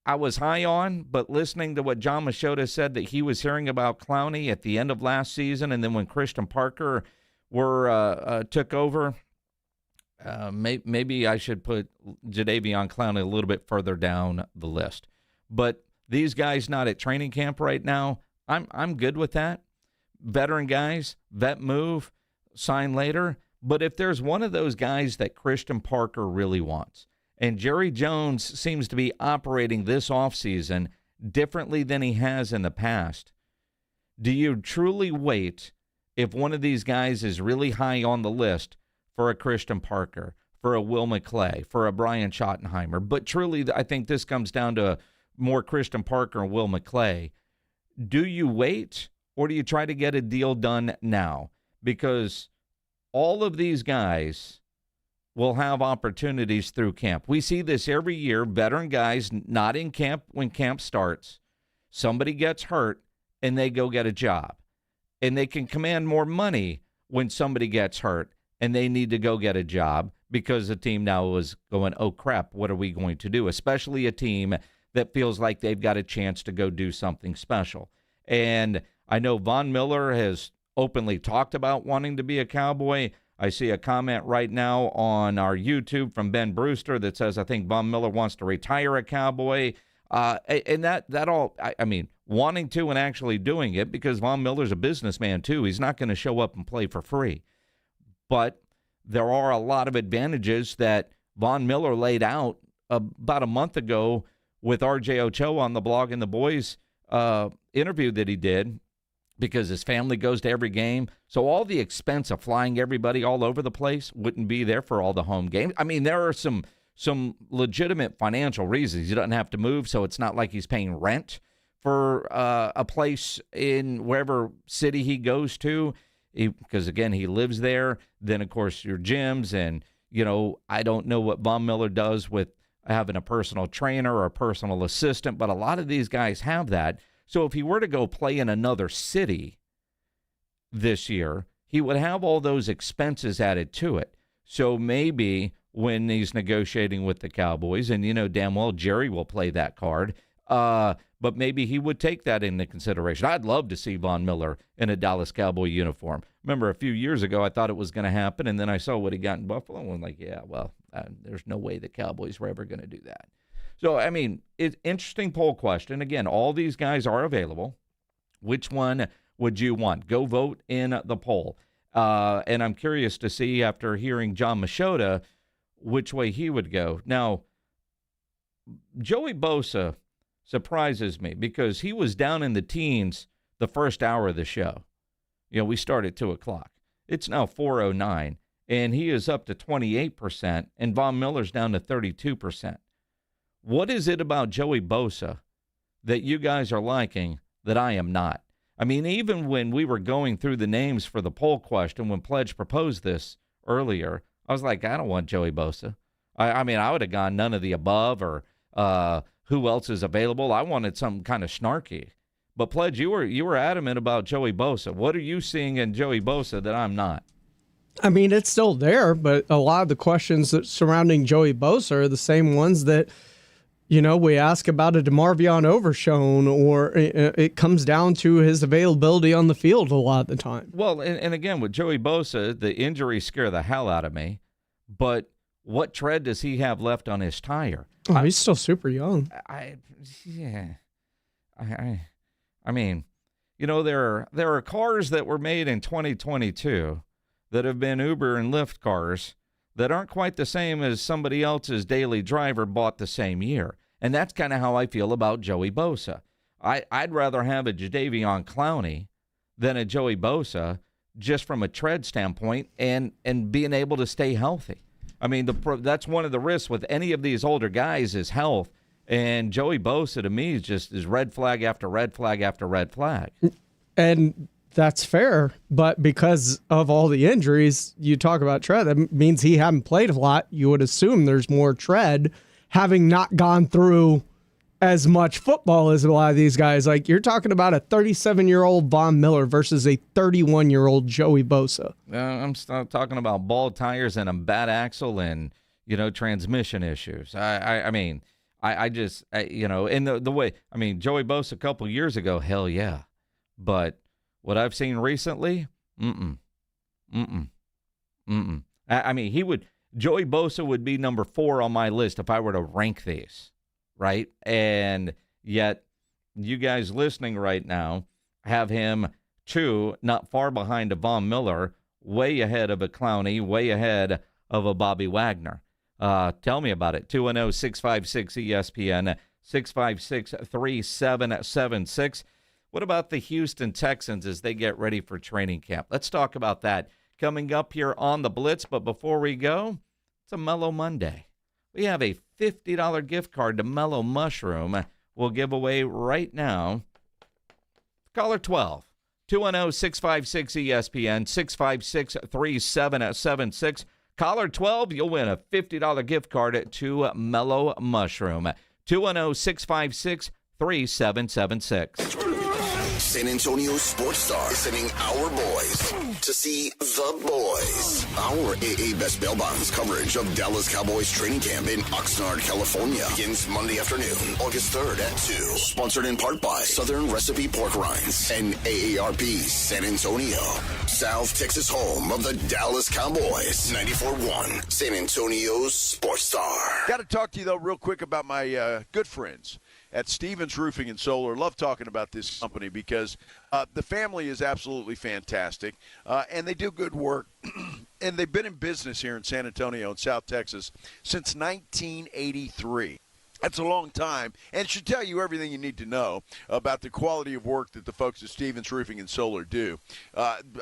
I was high on, but listening to what John Machota said that he was hearing about Clowney at the end of last season, and then when Christian Parker took over, maybe I should put Jadeveon Clowney a little bit further down the list. But these guys not at training camp right now, I'm good with that. Veteran guys, vet move, sign later. But if there's one of those guys that Christian Parker really wants, and Jerry Jones seems to be operating this offseason differently than he has in the past, do you truly wait if one of these guys is really high on the list for a Christian Parker, for a Will McClay, for a Brian Schottenheimer? But truly, I think this comes down to more Christian Parker and Will McClay. Do you wait, or do you try to get a deal done now? Because all of these guys will have opportunities through camp. We see this every year, veteran guys not in camp when camp starts. Somebody gets hurt, and they go get a job. And they can command more money when somebody gets hurt, and they need to go get a job because the team now is going, oh, crap, what are we going to do? Especially a team that feels like they've got a chance to go do something special. And I know Von Miller has openly talked about wanting to be a Cowboy. I see a comment right now on our YouTube from Ben Brewster that says, I think Von Miller wants to retire a Cowboy. And that all, I mean, wanting to and actually doing it, because Von Miller's a businessman too. He's not going to show up and play for free. But there are a lot of advantages that Von Miller laid out about a month ago with R.J. Ochoa on the Blog and the Boys interview that he did, because his family goes to every game. So all the expense of flying everybody all over the place wouldn't be there for all the home games. I mean, there are some legitimate financial reasons. He doesn't have to move, so it's not like he's paying rent for a place in wherever city he goes to, because, again, he lives there. Then, of course, your gyms, and, you know, I don't know what Von Miller does with having a personal trainer or a personal assistant, but a lot of these guys have that. So if he were to go play in another city this year, he would have all those expenses added to it. So maybe when he's negotiating with the Cowboys, and you know damn well Jerry will play that card, But maybe he would take that into consideration. I'd love to see Von Miller in a Dallas Cowboy uniform. Remember, a few years ago, I thought it was going to happen, and then I saw what he got in Buffalo, and I'm like, yeah, well, there's no way the Cowboys were ever going to do that. So, I mean, it's interesting poll question. Again, all these guys are available. Which one would you want? Go vote in the poll. And I'm curious to see, after hearing John Machota, which way he would go. Now, Joey Bosa surprises me because he was down in the teens the first hour of the show. We start at 2 o'clock. It's now 4:09, and he is up to 28%, and Von Miller's down to 32%. What is it about Joey Bosa that you guys are liking that I am not? I mean, even when we were going through the names for the poll question, when Pledge proposed this earlier, I was like, I don't want Joey Bosa. I mean, I would have gone none of the above or who else is available. I wanted something kind of snarky. But Pledge, you were adamant about Joey Bosa. What are you seeing in Joey Bosa that I'm not? I mean, it's still there, but a lot of the questions that surrounding Joey Bosa are the same ones that, we ask about a DeMarvion Overshown, or it comes down to his availability on the field a lot of the time. Well, and again, with Joey Bosa, the injuries scare the hell out of me. But what tread does he have left on his tire? Oh, he's still super young. I mean, there are cars that were made in 2022 that have been Uber and Lyft cars that aren't quite the same as somebody else's daily driver bought the same year. And that's kind of how I feel about Joey Bosa. I'd rather have a Jadeveon Clowney than a Joey Bosa, just from a tread standpoint and being able to stay healthy. I mean, that's one of the risks with any of these older guys is health. And Joey Bosa, to me, is red flag after red flag after red flag. And that's fair, but because of all the injuries, you talk about tread, that means he hadn't played a lot. You would assume there's more tread, having not gone through as much football as a lot of these guys. Like, you're talking about a 37-year-old Von Miller versus a 31-year-old Joey Bosa. I'm talking about bald tires and a bad axle and, transmission issues. I mean, the way, Joey Bosa a couple years ago, hell yeah. But what I've seen recently, Joey Bosa would be number 4 on my list if I were to rank these, right? And yet, you guys listening right now have him 2, not far behind a Von Miller, way ahead of a Clowney, way ahead of a Bobby Wagner. Tell me about it. 210-656-ESPN, 656-3776. What about the Houston Texans as they get ready for training camp? Let's talk about that coming up here on the Blitz. But before we go, it's a Mellow Monday. We have a $50 gift card to Mellow Mushroom we'll give away right now. Caller 12, 210-656-ESPN, 656-3776. Caller 12, you'll win a $50 gift card to Mellow Mushroom. 210-656-3776. San Antonio Sports Star is sending our boys to see the boys. Our AA Best Bail Bonds coverage of Dallas Cowboys training camp in Oxnard, California begins Monday afternoon, August 3rd at 2. Sponsored in part by Southern Recipe Pork Rinds and AARP San Antonio. South Texas home of the Dallas Cowboys. 94.1 San Antonio's Sports Star. Got to talk to you, though, real quick about my good friends at Stevens Roofing and Solar. Love talking about this company because the family is absolutely fantastic, and they do good work. And they've been in business here in San Antonio and South Texas since 1983. That's a long time, and it should tell you everything you need to know about the quality of work that the folks at Stevens Roofing and Solar do.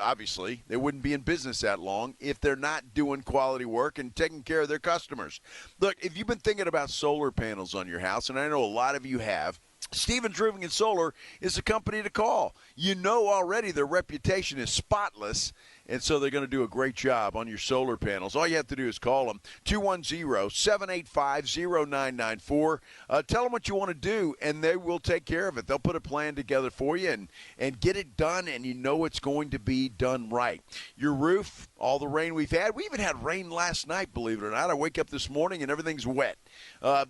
Obviously, they wouldn't be in business that long if they're not doing quality work and taking care of their customers. Look, if you've been thinking about solar panels on your house, and I know a lot of you have, Stevens Roofing and Solar is a company to call. You know already their reputation is spotless, and so they're going to do a great job on your solar panels. All you have to do is call them, 210-785-0994. Tell them what you want to do, and they will take care of it. They'll put a plan together for you and get it done, and you know it's going to be done right. Your roof, all the rain we've had. We even had rain last night, believe it or not. I wake up this morning and everything's wet.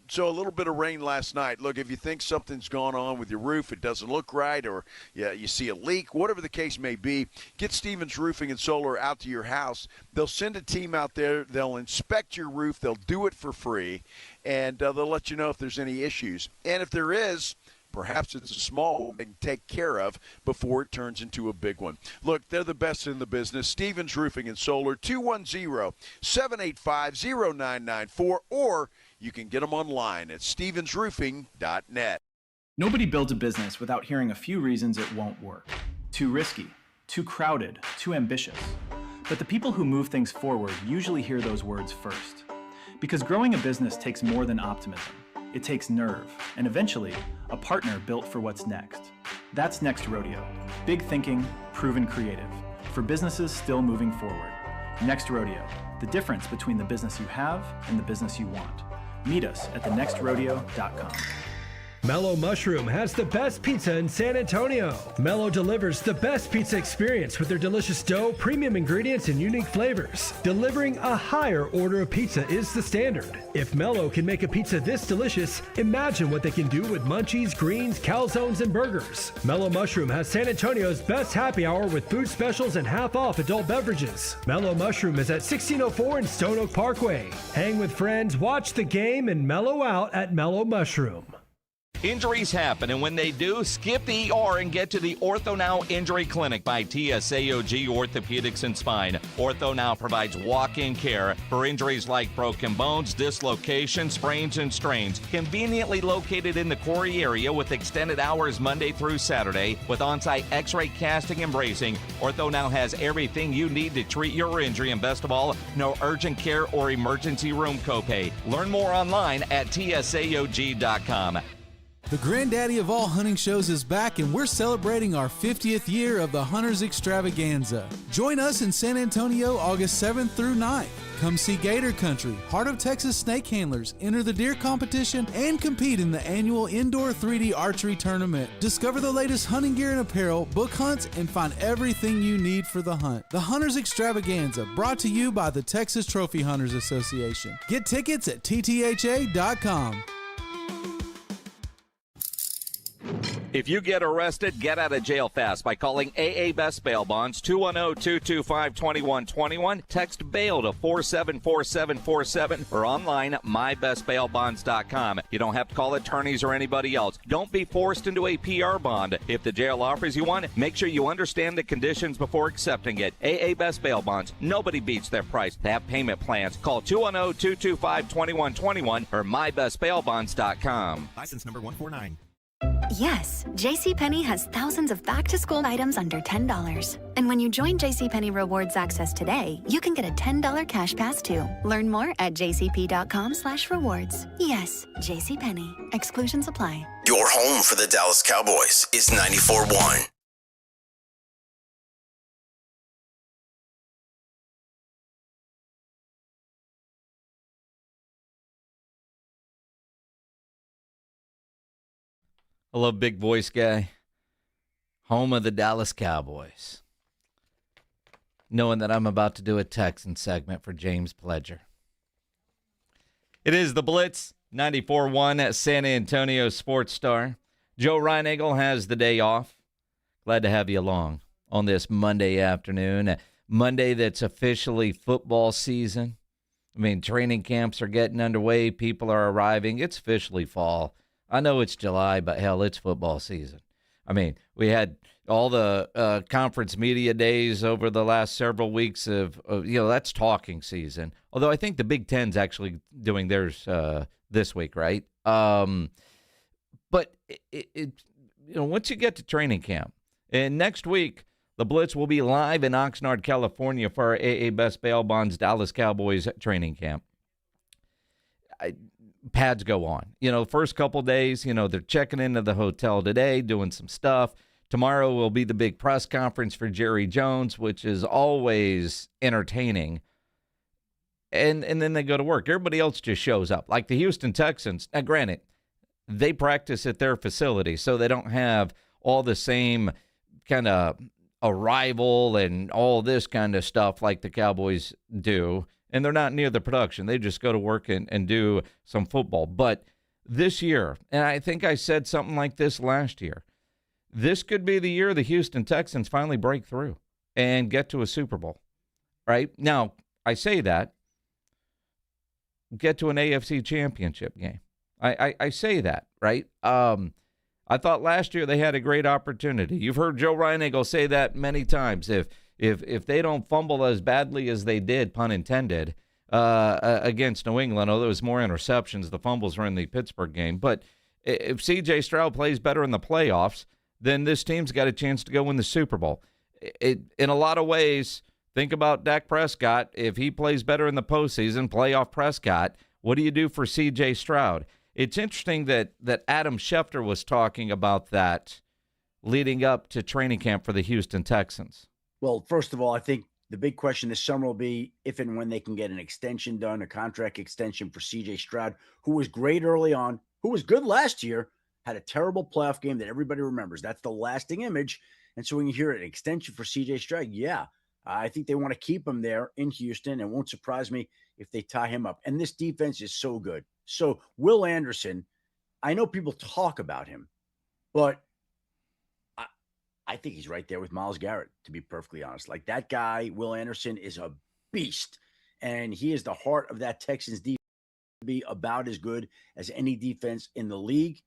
So a little bit of rain last night. Look, if you think something's gone on with your roof, it doesn't look right, or you see a leak, whatever the case may be, get Stevens Roofing and Solar out to your house. They'll send a team out there. They'll inspect your roof. They'll do it for free, and they'll let you know if there's any issues. And if there is, perhaps it's a small one they can take care of before it turns into a big one. Look, they're the best in the business. Stevens Roofing and Solar, 210-785-0994, or you can get them online at stevensroofing.net. Nobody builds a business without hearing a few reasons it won't work. Too risky, too crowded, too ambitious. But the people who move things forward usually hear those words first. Because growing a business takes more than optimism. It takes nerve, and eventually, a partner built for what's next. That's Next Rodeo. Big thinking, proven creative. For businesses still moving forward. Next Rodeo. The difference between the business you have and the business you want. Meet us at thenextrodeo.com. Mellow Mushroom has the best pizza in San Antonio. Mellow delivers the best pizza experience with their delicious dough, premium ingredients, and unique flavors. Delivering a higher order of pizza is the standard. If Mellow can make a pizza this delicious, imagine what they can do with munchies, greens, calzones, and burgers. Mellow Mushroom has San Antonio's best happy hour with food specials and half-off adult beverages. Mellow Mushroom is at 1604 in Stone Oak Parkway. Hang with friends, watch the game, and mellow out at Mellow Mushroom. Injuries happen, and when they do, skip the ER and get to the Ortho Now Injury Clinic by TSAOG Orthopedics and Spine. Ortho Now provides walk-in care for injuries like broken bones, dislocations, sprains, and strains. Conveniently located in the Quarry area with extended hours Monday through Saturday with on-site x-ray casting and bracing, Ortho Now has everything you need to treat your injury, and best of all, no urgent care or emergency room copay. Learn more online at tsaog.com. The granddaddy of all hunting shows is back, and we're celebrating our 50th year of the Hunters Extravaganza. Join us in San Antonio August 7th through 9th. Come see Gator Country, Heart of Texas snake handlers, enter the deer competition, and compete in the annual indoor 3D archery tournament. Discover the latest hunting gear and apparel, book hunts, and find everything you need for the hunt. The Hunters Extravaganza, brought to you by the Texas Trophy Hunters Association. Get tickets at ttha.com. If you get arrested, get out of jail fast by calling AA Best Bail Bonds, 210-225-2121. Text bail to 474747 or online at mybestbailbonds.com. You don't have to call attorneys or anybody else. Don't be forced into a PR bond. If the jail offers you one, make sure you understand the conditions before accepting it. AA Best Bail Bonds. Nobody beats their price. They have payment plans. Call 210-225-2121 or mybestbailbonds.com. License number 149. Yes, JCPenney has thousands of back-to-school items under $10. And when you join JCPenney Rewards Access today, you can get a $10 cash pass too. Learn more at jcp.com/rewards. Yes, JCPenney. Exclusions apply. Your home for the Dallas Cowboys is 94.1. I love big voice guy. Home of the Dallas Cowboys. Knowing that I'm about to do a Texan segment for James Pledger. It is the Blitz, 94.1 at San Antonio Sports Star. Joe Reinagle has the day off. Glad to have you along on this Monday afternoon. Monday that's officially football season. I mean, training camps are getting underway. People are arriving. It's officially fall. I know it's July, but hell, it's football season. I mean, we had all the conference media days over the last several weeks of that's talking season. Although I think the Big Ten's actually doing theirs this week, right? But once you get to training camp, and next week, the Blitz will be live in Oxnard, California for our AA Best Bail Bonds Dallas Cowboys training camp. Pads go on. First couple days, they're checking into the hotel today, doing some stuff. Tomorrow will be the big press conference for Jerry Jones, which is always entertaining. And then they go to work. Everybody else just shows up. Like the Houston Texans, now granted, they practice at their facility, so they don't have all the same kind of arrival and all this kind of stuff like the Cowboys do. And they're not near the production. They just go to work and do some football. But this year, and I think I said something like this last year, this could be the year the Houston Texans finally break through and get to a Super Bowl. Right? Now, I say that, get to an AFC championship game. I say that, right? I thought last year they had a great opportunity. You've heard Joe Reinagle say that many times. If they don't fumble as badly as they did, pun intended, against New England, although there was more interceptions, the fumbles were in the Pittsburgh game. But if C.J. Stroud plays better in the playoffs, then this team's got a chance to go win the Super Bowl. In a lot of ways, think about Dak Prescott. If he plays better in the postseason, playoff Prescott, what do you do for C.J. Stroud? It's interesting that Adam Schefter was talking about that leading up to training camp for the Houston Texans. Well, first of all, I think the big question this summer will be if and when they can get an extension done, a contract extension for C.J. Stroud, who was great early on, who was good last year, had a terrible playoff game that everybody remembers. That's the lasting image. And so when you hear an extension for C.J. Stroud, yeah, I think they want to keep him there in Houston. It won't surprise me if they tie him up. And this defense is so good. So Will Anderson, I know people talk about him, but I think he's right there with Myles Garrett, to be perfectly honest. Like that guy, Will Anderson, is a beast, and he is the heart of that Texans defense, to be about as good as any defense in the league.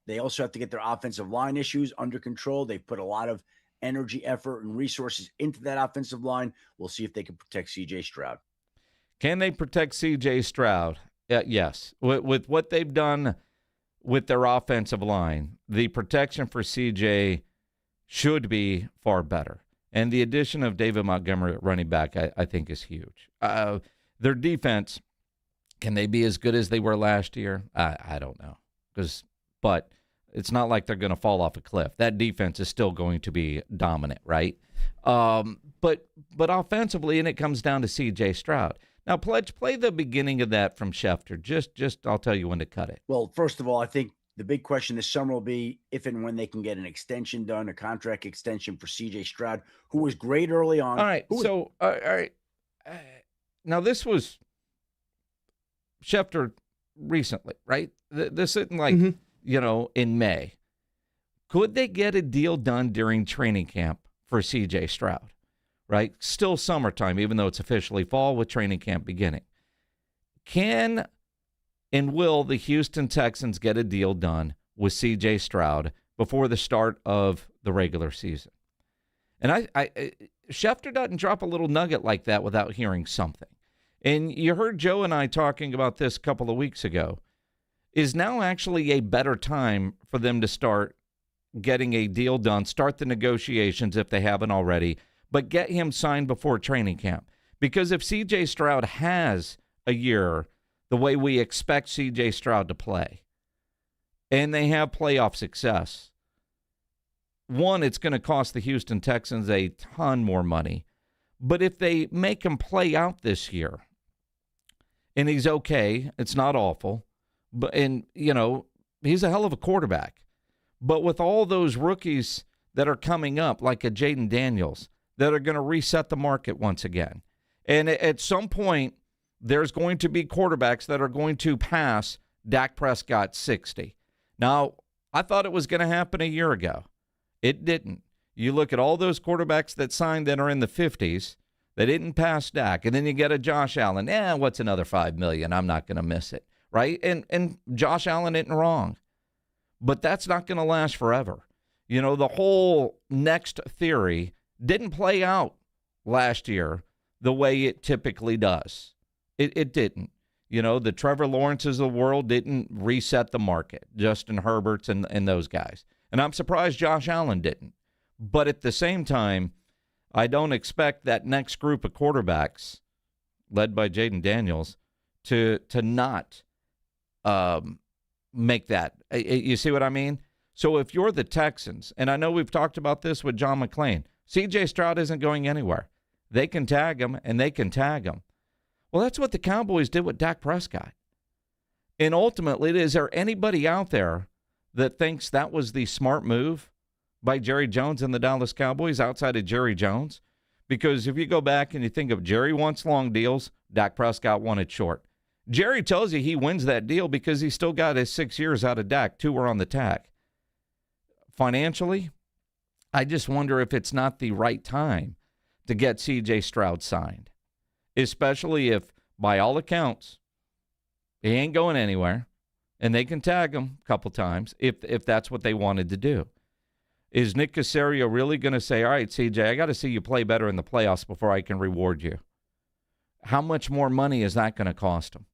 They also have to get their offensive line issues under control. They put a lot of energy, effort, and resources into that offensive line. We'll see if they can protect C.J. Stroud. Can they protect C.J. Stroud? Yes. With what they've done with their offensive line, the protection for C.J. should be far better. And the addition of David Montgomery at running back, I think, is huge. Their defense, can they be as good as they were last year? I don't know. But it's not like they're going to fall off a cliff. That defense is still going to be dominant, right? But offensively, and it comes down to C.J. Stroud. Now, Pledge, play the beginning of that from Schefter. Just I'll tell you when to cut it. Well, first of all, I think the big question this summer will be if and when they can get an extension done, a contract extension for C.J. Stroud, who was great early on. All right, all right. Now, this was Schefter recently, right? This isn't like, in May. Could they get a deal done during training camp for C.J. Stroud? Right? Still summertime, even though it's officially fall with training camp beginning. Can and will the Houston Texans get a deal done with C.J. Stroud before the start of the regular season? And Schefter doesn't drop a little nugget like that without hearing something. And you heard Joe and I talking about this a couple of weeks ago. Is now actually a better time for them to start getting a deal done, start the negotiations if they haven't already, but get him signed before training camp. Because if C.J. Stroud has a year the way we expect C.J. Stroud to play, and they have playoff success, one, it's going to cost the Houston Texans a ton more money. But if they make him play out this year, and he's okay, it's not awful, and he's a hell of a quarterback. But with all those rookies that are coming up, like a Jaden Daniels, that are going to reset the market once again. And at some point, there's going to be quarterbacks that are going to pass Dak Prescott 60. Now, I thought it was going to happen a year ago. It didn't. You look at all those quarterbacks that signed that are in the 50s, they didn't pass Dak. And then you get a Josh Allen. What's another $5 million? I'm not going to miss it, right? And Josh Allen isn't wrong. But that's not going to last forever. The whole next theory didn't play out last year the way it typically does. It didn't. The Trevor Lawrences of the world didn't reset the market, Justin Herberts and those guys. And I'm surprised Josh Allen didn't. But at the same time, I don't expect that next group of quarterbacks, led by Jaden Daniels, to not make that. You see what I mean? So if you're the Texans, and I know we've talked about this with John McClain, C.J. Stroud isn't going anywhere. They can tag him, and they can tag him. Well, that's what the Cowboys did with Dak Prescott. And ultimately, is there anybody out there that thinks that was the smart move by Jerry Jones and the Dallas Cowboys outside of Jerry Jones? Because if you go back and you think of Jerry wants long deals, Dak Prescott wanted short. Jerry tells you he wins that deal because he still got his 6 years out of Dak. 2 were on the tag. Financially, I just wonder if it's not the right time to get C.J. Stroud signed, especially if, by all accounts, he ain't going anywhere, and they can tag him a couple times if that's what they wanted to do. Is Nick Caserio really going to say, all right, CJ, I got to see you play better in the playoffs before I can reward you? How much more money is that going to cost him?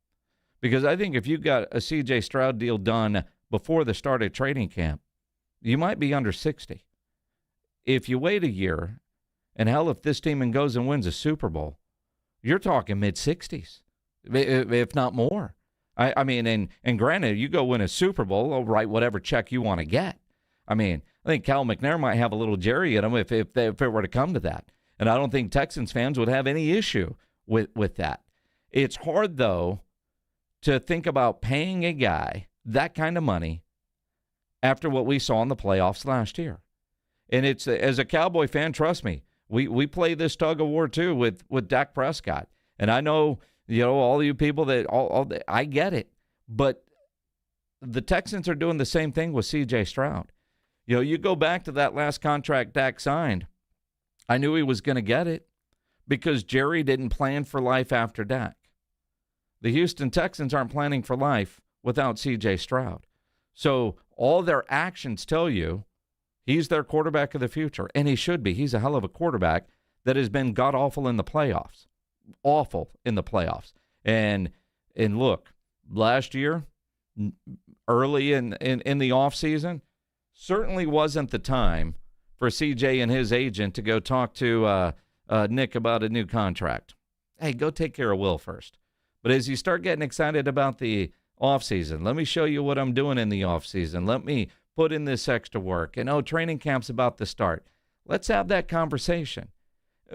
Because I think if you got a CJ Stroud deal done before the start of training camp, you might be under 60. If you wait a year, and hell, if this team goes and wins a Super Bowl, you're talking mid-60s, if not more. I mean, and granted, you go win a Super Bowl, I'll write whatever check you want to get. I mean, I think Cal McNair might have a little Jerry in him if it were to come to that. And I don't think Texans fans would have any issue with that. It's hard, though, to think about paying a guy that kind of money after what we saw in the playoffs last year. And it's, as a Cowboy fan, trust me, we play this tug of war too with Dak Prescott. And I know, all you people that I get it, but the Texans are doing the same thing with C.J. Stroud. You go back to that last contract Dak signed. I knew he was going to get it because Jerry didn't plan for life after Dak. The Houston Texans aren't planning for life without C.J. Stroud. So all their actions tell you he's their quarterback of the future, and he should be. He's a hell of a quarterback that has been god-awful in the playoffs. Awful in the playoffs. And look, last year, early in the offseason, certainly wasn't the time for CJ and his agent to go talk to Nick about a new contract. Hey, go take care of Will first. But as you start getting excited about the offseason, let me show you what I'm doing in the offseason. Let me put in this extra work. And, training camp's about to start. Let's have that conversation.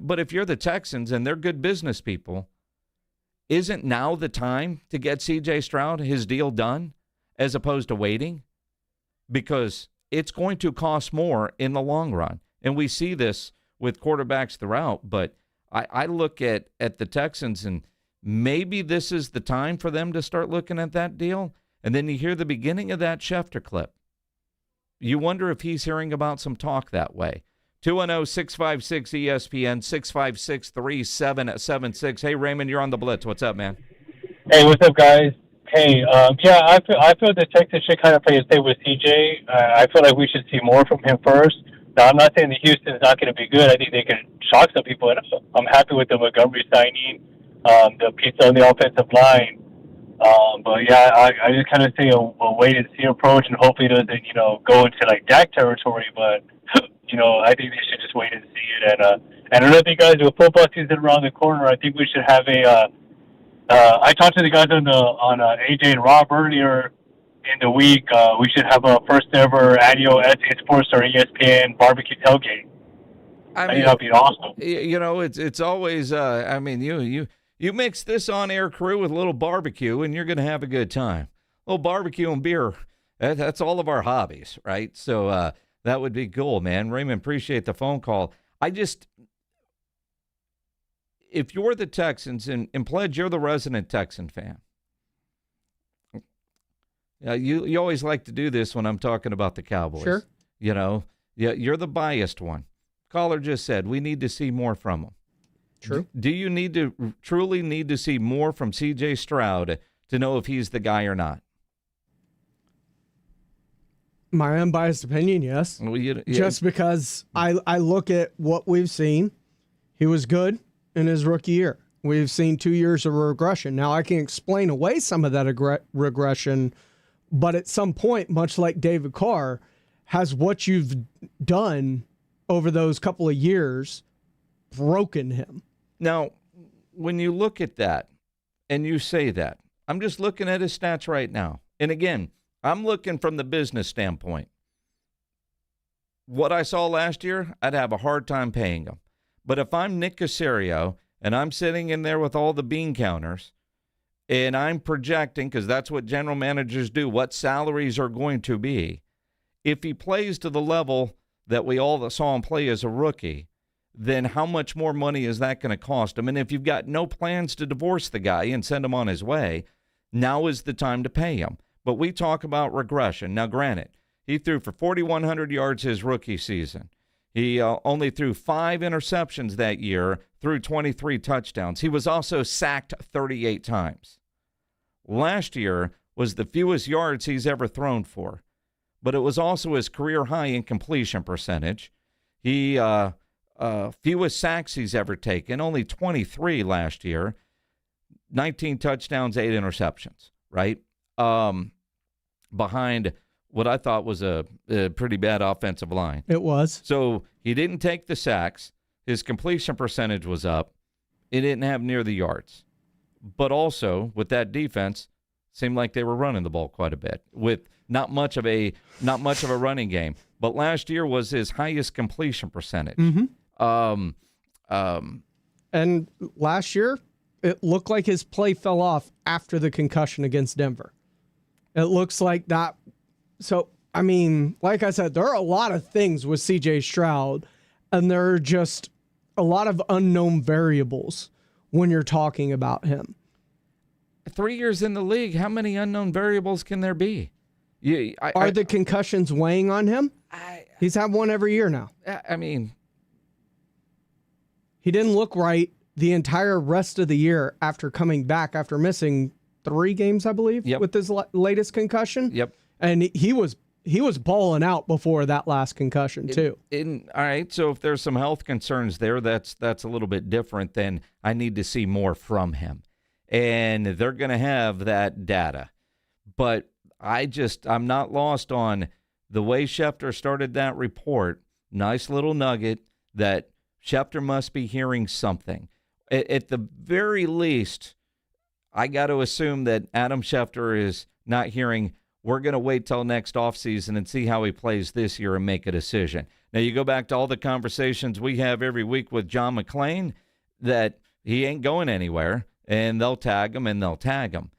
But if you're the Texans and they're good business people, isn't now the time to get C.J. Stroud his deal done as opposed to waiting? Because it's going to cost more in the long run. And we see this with quarterbacks throughout. But I look at the Texans, and maybe this is the time for them to start looking at that deal. And then you hear the beginning of that Schefter clip. You wonder if he's hearing about some talk that way. 210-656-ESPN, 656-3776. Hey, Raymond, you're on the Blitz. What's up, man? Hey, what's up, guys? Hey, I feel the Texans should kind of play it safe with CJ. I feel like we should see more from him first. Now, I'm not saying that Houston's not going to be good. I think they can shock some people. And I'm happy with the Montgomery signing, the pizza on the offensive line. But yeah, I just kind of say a wait and see approach, and hopefully it doesn't, go into like Dak territory. But I think they should just wait and see it. And another thing, guys, with football season around the corner, I think we should have I talked to the guys on AJ and Rob earlier in the week. We should have a first ever annual SA Sports or ESPN barbecue tailgate. I think that'd be awesome. It's always. You mix this on-air crew with a little barbecue, and you're going to have a good time. A little barbecue and beer. That's all of our hobbies, right? So that would be cool, man. Raymond, appreciate the phone call. If you're the Texans, and Pledge, you're the resident Texan fan. You always like to do this when I'm talking about the Cowboys. Sure. You're the biased one. Caller just said we need to see more from them. True. Do you truly need to see more from C.J. Stroud to know if he's the guy or not? My unbiased opinion, yes. Well, just because I look at what we've seen, he was good in his rookie year. We've seen 2 years of regression. Now, I can explain away some of that regression, but at some point, much like David Carr, has what you've done over those couple of years broken him? Now, when you look at that and you say that, I'm just looking at his stats right now. And again, I'm looking from the business standpoint. what I saw last year, I'd have a hard time paying him. But if I'm Nick Caserio and I'm sitting in there with all the bean counters and I'm projecting, because that's what general managers do, what salaries are going to be, if he plays to the level that we all saw him play as a rookie, then how much more money is that going to cost him? And if you've got no plans to divorce the guy and send him on his way, now is the time to pay him. But we talk about regression. Now, granted, he threw for 4,100 yards his rookie season. He only threw 5 interceptions that year, threw 23 touchdowns. He was also sacked 38 times. Last year was the fewest yards he's ever thrown for, but it was also his career high in completion percentage. He fewest sacks he's ever taken, only 23 last year, 19 touchdowns, 8 interceptions, right? Behind what I thought was a pretty bad offensive line. It was. So he didn't take the sacks. His completion percentage was up. He didn't have near the yards. But also, with that defense, seemed like they were running the ball quite a bit with not much of a running game. But last year was his highest completion percentage. Mm-hmm. And last year, it looked like his play fell off after the concussion against Denver. It looks like that. So, I mean, like I said, there are a lot of things with C.J. Stroud, and there are just a lot of unknown variables when you're talking about him. 3 years in the league, how many unknown variables can there be? Are the concussions weighing on him? He's had one every year now. I mean, he didn't look right the entire rest of the year after coming back after missing 3 games, I believe, with his latest concussion. Yep. And he was balling out before that last concussion too. All right, so if there's some health concerns there, that's a little bit different. Than I need to see more from him, and they're going to have that data. But I'm not lost on the way Schefter started that report. Nice little nugget that Schefter must be hearing something. At the very least, I got to assume that Adam Schefter is not hearing, we're going to wait till next offseason and see how he plays this year and make a decision. Now, you go back to all the conversations we have every week with John McClain, that he ain't going anywhere, and they'll tag him and they'll tag him.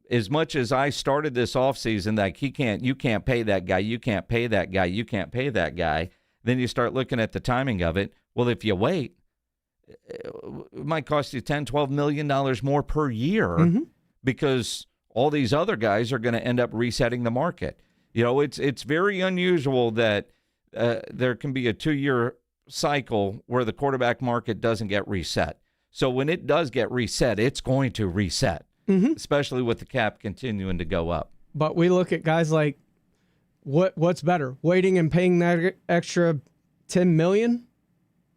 As much as I started this offseason, like you can't pay that guy, you can't pay that guy, you can't pay that guy, then you start looking at the timing of it. Well, if you wait, it might cost you $10, $12 million more per year because all these other guys are going to end up resetting the market. You know, it's very unusual that there can be a 2-year cycle where the quarterback market doesn't get reset. So when it does get reset, it's going to reset, especially with the cap continuing to go up. But we look at guys like, what's better, waiting and paying that extra $10 million,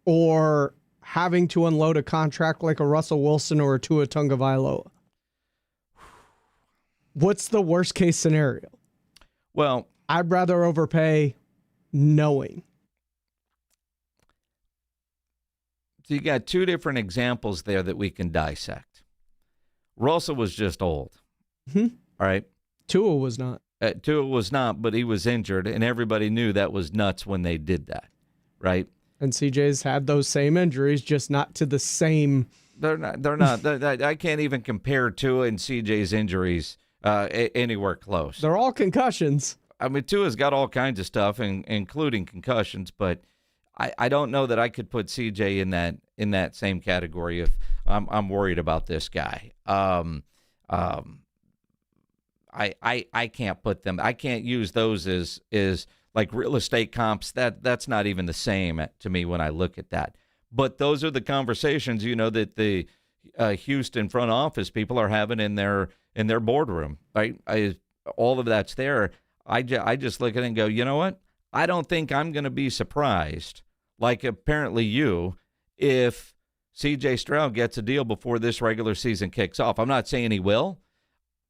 or having to unload a contract like a Russell Wilson or a Tua Tagovailoa? What's the worst case scenario? Well, I'd rather overpay knowing. So you got 2 different examples there that we can dissect. Russell was just old. All right. Tua was not. Tua was not, but he was injured, and everybody knew that was nuts when they did that, right? And CJ's had those same injuries, just not to the same. They're not. I can't even compare Tua and CJ's injuries anywhere close. They're all concussions. I mean, Tua's got all kinds of stuff, including concussions, but I don't know that I could put CJ in that same category if I'm worried about this guy. I can't put them. I can't use those as like real estate comps. That's not even the same to me when I look at that. But those are the conversations, that the Houston front office people are having in their boardroom. Right? All of that's there. I just look at it and go, you know what? I don't think I'm going to be surprised, like apparently you, if C.J. Stroud gets a deal before this regular season kicks off. I'm not saying he will.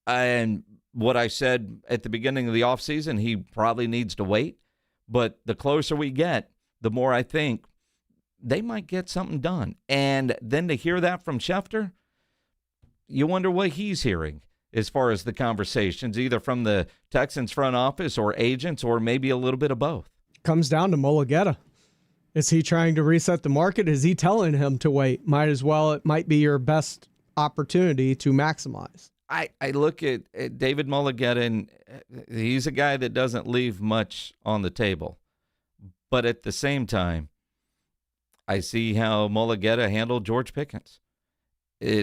And what I said at the beginning of the offseason, he probably needs to wait. But the closer we get, the more I think they might get something done. And then to hear that from Schefter, you wonder what he's hearing as far as the conversations, either from the Texans front office or agents or maybe a little bit of both. comes down to Mulugeta. Is he trying to reset the market? Is he telling him to wait? Might as well. It might be your best opportunity to maximize. I look at David Mulugeta, and he's a guy that doesn't leave much on the table. But at the same time, I see how Mulugeta handled George Pickens.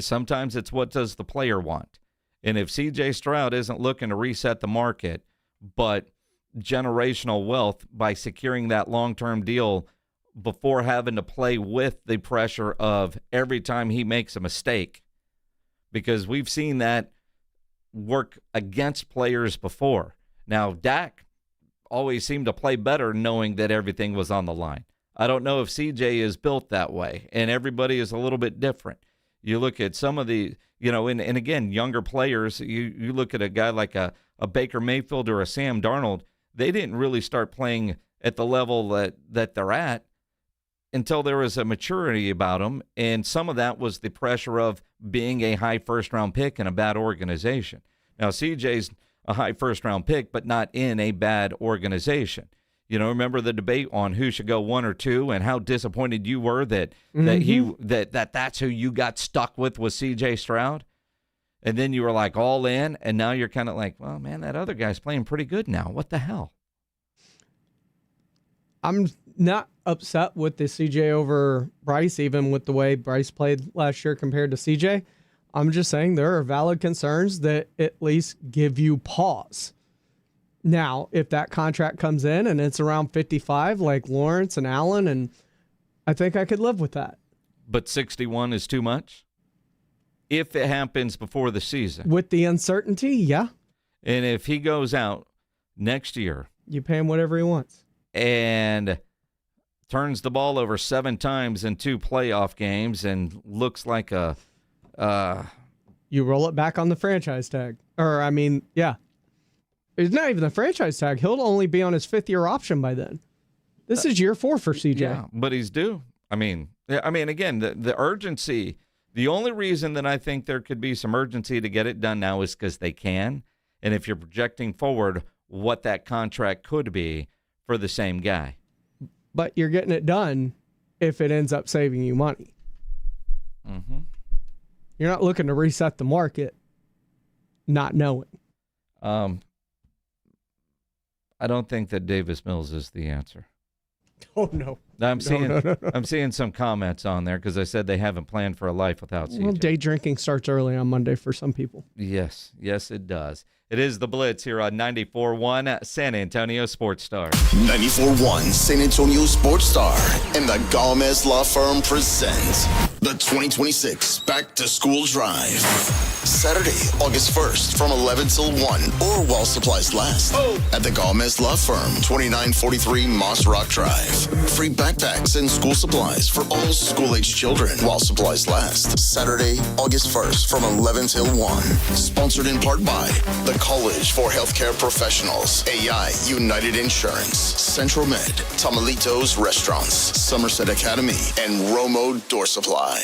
Sometimes it's what does the player want. And if C.J. Stroud isn't looking to reset the market, but generational wealth by securing that long-term deal before having to play with the pressure of every time he makes a mistake, because we've seen that work against players before. Now, Dak always seemed to play better knowing that everything was on the line. I don't know if CJ is built that way, and everybody is a little bit different. You look at some of the, and again, younger players, you look at a guy like a Baker Mayfield or a Sam Darnold, they didn't really start playing at the level that they're at until there was a maturity about them, and some of that was the pressure of being a high first-round pick in a bad organization. Now, CJ's a high first-round pick, but not in a bad organization. Remember the debate on who should go 1 or 2, and how disappointed you were that's who you got stuck with was C.J. Stroud, and then you were like all in, and now you're kind of like, well, man, that other guy's playing pretty good now. What the hell? I'm not upset with the CJ over Bryce, even with the way Bryce played last year compared to CJ. I'm just saying there are valid concerns that at least give you pause. Now, if that contract comes in and it's around 55, like Lawrence and Allen, and I think I could live with that. But 61 is too much? If it happens before the season. With the uncertainty, yeah. And if he goes out next year. You pay him whatever he wants. And turns the ball over 7 times in 2 playoff games and looks like a... You roll it back on the franchise tag. Yeah. It's not even the franchise tag. He'll only be on his 5th-year option by then. This is year 4 for CJ. Yeah, but he's due. Again, the urgency, the only reason that I think there could be some urgency to get it done now is because they can. And if you're projecting forward what that contract could be for the same guy. But you're getting it done if it ends up saving you money. Mm-hmm. You're not looking to reset the market not knowing. I don't think that Davis Mills is the answer. Oh, no. I'm seeing No. I'm seeing some comments on there because I said they haven't planned for a life without CJ. Well, day drinking starts early on Monday for some people. Yes, it does. It is the Blitz here on 94.1 San Antonio Sports Star. 94.1 San Antonio Sports Star and the Gomez Law Firm present the 2026 Back to School Drive. Saturday, August 1st from 11 till 1 or while supplies last at the Gomez Law Firm, 2943 Moss Rock Drive. Free backpacks and school supplies for all school-aged children while supplies last. Saturday, August 1st from 11 till 1. Sponsored in part by the College for Healthcare Professionals, AI United Insurance, Central Med, Tamalitos Restaurants, Somerset Academy, and Romo Door Supply.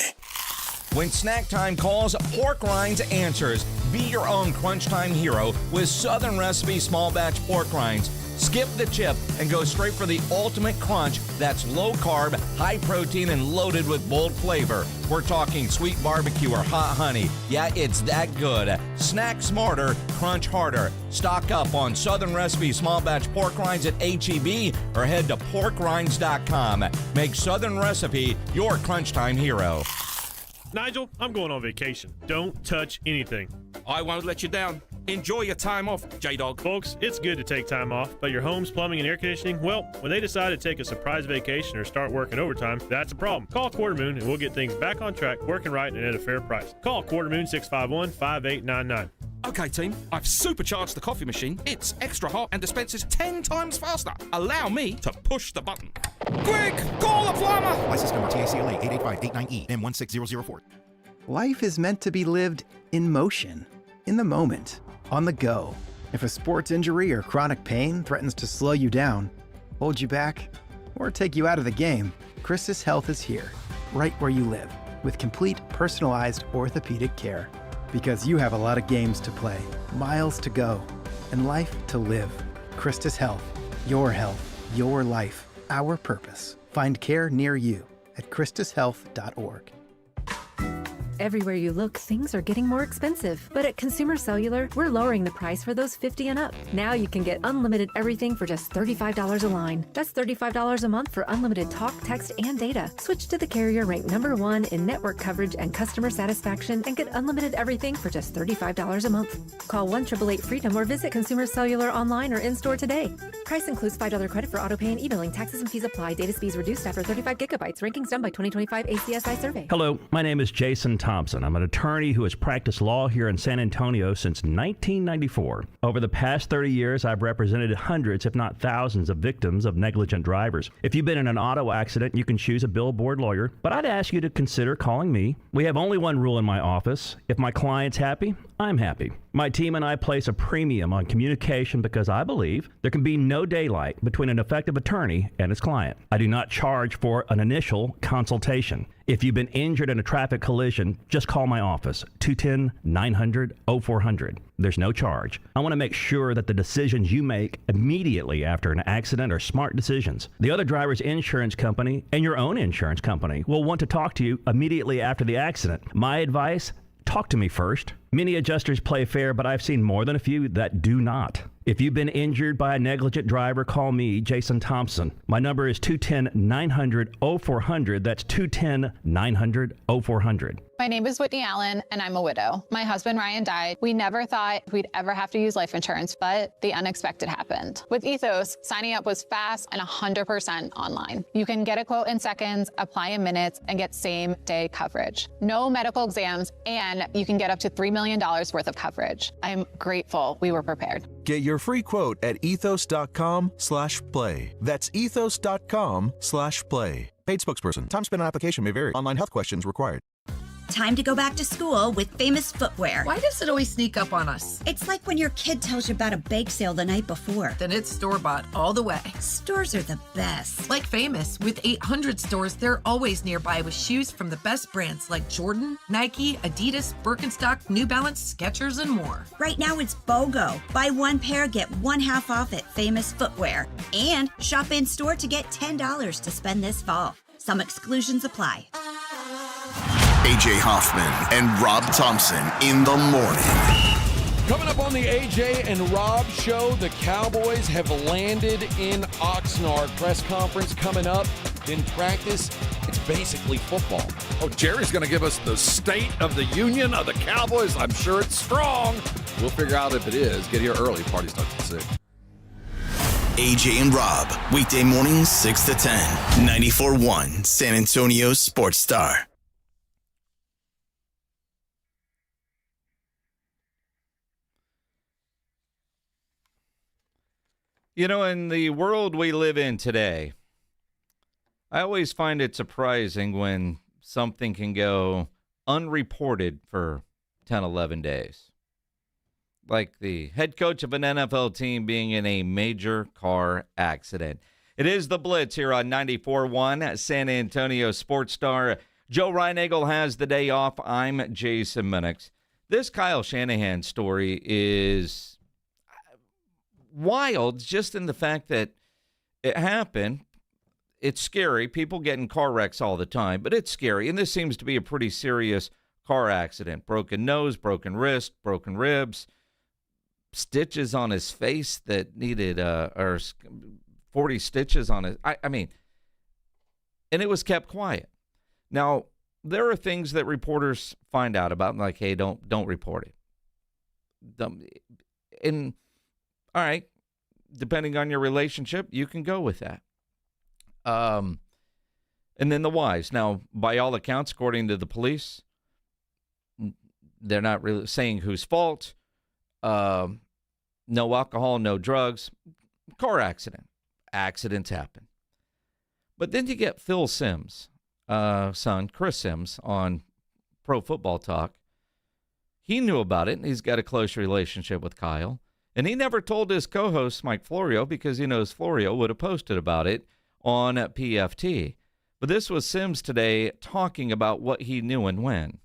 When snack time calls, Pork Rinds answers. Be your own crunch time hero with Southern Recipe small batch pork rinds. Skip the chip and go straight for the ultimate crunch that's low carb, high protein, and loaded with bold flavor. We're talking sweet barbecue or hot honey. Yeah, it's that good. Snack smarter, crunch harder. Stock up on Southern Recipe small batch pork rinds at H-E-B or head to porkrinds.com. Make Southern Recipe your crunch time hero. Nigel, I'm going on vacation. Don't touch anything. I won't let you down. Enjoy your time off, J-Dog. Folks, it's good to take time off, but your home's plumbing and air conditioning, well, when they decide to take a surprise vacation or start working overtime, that's a problem. Call Quarter Moon and we'll get things back on track, working right and at a fair price. Call Quarter Moon 651-5899. Okay, team, I've supercharged the coffee machine. It's extra hot and dispenses 10 times faster. Allow me to push the button. Quick, call the plumber! License number TACLA 88589E M16004. Life is meant to be lived in motion, in the moment, on the go. If a sports injury or chronic pain threatens to slow you down, hold you back, or take you out of the game, Chris's Health is here, right where you live, with complete personalized orthopedic care. Because you have a lot of games to play, miles to go, and life to live. Christus Health, your health, Your life, our purpose. Find care near you at christushealth.org. Everywhere you look, things are getting more expensive. But at Consumer Cellular, we're lowering the price for those 50 and up. Now you can get unlimited everything for just $35 a line. That's $35 a month for unlimited talk, text, and data. Switch to the carrier ranked #1 in network coverage and customer satisfaction and get unlimited everything for just $35 a month. Call 1-888-FREEDOM or visit Consumer Cellular online or in-store today. Price includes $5 credit for autopay and e-billing. Taxes and fees apply. Data speeds reduced after 35 gigabytes. Rankings done by 2025 ACSI survey. Hello, my name is Jason Thompson. I'm an attorney who has practiced law here in San Antonio since 1994. Over the past 30 years, I've represented hundreds, if not thousands, of victims of negligent drivers. If you've been in an auto accident, you can choose a billboard lawyer, but I'd ask you to consider calling me. We have only one rule in my office. If my client's happy, I'm happy. My team and I place a premium on communication because I believe there can be no daylight between an effective attorney and his client. I do not charge for an initial consultation. If you've been injured in a traffic collision, just call my office, 210-900-0400. There's no charge. I want to make sure that the decisions you make immediately after an accident are smart decisions. The other driver's insurance company and your own insurance company will want to talk to you immediately after the accident. My advice: talk to me first. Many adjusters play fair, but I've seen more than a few that do not. If you've been injured by a negligent driver, call me, Jason Thompson. My number is 210-900-0400. That's 210-900-0400. My name is Whitney Allen, and I'm a widow. My husband, Ryan, died. We never thought we'd ever have to use life insurance, but the unexpected happened. With Ethos, signing up was fast and 100% online. You can get a quote in seconds, apply in minutes, and get same-day coverage. No medical exams, and you can get up to $3 million worth of coverage. I'm grateful we were prepared. Get your free quote at ethos.com/play. That's ethos.com/play. Paid spokesperson. Time spent on application may vary. Online health questions required. Time to go back to school with Famous Footwear. Why does it always sneak up on us? It's like when your kid tells you about a bake sale the night before. Then it's store-bought all the way. Stores are the best. Like Famous, with 800 stores, they're always nearby with shoes from the best brands like Jordan, Nike, Adidas, Birkenstock, New Balance, Skechers, and more. Right now it's BOGO. Buy one pair, get one half off at Famous Footwear. And shop in store to get $10 to spend this fall. Some exclusions apply. AJ Hoffman and Rob Thompson in the morning. Coming up on the AJ and Rob show, the Cowboys have landed in Oxnard. Press conference coming up. In practice, it's basically football. Oh, Jerry's going to give us the state of the union of the Cowboys. I'm sure it's strong. We'll figure out if it is. Get here early. Party starts at 6. AJ and Rob, weekday mornings 6 to 10, 94.1 San Antonio Sports Star. You know, in the world we live in today, I always find it surprising when something can go unreported for 10, 11 days. Like the head coach of an NFL team being in a major car accident. It is the Blitz here on 94.1 San Antonio Sports Star. Joe Reinagle has the day off. I'm Jason Minix. This Kyle Shanahan story is wild just in the fact that it happened. It's scary. People get in car wrecks all the time, but it's scary. And this seems to be a pretty serious car accident. Broken nose, broken wrist, broken ribs, stitches on his face that needed, or 40 stitches on it. I mean, and it was kept quiet. Now, there are things that reporters find out about, like, hey, don't report it. And all right, depending on your relationship, you can go with that. And then the whys. Now, by all accounts, according to the police, they're not really saying whose fault. No alcohol, no drugs. Car accident. Accidents happen. But then you get Phil Simms, son, Chris Simms, on Pro Football Talk. He knew about it, and he's got a close relationship with Kyle. And he never told his co-host, Mike Florio, because he knows Florio would have posted about it on PFT. But this was Simms today talking about what he knew and when.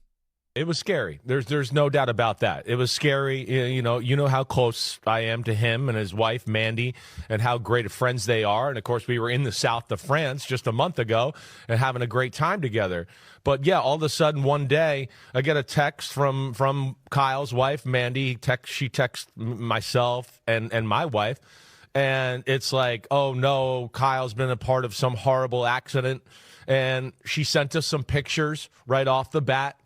It was scary. There's no doubt about that. It was scary. You know how close I am to him and his wife, Mandy, and how great of friends they are. And, of course, we were in the south of France just a month ago and having a great time together. But, yeah, all of a sudden one day I get a text from Kyle's wife, Mandy. She texts myself and my wife. And it's like, oh, no, Kyle's been a part of some horrible accident. And she sent us some pictures right off the bat.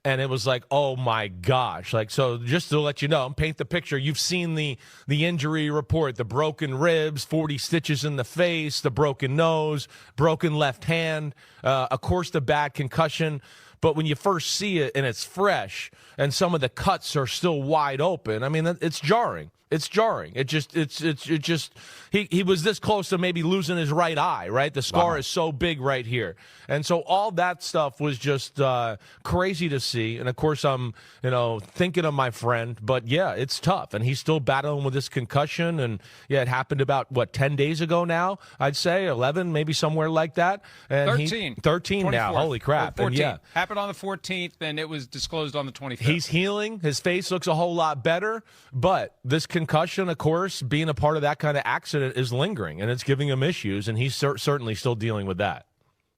And it was like, oh, my gosh. Like, so just to let you know, paint the picture. You've seen the injury report, the broken ribs, 40 stitches in the face, the broken nose, broken left hand, of course, the bad concussion. But when you first see it and it's fresh and some of the cuts are still wide open, I mean, it's jarring. It's jarring. He was this close to maybe losing his right eye, right? The scar is so big right here. And so all that stuff was just crazy to see. And, of course, I'm, thinking of my friend. But, yeah, it's tough. And he's still battling with this concussion. And, yeah, it happened about, 10 days ago now, I'd say, 11, maybe somewhere like that. And 13. 13 now. Holy crap. 14. And, yeah. Happened on the 14th, and it was disclosed on the 25th. He's healing. His face looks a whole lot better. But this concussion, of course, being a part of that kind of accident is lingering, and it's giving him issues, and he's certainly still dealing with that.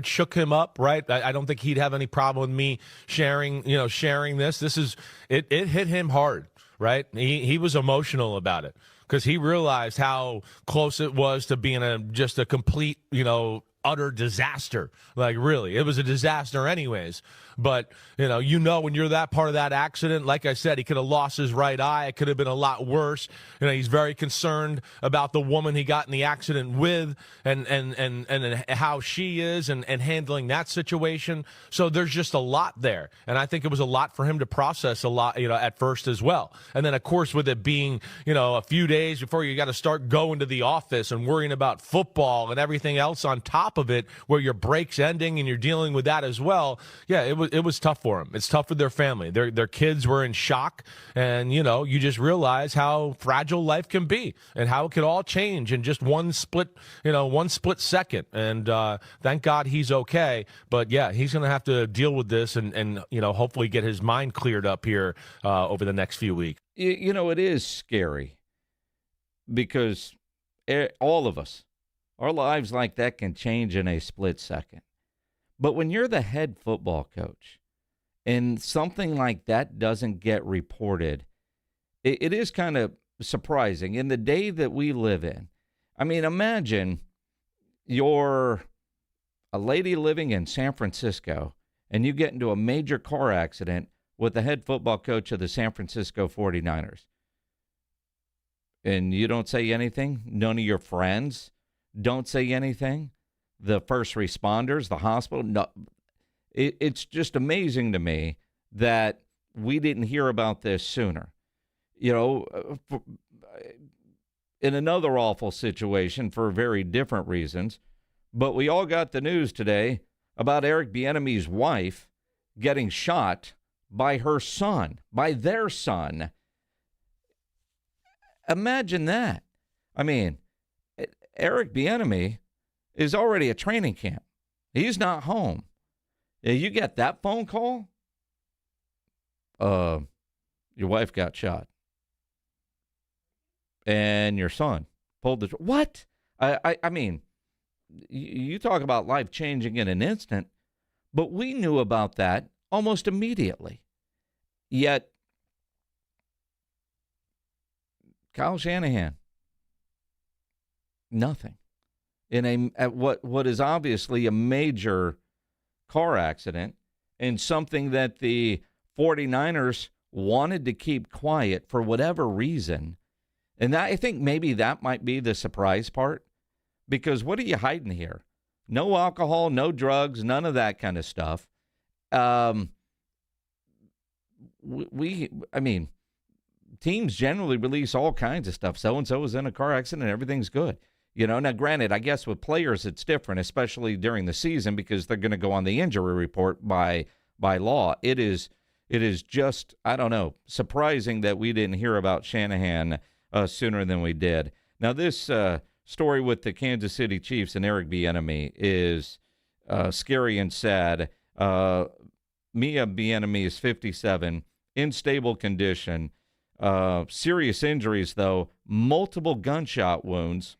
It shook him up, right? I don't think he'd have any problem with me sharing this. It hit him hard, right? He was emotional about it because he realized how close it was to being just a complete, utter disaster. Like, really, it was a disaster anyways. But, when you're that part of that accident, like I said, he could have lost his right eye. It could have been a lot worse. He's very concerned about the woman he got in the accident with and how she is and handling that situation. So there's just a lot there. And I think it was a lot for him to process a lot, at first as well. And then, of course, with it being, a few days before you got to start going to the office and worrying about football and everything else on top of it, where your break's ending and you're dealing with that as well. Yeah, it was tough for them. It's tough for their family. Their kids were in shock, and you just realize how fragile life can be and how it could all change in just one split second. And thank God he's okay. But yeah, he's going to have to deal with this and hopefully get his mind cleared up here over the next few weeks. It is scary because all of us, our lives like that can change in a split second. But when you're the head football coach and something like that doesn't get reported, it is kind of surprising. In the day that we live in, I mean, imagine you're a lady living in San Francisco and you get into a major car accident with the head football coach of the San Francisco 49ers. And you don't say anything? None of your friends don't say anything? The first responders, the hospital. No, it's just amazing to me that we didn't hear about this sooner. In another awful situation for very different reasons, but we all got the news today about Eric Bieniemy's wife getting shot by her son, by their son. Imagine that. I mean, Eric Bieniemy is already at training camp. He's not home. You get that phone call? Your wife got shot. And your son pulled the... What? I mean, you talk about life changing in an instant, but we knew about that almost immediately. Yet, Kyle Shanahan, nothing. At what is obviously a major car accident and something that the 49ers wanted to keep quiet for whatever reason. And I think maybe that might be the surprise part, because what are you hiding here? No alcohol, no drugs, none of that kind of stuff. Teams generally release all kinds of stuff. So-and-so was in a car accident, everything's good. Now granted, I guess with players it's different, especially during the season, because they're going to go on the injury report by law. It is just, I don't know, surprising that we didn't hear about Shanahan sooner than we did. Now this story with the Kansas City Chiefs and Eric Bieniemy is scary and sad. Mia Bieniemy is 57, in stable condition. Serious injuries, though, multiple gunshot wounds,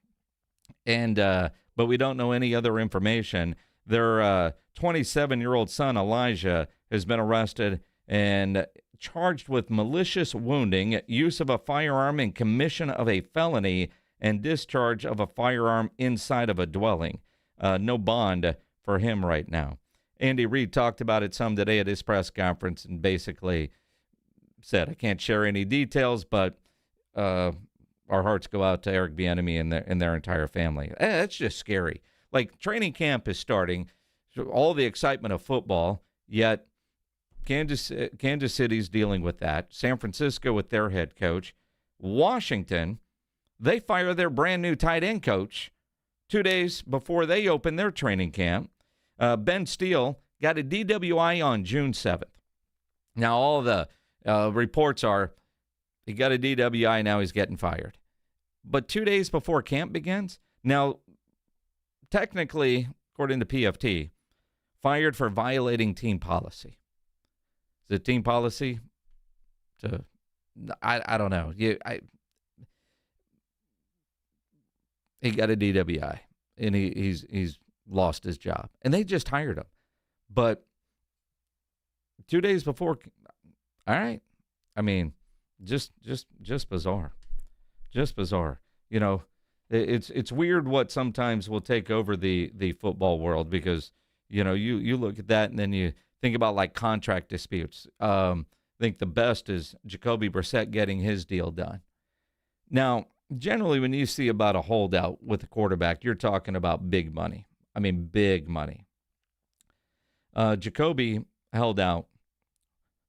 and but we don't know any other information. Their 27-year-old son, Elijah, has been arrested and charged with malicious wounding, use of a firearm in commission of a felony, and discharge of a firearm inside of a dwelling. No bond for him right now. Andy Reid talked about it some today at his press conference and basically said, I can't share any details, but our hearts go out to Eric Bieniemy and their entire family. That's just scary. Like, training camp is starting, so all the excitement of football, yet Kansas City's dealing with that. San Francisco with their head coach. Washington, they fire their brand new tight end coach 2 days before they open their training camp. Ben Steele got a DWI on June 7th. Now, all the reports are he got a DWI, now he's getting fired. But 2 days before camp begins, now, technically, according to PFT, fired for violating team policy. Is it team policy? I don't know. He got a DWI, and he's lost his job. And they just hired him. But 2 days before, all right. I mean, just bizarre. Just bizarre. You know, it's weird what sometimes will take over the football world because, you know, you look at that and then you think about, like, contract disputes. I think the best is Jacoby Brissett getting his deal done. Now, generally, when you see about a holdout with a quarterback, you're talking about big money. I mean, big money. Jacoby held out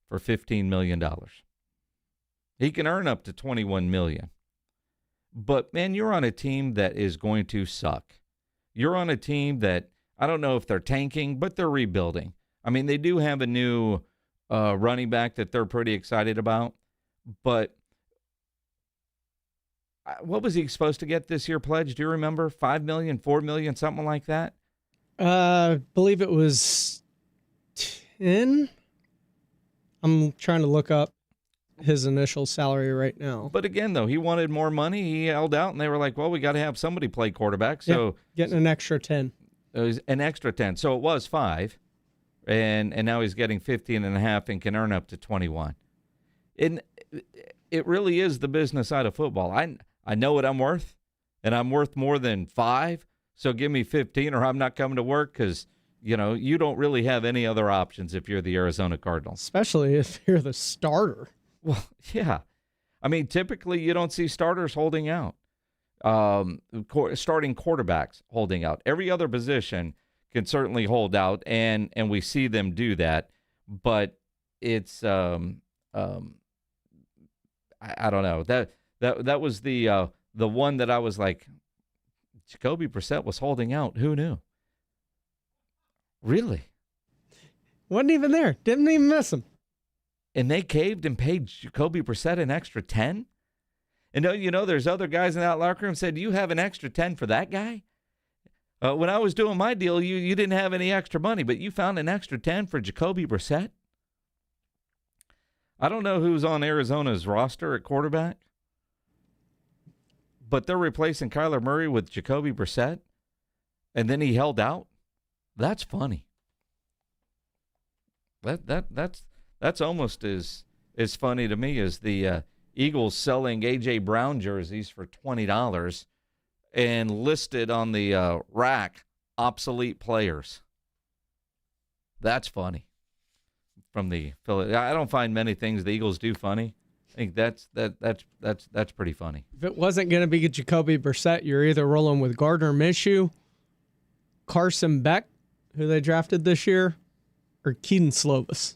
for $15 million. He can earn up to $21 million. But, man, you're on a team that is going to suck. You're on a team that, I don't know if they're tanking, but they're rebuilding. I mean, they do have a new running back that they're pretty excited about. But what was he supposed to get this year pledged? Do you remember? $5 million, $4 million, something like that? I believe it was 10. I'm trying to look up his initial salary right now. But again, though, he wanted more money. He held out, and they were like, well, we got to have somebody play quarterback. So getting an extra 10. It was an extra 10. So it was 5. And now he's getting 15.5 and can earn up to 21. And it really is the business side of football. I know what I'm worth, and I'm worth more than 5. So give me 15 or I'm not coming to work because, you know, you don't really have any other options if you're the Arizona Cardinals. Especially if you're the starter. Well, yeah. I mean, typically you don't see starters holding out. Starting quarterbacks holding out. Every other position can certainly hold out, and we see them do that. But it's I don't know. That was the one that I was like, Jacoby Brissett was holding out. Who knew? Really? Wasn't even there. Didn't even miss him. And they caved and paid Jacoby Brissett an extra 10? And you know, there's other guys in that locker room said, you have an extra 10 for that guy? When I was doing my deal, you didn't have any extra money, but you found an extra 10 for Jacoby Brissett? I don't know who's on Arizona's roster at quarterback, but they're replacing Kyler Murray with Jacoby Brissett, and then he held out? That's funny. That's almost as funny to me as the Eagles selling A.J. Brown jerseys for $20 and listed on the rack obsolete players. That's funny. From the I don't find many things the Eagles do funny. I think that's pretty funny. If it wasn't going to be Jacoby Brissett, you're either rolling with Gardner Minshew, Carson Beck, who they drafted this year, or Keaton Slovis.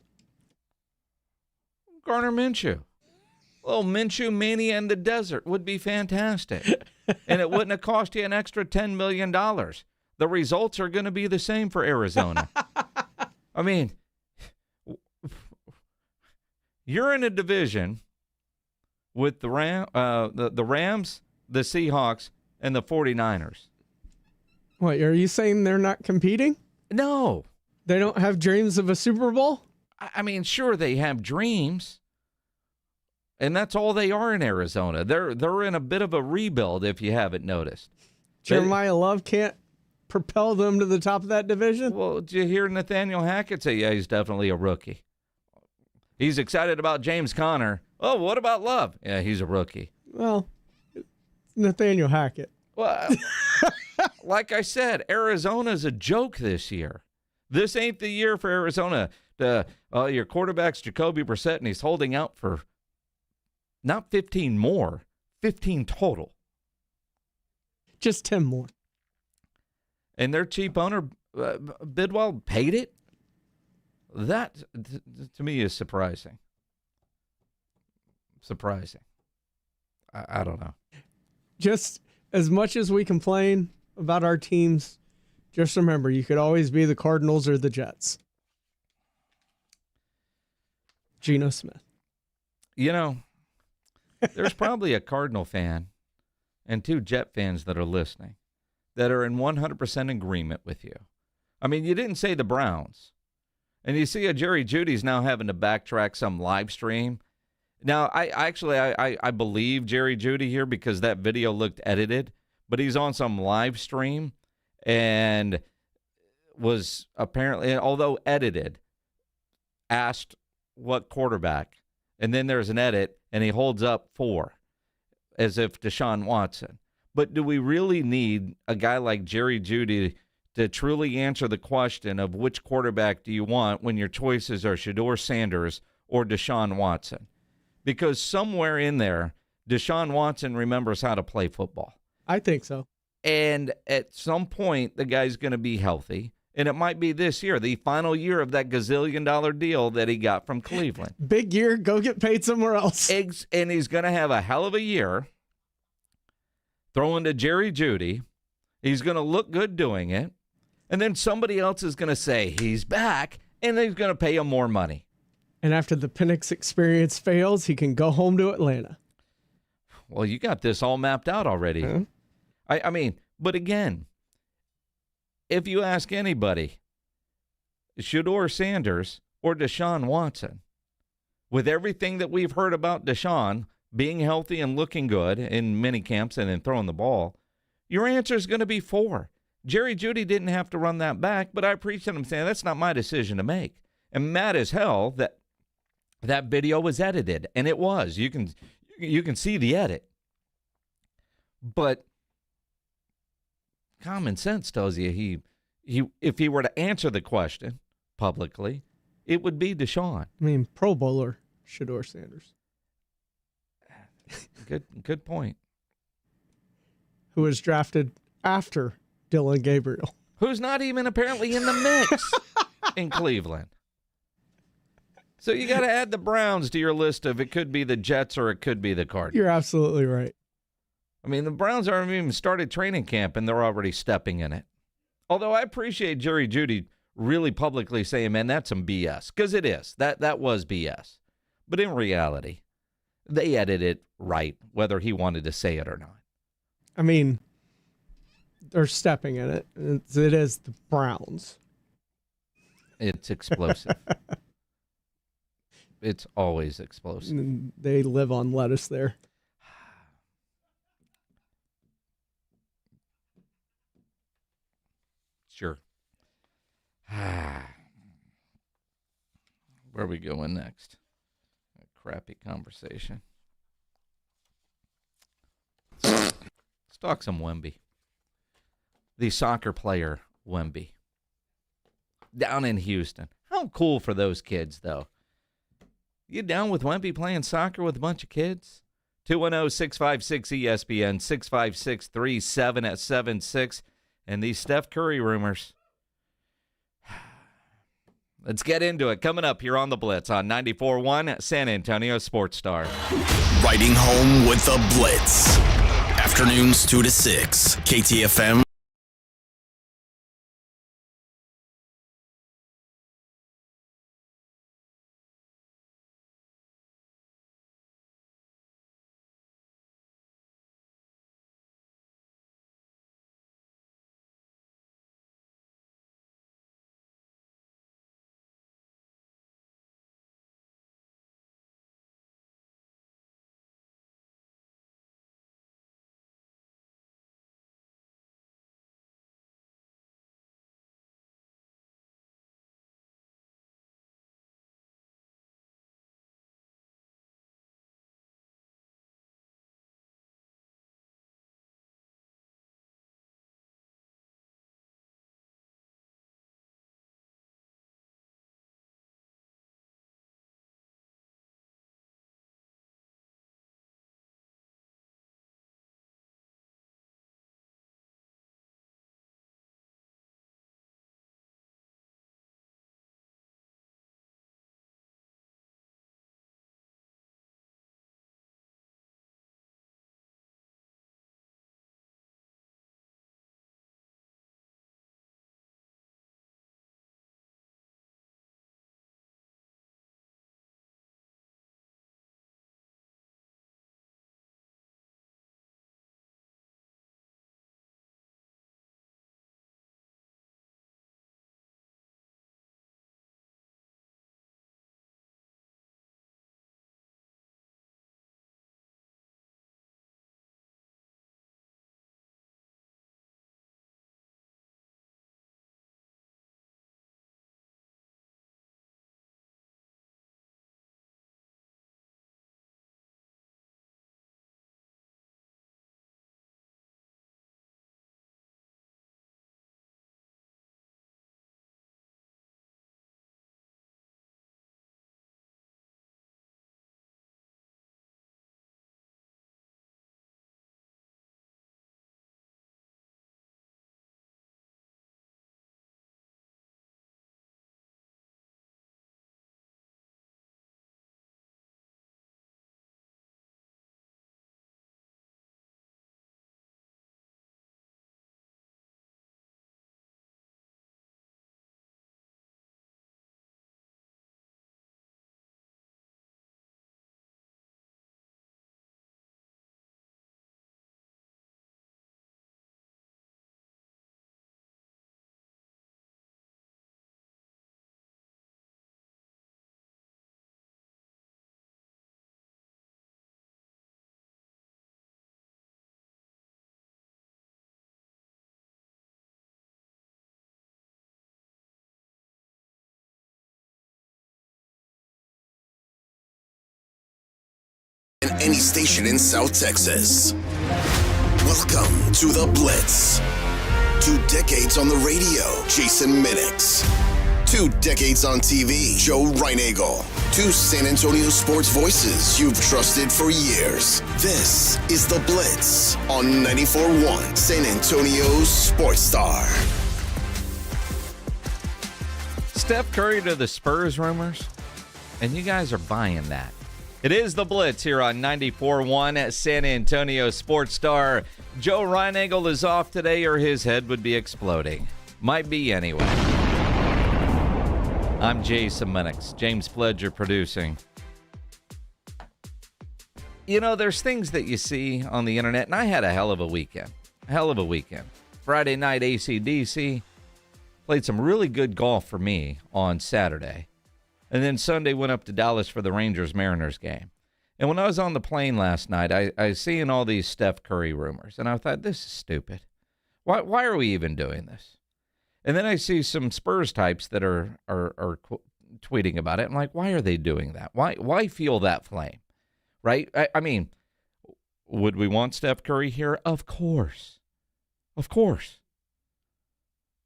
Gardner Minshew. Little Minshew Mania in the desert would be fantastic. And it wouldn't have cost you an extra $10 million. The results are going to be the same for Arizona. I mean, you're in a division with the Rams, the Seahawks, and the 49ers. What, are you saying they're not competing? No. They don't have dreams of a Super Bowl? I mean, sure, they have dreams, and that's all they are in Arizona. They're in a bit of a rebuild, if you haven't noticed. Jeremiah Love can't propel them to the top of that division? Well, did you hear Nathaniel Hackett say, yeah, he's definitely a rookie. He's excited about James Conner. Oh, what about Love? Yeah, he's a rookie. Well, Nathaniel Hackett. Well, like I said, Arizona's a joke this year. This ain't the year for Arizona. Your quarterback's Jacoby Brissett, and he's holding out for not 15 more, 15 total. Just 10 more. And their chief owner, Bidwell, paid it? That, to me, is surprising. Surprising. I don't know. Just as much as we complain about our teams, just remember, you could always be the Cardinals or the Jets. Geno Smith. You know, there's probably a Cardinal fan and 2 Jet fans that are listening that are in 100% agreement with you. I mean, you didn't say the Browns. And you see Jerry Judy's now having to backtrack some live stream. Now, I believe Jerry Jeudy here because that video looked edited, but he's on some live stream and was apparently, although edited, asked what quarterback. And then there's an edit, and he holds up 4 as if Deshaun Watson. But do we really need a guy like Jerry Jeudy to truly answer the question of which quarterback do you want when your choices are Shedeur Sanders or Deshaun Watson? Because somewhere in there, Deshaun Watson remembers how to play football. I think so. And at some point, the guy's going to be healthy. And it might be this year, the final year of that gazillion-dollar deal that he got from Cleveland. Big year, go get paid somewhere else. And he's going to have a hell of a year throwing to Jerry Jeudy. He's going to look good doing it. And then somebody else is going to say he's back, and he's going to pay him more money. And after the Penix experience fails, he can go home to Atlanta. Well, you got this all mapped out already. Huh? I mean, but again, if you ask anybody, Shedeur Sanders or Deshaun Watson, with everything that we've heard about Deshaun being healthy and looking good in mini camps and then throwing the ball, your answer is going to be 4. Jerry Jeudy didn't have to run that back, but I appreciate him saying that's not my decision to make. And mad as hell that video was edited, and it was. You can see the edit. But common sense tells you he if he were to answer the question publicly, it would be Deshaun. I mean, Pro Bowler Shedeur Sanders. Good point. Who was drafted after Dylan Gabriel. Who's not even apparently in the mix in Cleveland. So you got to add the Browns to your list of it could be the Jets or it could be the Cardinals. You're absolutely right. I mean, the Browns haven't even started training camp, and they're already stepping in it. Although I appreciate Jerry Jeudy really publicly saying, man, that's some BS. Because it is. That was BS. But in reality, they edited it right, whether he wanted to say it or not. I mean, they're stepping in it. It is the Browns. It's explosive. It's always explosive. They live on lettuce there. Sure. Where are we going next? A crappy conversation. Let's talk some Wemby. The soccer player Wemby. Down in Houston. How cool for those kids, though. You down with Wemby playing soccer with a bunch of kids? 210-656-ESPN, 656-3776. And these Steph Curry rumors. Let's get into it. Coming up here on the Blitz on 94.1 San Antonio Sports Star. Riding home with the Blitz. Afternoons 2 to 6. KTFM. any station in South Texas. Welcome to The Blitz. 2 decades on the radio, Jason Minix. 2 decades on TV, Joe Reinagel. 2 San Antonio sports voices you've trusted for years. This is The Blitz on 94.1 San Antonio's Sports Star. Steph Curry to the Spurs rumors, and you guys are buying that. It is The Blitz here on 94.1 at San Antonio Sports Star. Joe Reinagel is off today or his head would be exploding. Might be anyway. I'm Jason Minix, James Pledger producing. You know, there's things that you see on the internet, and I had a hell of a weekend. Friday night, AC/DC. Played some really good golf for me on Saturday. And then Sunday went up to Dallas for the Rangers-Mariners game. And when I was on the plane last night, I was seeing all these Steph Curry rumors. And I thought, this is stupid. Why are we even doing this? And then I see some Spurs types that are tweeting about it. I'm like, why are they doing that? Why fuel that flame? Right? I mean, would we want Steph Curry here? Of course. Of course.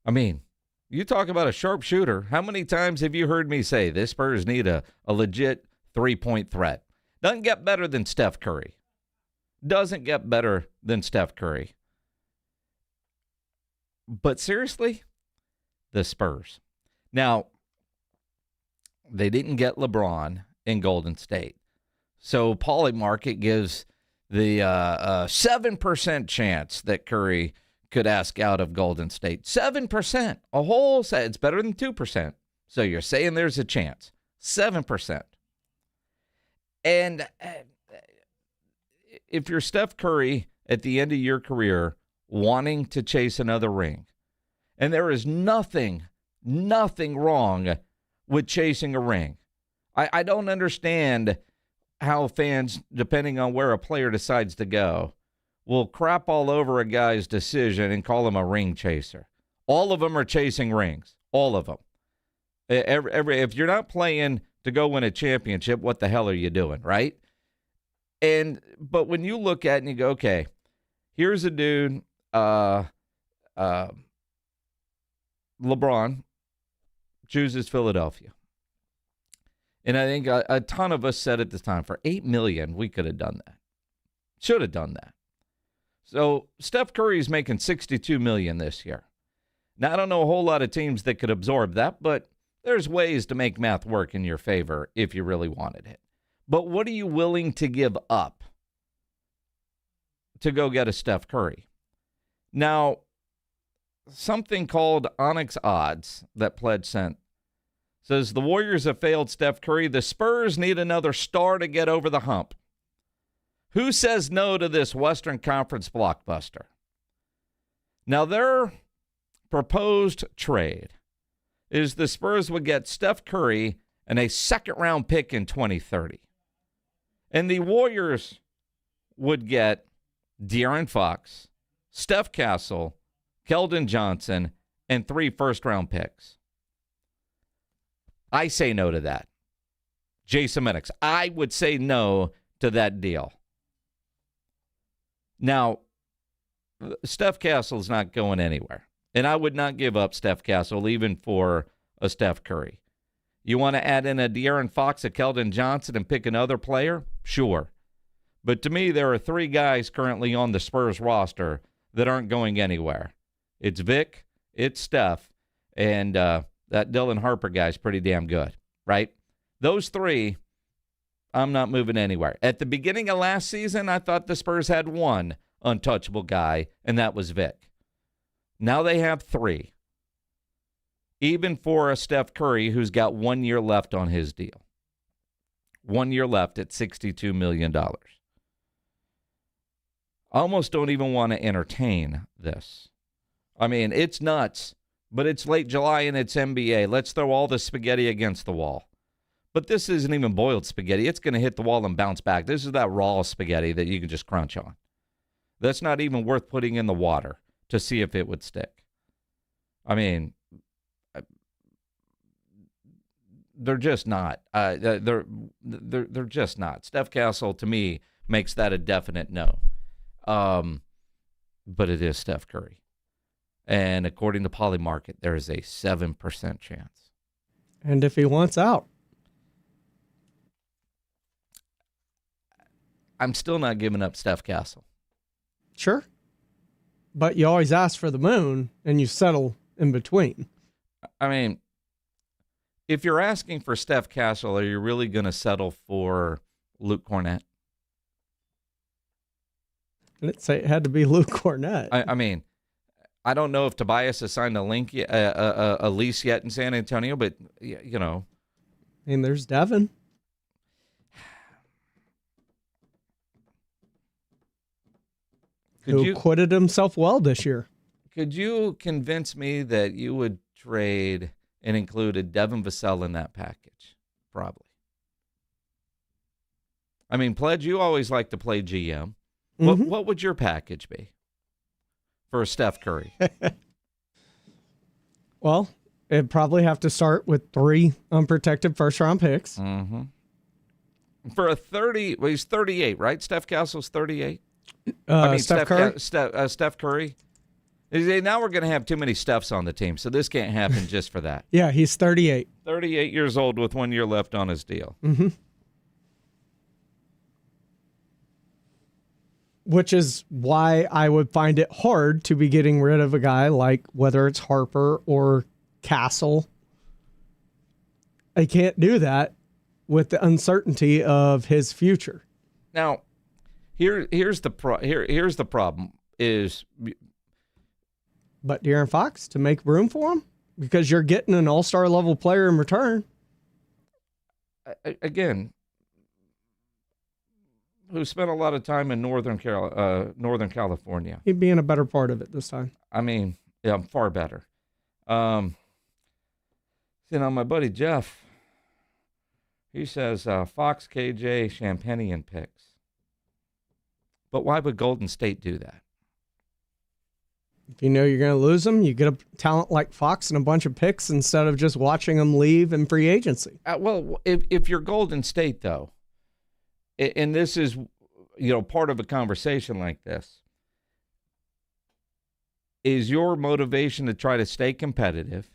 I mean, you talk about a sharpshooter. How many times have you heard me say this Spurs need a legit three-point threat? Doesn't get better than Steph Curry. Doesn't get better than Steph Curry. But seriously, the Spurs. Now, they didn't get LeBron in Golden State. So Pauly Market gives the 7% chance that Curry could ask out of Golden State. 7%. A whole set. It's better than 2%. So you're saying there's a chance. 7%. And if you're Steph Curry at the end of your career wanting to chase another ring, and there is nothing wrong with chasing a ring. I don't understand how fans, depending on where a player decides to go, will crap all over a guy's decision and call him a ring chaser. All of them are chasing rings. All of them. If you're not playing to go win a championship, what the hell are you doing, right? But when you look at it and you go, okay, here's a dude, LeBron chooses Philadelphia. And I think a ton of us said at the time, for $8 million, we could have done that. Should have done that. So Steph Curry is making $62 million this year. Now, I don't know a whole lot of teams that could absorb that, but there's ways to make math work in your favor if you really wanted it. But what are you willing to give up to go get a Steph Curry? Now, something called Onyx Odds that Pledge sent says the Warriors have failed Steph Curry. The Spurs need another star to get over the hump. Who says no to this Western Conference blockbuster? Now, their proposed trade is the Spurs would get Steph Curry and a second-round pick in 2030. And the Warriors would get De'Aaron Fox, Steph Castle, Keldon Johnson, and 3 first-round picks. I say no to that. Jason Minix, I would say no to that deal. Now, Steph Castle's not going anywhere. And I would not give up Steph Castle even for a Steph Curry. You want to add in a De'Aaron Fox, a Keldon Johnson, and pick another player? Sure. But to me, there are 3 guys currently on the Spurs roster that aren't going anywhere. It's Vic, it's Steph, and that Dylan Harper guy's pretty damn good, right? Those 3, I'm not moving anywhere. At the beginning of last season, I thought the Spurs had 1 untouchable guy, and that was Vic. Now they have 3. Even for a Steph Curry who's got 1 year left on his deal. 1 year left at $62 million. I almost don't even want to entertain this. I mean, it's nuts, but it's late July and it's NBA. Let's throw all the spaghetti against the wall. But this isn't even boiled spaghetti. It's going to hit the wall and bounce back. This is that raw spaghetti that you can just crunch on. That's not even worth putting in the water to see if it would stick. I mean, they're just not. They're just not. Steph Castle, to me, makes that a definite no. But it is Steph Curry. And according to Polymarket, there is a 7% chance. And if he wants out? I'm still not giving up Steph Castle. Sure. But you always ask for the moon, and you settle in between. I mean, if you're asking for Steph Castle, are you really going to settle for Luke Cornett? I didn't say it had to be Luke Cornett. I mean, I don't know if Tobias has signed a lease yet in San Antonio, but, you know. And there's Devin. Who acquitted himself well this year. Could you convince me that you would trade and include a Devin Vassell in that package? Probably. I mean, Pledge, you always like to play GM. Mm-hmm. What would your package be for Steph Curry? Well, it'd probably have to start with 3 unprotected first-round picks. Mm-hmm. For a 30, well, he's 38, right? Steph Castle's 38? Steph Curry? Steph Curry. Now we're going to have too many Stephs on the team, so this can't happen just for that. Yeah, he's 38. 38 years old with 1 year left on his deal. Mm-hmm. Which is why I would find it hard to be getting rid of a guy like whether it's Harper or Castle. I can't do that with the uncertainty of his future. Now, here's the problem is. But De'Aaron Fox, to make room for him, because you're getting an all-star level player in return. Again, who spent a lot of time in Northern California. He'd be in a better part of it this time. I mean, yeah, far better. My buddy Jeff, he says Fox, KJ, Champagnian picks. But why would Golden State do that? If you know you're going to lose them, you get a talent like Fox and a bunch of picks instead of just watching them leave in free agency. Well, if you're Golden State, though, and this is, part of a conversation like this, is your motivation to try to stay competitive,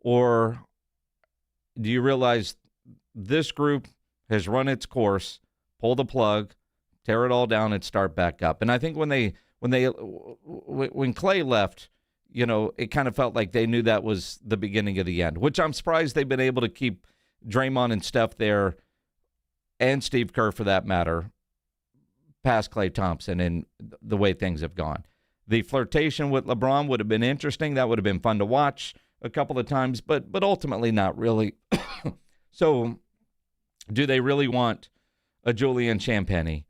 or do you realize this group has run its course, pull the plug, tear it all down, and start back up? And I think when Clay left, it kind of felt like they knew that was the beginning of the end, which I'm surprised they've been able to keep Draymond and Steph there, and Steve Kerr for that matter, past Klay Thompson and the way things have gone. The flirtation with LeBron would have been interesting. That would have been fun to watch a couple of times, but ultimately not really. So do they really want a Julian Champagnie,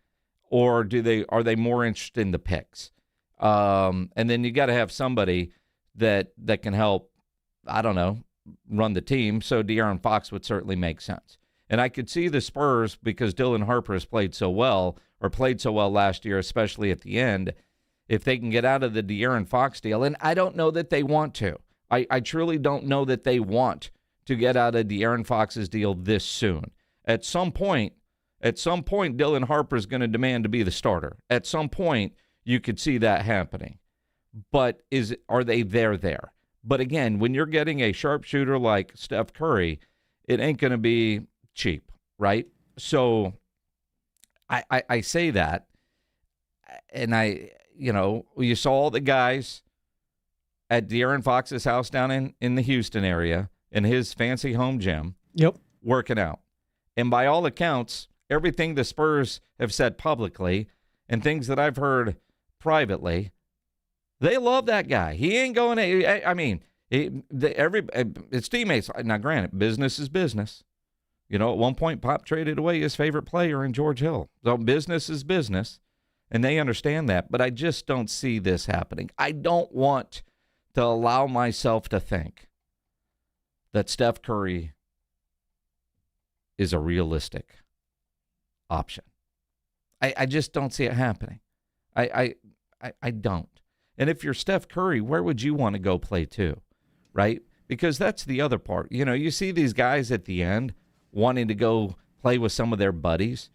or are they more interested in the picks? And then you got to have somebody that can help, I don't know, run the team. So De'Aaron Fox would certainly make sense. And I could see the Spurs, because Dylan Harper has played so well last year, especially at the end, if they can get out of the De'Aaron Fox deal. And I don't know that they want to. I truly don't know that they want to get out of De'Aaron Fox's deal this soon. At some point, Dylan Harper is going to demand to be the starter. At some point, you could see that happening. But are they there? But again, when you're getting a sharpshooter like Steph Curry, it ain't going to be cheap, right? So I say that, and you saw all the guys at De'Aaron Fox's house down in the Houston area in his fancy home gym. Yep. Working out. And by all accounts, everything the Spurs have said publicly and things that I've heard privately, they love that guy. He ain't going to, his teammates, now granted, business is business. At one point, Pop traded away his favorite player in George Hill. So business is business, and they understand that. But I just don't see this happening. I don't want to allow myself to think that Steph Curry is a realistic option. I just don't see it happening. I don't. And if you're Steph Curry, where would you want to go play too, right? Because that's the other part. You see these guys at the end wanting to go play with some of their buddies.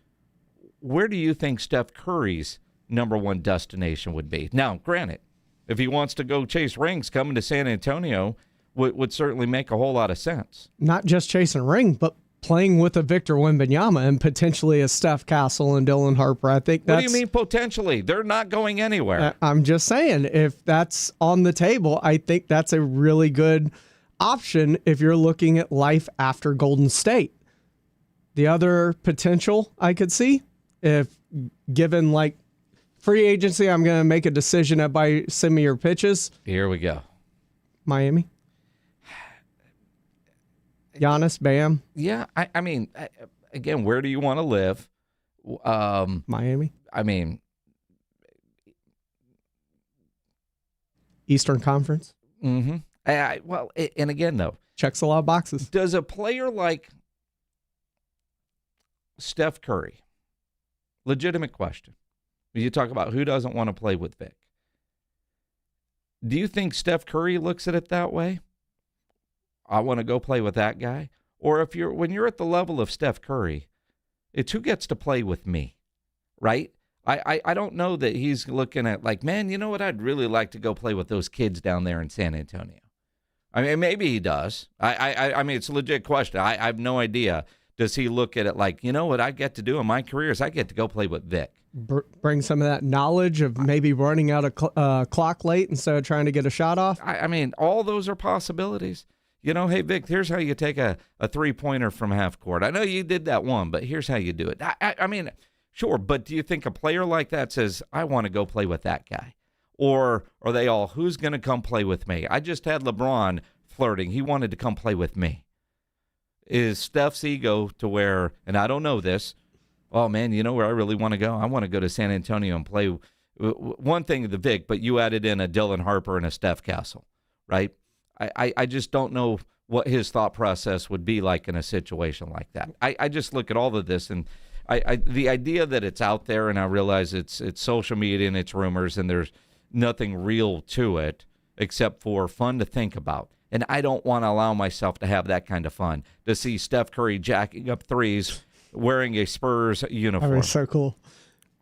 where do you think Steph Curry's number one destination would be? Now, granted, if he wants to go chase rings, coming to San Antonio would certainly make a whole lot of sense. Not just chasing ring, but playing with a Victor Wembanyama and potentially a Steph Castle and Dylan Harper. I think that's... What do you mean potentially? They're not going anywhere. I'm just saying, if that's on the table, I think that's a really good option if you're looking at life after Golden State. The other potential I could see, if given like free agency, I'm going to make a decision by send me your pitches. Here we go. Miami. Giannis, Bam. Yeah, I mean, again, where do you want to live? Miami. I mean, Eastern Conference. Mm-hmm. Well, and again, though, checks a lot of boxes. Does a player like Steph Curry, legitimate question, you talk about who doesn't want to play with Vic. Do you think Steph Curry looks at it that way? I want to go play with that guy. Or when you're at the level of Steph Curry, it's who gets to play with me, right? I don't know that he's looking at like, man, you know what? I'd really like to go play with those kids down there in San Antonio. I mean, maybe he does. I mean, it's a legit question. I have no idea. Does he look at it like, you know what I get to do in my career is I get to go play with Vic? Bring some of that knowledge of maybe running out of clock late instead of trying to get a shot off? I mean, all those are possibilities. You know, hey, Vic, here's how you take a three-pointer from half court. I know you did that one, but here's how you do it. I mean, sure, but do you think a player like that says, I want to go play with that guy? Or are they all, who's going to come play with me? I just had LeBron flirting. He wanted to come play with me. Is Steph's ego to where, and I don't know this, oh, man, you know where I really want to go? I want to go to San Antonio and play. One thing, the Vic, but you added in a Dylan Harper and a Steph Castle, right? I just don't know what his thought process would be like in a situation like that. I just look at all of this, and the idea that it's out there, and I realize it's social media and it's rumors, and there's nothing real to it except for fun to think about. And I don't want to allow myself to have that kind of fun, to see Steph Curry jacking up threes wearing a Spurs uniform. That was so cool.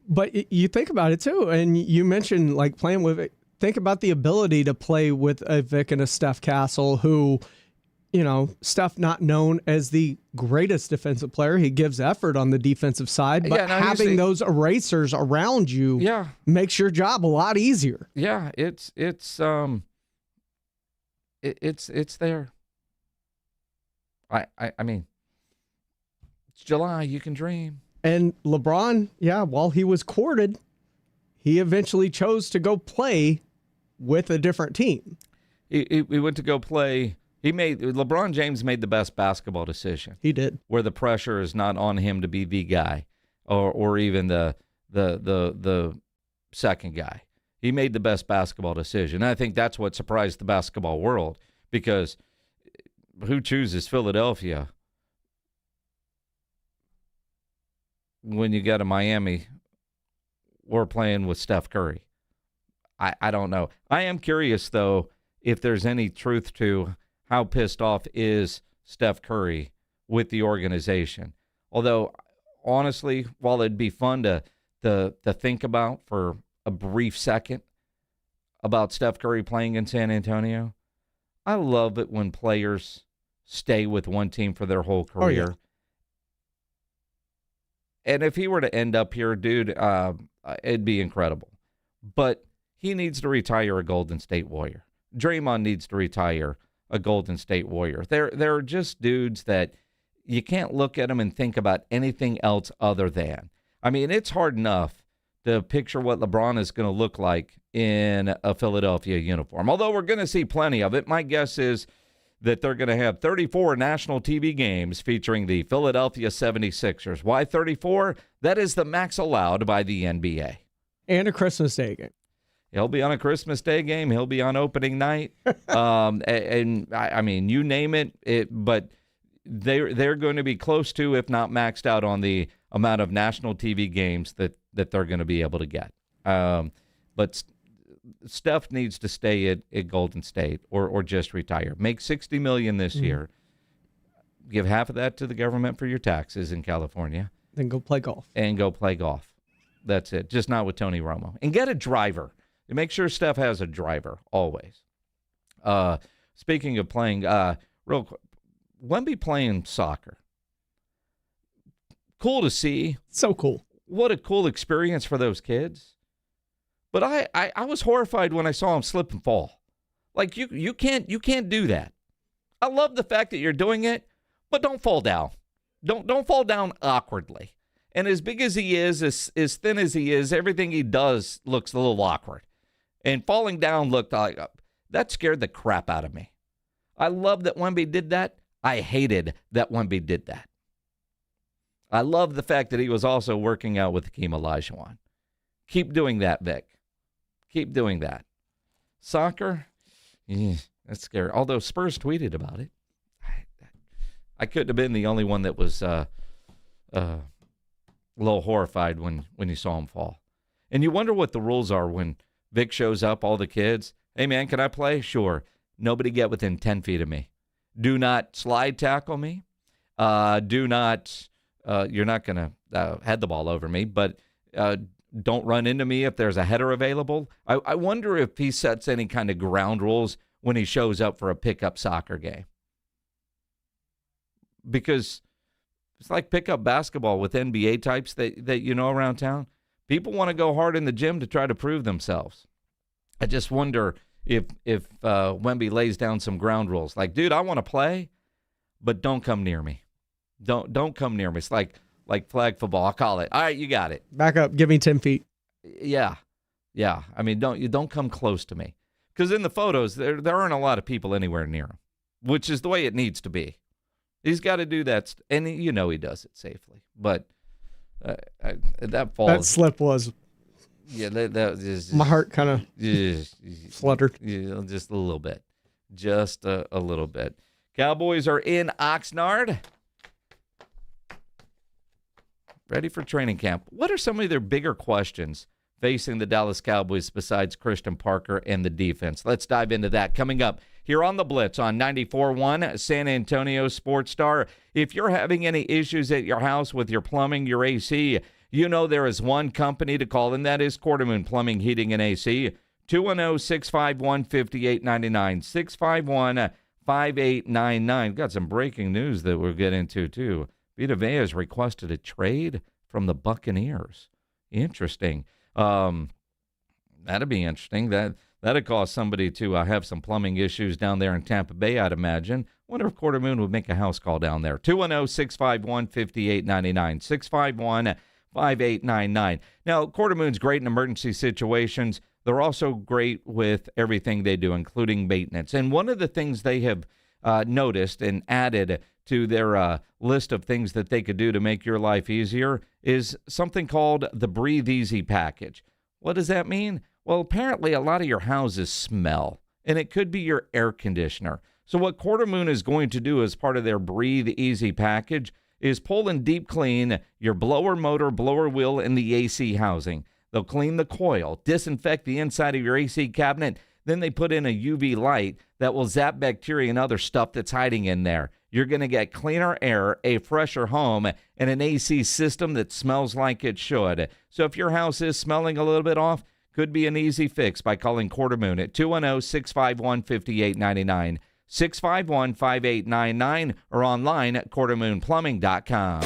But you think about it, too, and you mentioned like playing with it. Think about the ability to play with a Vic and a Steph Castle who, you know, Steph not known as the greatest defensive player. He gives effort on the defensive side, but having those erasers around you makes your job a lot easier. Yeah, it's there. I mean, it's July. You can dream. And LeBron, while he was courted, he eventually chose to go play with a different team. He went to go play. LeBron James made the best basketball decision. He did. Where the pressure is not on him to be the guy or even the second guy. He made the best basketball decision. And I think that's what surprised the basketball world, because who chooses Philadelphia when you got a Miami or playing with Steph Curry? I don't know. I am curious, though, if there's any truth to how pissed off is Steph Curry with the organization. Although, honestly, while it'd be fun to think about for a brief second about Steph Curry playing in San Antonio, I love it when players stay with one team for their whole career. Oh, yeah. And if he were to end up here, dude, it'd be incredible. But he needs to retire a Golden State Warrior. Draymond needs to retire a Golden State Warrior. They're just dudes that you can't look at them and think about anything else other than. I mean, it's hard enough to picture what LeBron is going to look like in a Philadelphia uniform. Although we're going to see plenty of it. My guess is that they're going to have 34 national TV games featuring the Philadelphia 76ers. Why 34? That is the max allowed by the NBA. And a Christmas Day game. He'll be on a Christmas Day game. He'll be on opening night. And I mean, you name it. But they're going to be close to, if not maxed out, on the amount of national TV games that they're going to be able to get. But Steph needs to stay at Golden State or just retire. Make $60 million this year. Give half of that to the government for your taxes in California. Then go play golf. And go play golf. That's it. Just not with Tony Romo. And get a driver. And make sure Steph has a driver always. Speaking of playing, real quick, Wemby playing soccer. Cool to see. So cool. What a cool experience for those kids. But I was horrified when I saw him slip and fall. Like you can't do that. I love the fact that you're doing it, but don't fall down. Don't fall down awkwardly. And as big as he is, as thin as he is, everything he does looks a little awkward. And falling down looked like that scared the crap out of me. I love that Wemby did that. I hated that Wemby did that. I love the fact that he was also working out with Hakeem Olajuwon. Keep doing that, Vic. Keep doing that. Soccer, that's scary. Although Spurs tweeted about it. I couldn't have been the only one that was a little horrified when you saw him fall. And you wonder what the rules are when Vic shows up, all the kids. Hey, man, can I play? Sure. Nobody get within 10 feet of me. Do not slide tackle me. Do not, you're not going to head the ball over me, but don't run into me if there's a header available. I wonder if he sets any kind of ground rules when he shows up for a pickup soccer game. Because it's like pickup basketball with NBA types that you know around town. People want to go hard in the gym to try to prove themselves. I just wonder if Wemby lays down some ground rules. Like, dude, I want to play, but don't come near me. Don't come near me. It's like flag football. I'll call it. All right, you got it. Back up. Give me 10 feet. Yeah. I mean, don't come close to me. Because in the photos, there aren't a lot of people anywhere near him, which is the way it needs to be. He's got to do that, and he does it safely. But that fall, that slip was. Yeah, that is. My heart kind of fluttered. Yeah, just a little bit, just a little bit. Cowboys are in Oxnard, ready for training camp. What are some of their bigger questions facing the Dallas Cowboys besides Christian Parker and the defense? Let's dive into that coming up here on the Blitz on 94.1 San Antonio Sports Star. If you're having any issues at your house with your plumbing, your AC, you know there is one company to call, and that is Quartermoon Plumbing, Heating, and AC. 210-651-5899. 651-5899. Got some breaking news that we'll get into, too. Vita Vea has requested a trade from the Buccaneers. Interesting. That'd be interesting. That'd cause somebody to have some plumbing issues down there in Tampa Bay, I'd imagine. Wonder if Quartermoon would make a house call down there. 210-651-5899. 651-5899. Now, Quartermoon's great in emergency situations. They're also great with everything they do, including maintenance. And one of the things they have noticed and added to their list of things that they could do to make your life easier is something called the Breathe Easy package. What does that mean? Well, apparently a lot of your houses smell, and it could be your air conditioner. So what Quartermoon is going to do as part of their Breathe Easy package is pull and deep clean your blower motor, blower wheel, and the AC housing. They'll clean the coil, disinfect the inside of your AC cabinet. Then they put in a UV light that will zap bacteria and other stuff that's hiding in there. You're going to get cleaner air, a fresher home, and an AC system that smells like it should. So if your house is smelling a little bit off, could be an easy fix by calling Quartermoon at 210-651-5899. 651-5899 or online at quartermoonplumbing.com.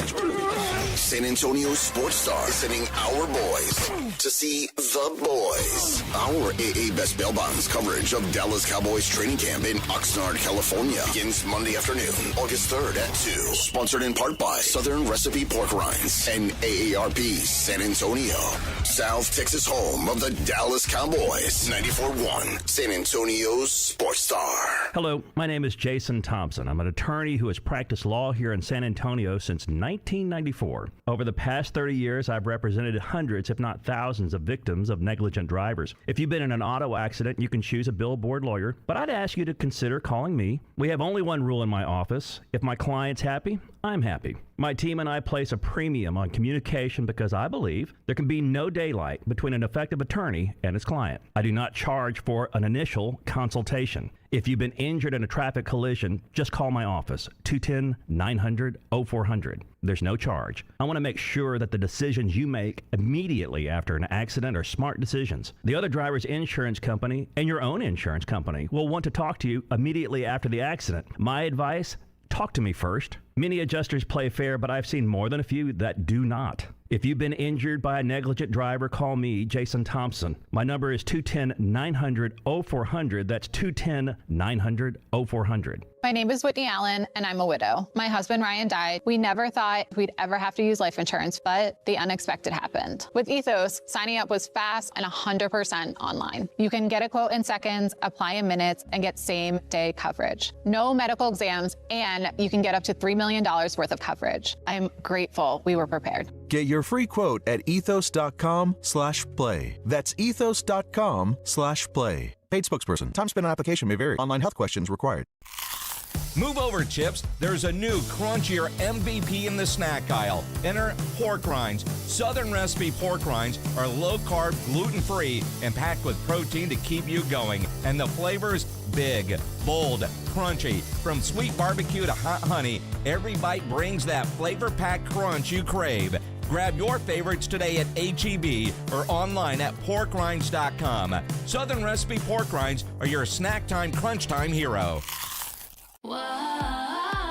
San Antonio Sports Star is sending our boys to see the boys. Our AA Best Bail Bonds coverage of Dallas Cowboys training camp in Oxnard, California begins Monday afternoon, August 3rd at 2. Sponsored in part by Southern Recipe Pork Rinds and AARP San Antonio. South Texas home of the Dallas Cowboys. 94.1 San Antonio Sports Star. Hello, my name is Jason Thompson. I'm an attorney who has practiced law here in San Antonio since 1994. Over the past 30 years, I've represented hundreds, if not thousands, of victims of negligent drivers. If you've been in an auto accident, you can choose a billboard lawyer, but I'd ask you to consider calling me. We have only one rule in my office. If my client's happy, I'm happy. My team and I place a premium on communication because I believe there can be no daylight between an effective attorney and his client. I do not charge for an initial consultation. If you've been injured in a traffic collision, just call my office, 210-900-0400. There's no charge. I want to make sure that the decisions you make immediately after an accident are smart decisions. The other driver's insurance company and your own insurance company will want to talk to you immediately after the accident. My advice, talk to me first. Many adjusters play fair, but I've seen more than a few that do not. If you've been injured by a negligent driver, call me, Jason Thompson. My number is 210-900-0400. That's 210-900-0400. My name is Whitney Allen, and I'm a widow. My husband, Ryan, died. We never thought we'd ever have to use life insurance, but the unexpected happened. With Ethos, signing up was fast and 100% online. You can get a quote in seconds, apply in minutes, and get same-day coverage. No medical exams, and you can get up to $3 million worth of coverage. I'm grateful we were prepared. Get your free quote at ethos.com/play. That's ethos.com/play. Paid spokesperson. Time spent on application may vary. Online health questions required. Move over, Chips. There's a new crunchier MVP in the snack aisle. Enter pork rinds. Southern recipe pork rinds are low-carb, gluten-free, and packed with protein to keep you going. And the flavors, big, bold, crunchy. From sweet barbecue to hot honey, every bite brings that flavor-packed crunch you crave. Grab your favorites today at H-E-B or online at porkrinds.com. Southern recipe pork rinds are your snack time, crunch time hero.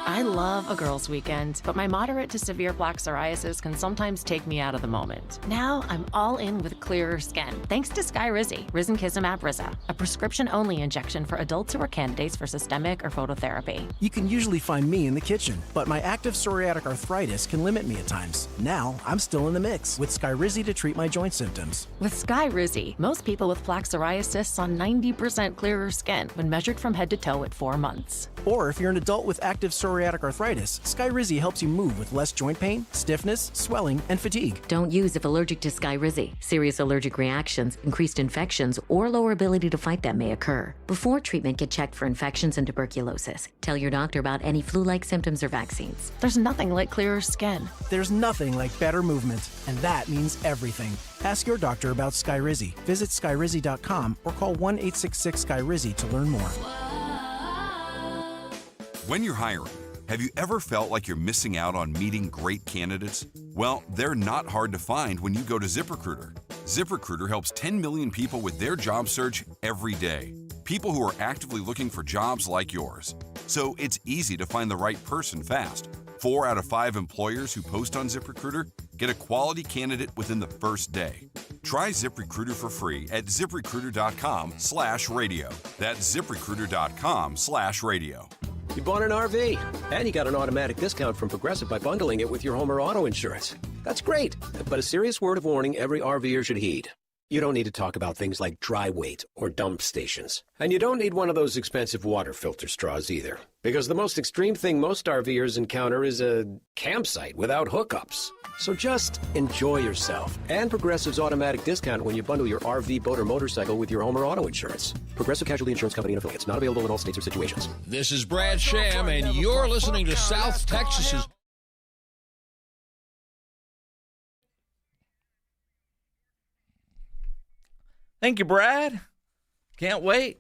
I love a girls' weekend, but my moderate to severe plaque psoriasis can sometimes take me out of the moment. Now I'm all in with clearer skin, thanks to Skyrizi, risankizumab Riza, a prescription-only injection for adults who are candidates for systemic or phototherapy. You can usually find me in the kitchen, but my active psoriatic arthritis can limit me at times. Now I'm still in the mix with Skyrizi to treat my joint symptoms. With Skyrizi, most people with plaque psoriasis saw 90% clearer skin when measured from head to toe at 4 months. Or if you're an adult with active psoriatic arthritis, Skyrizi helps you move with less joint pain, stiffness, swelling, and fatigue. Don't use if allergic to Skyrizi. Serious allergic reactions, increased infections, or lower ability to fight them may occur. Before treatment, get checked for infections and tuberculosis. Tell your doctor about any flu-like symptoms or vaccines. There's nothing like clearer skin. There's nothing like better movement, and that means everything. Ask your doctor about Skyrizi. Visit skyrizi.com or call 1-866-SKYRIZI to learn more. When you're hiring, have you ever felt like you're missing out on meeting great candidates? Well, they're not hard to find when you go to ZipRecruiter. ZipRecruiter helps 10 million people with their job search every day. People who are actively looking for jobs like yours. So it's easy to find the right person fast. 4 out of 5 employers who post on ZipRecruiter get a quality candidate within the first day. Try ZipRecruiter for free at ZipRecruiter.com/radio. That's ZipRecruiter.com/radio. You bought an RV, and you got an automatic discount from Progressive by bundling it with your home or auto insurance. That's great, but a serious word of warning every RVer should heed. You don't need to talk about things like dry weight or dump stations. And you don't need one of those expensive water filter straws either. Because the most extreme thing most RVers encounter is a campsite without hookups. So just enjoy yourself. And Progressive's automatic discount when you bundle your RV, boat, or motorcycle with your home or auto insurance. Progressive Casualty Insurance Company and affiliates. Not available in all states or situations. This is Brad Sham, and you're listening to South Texas's... Thank you, Brad. Can't wait.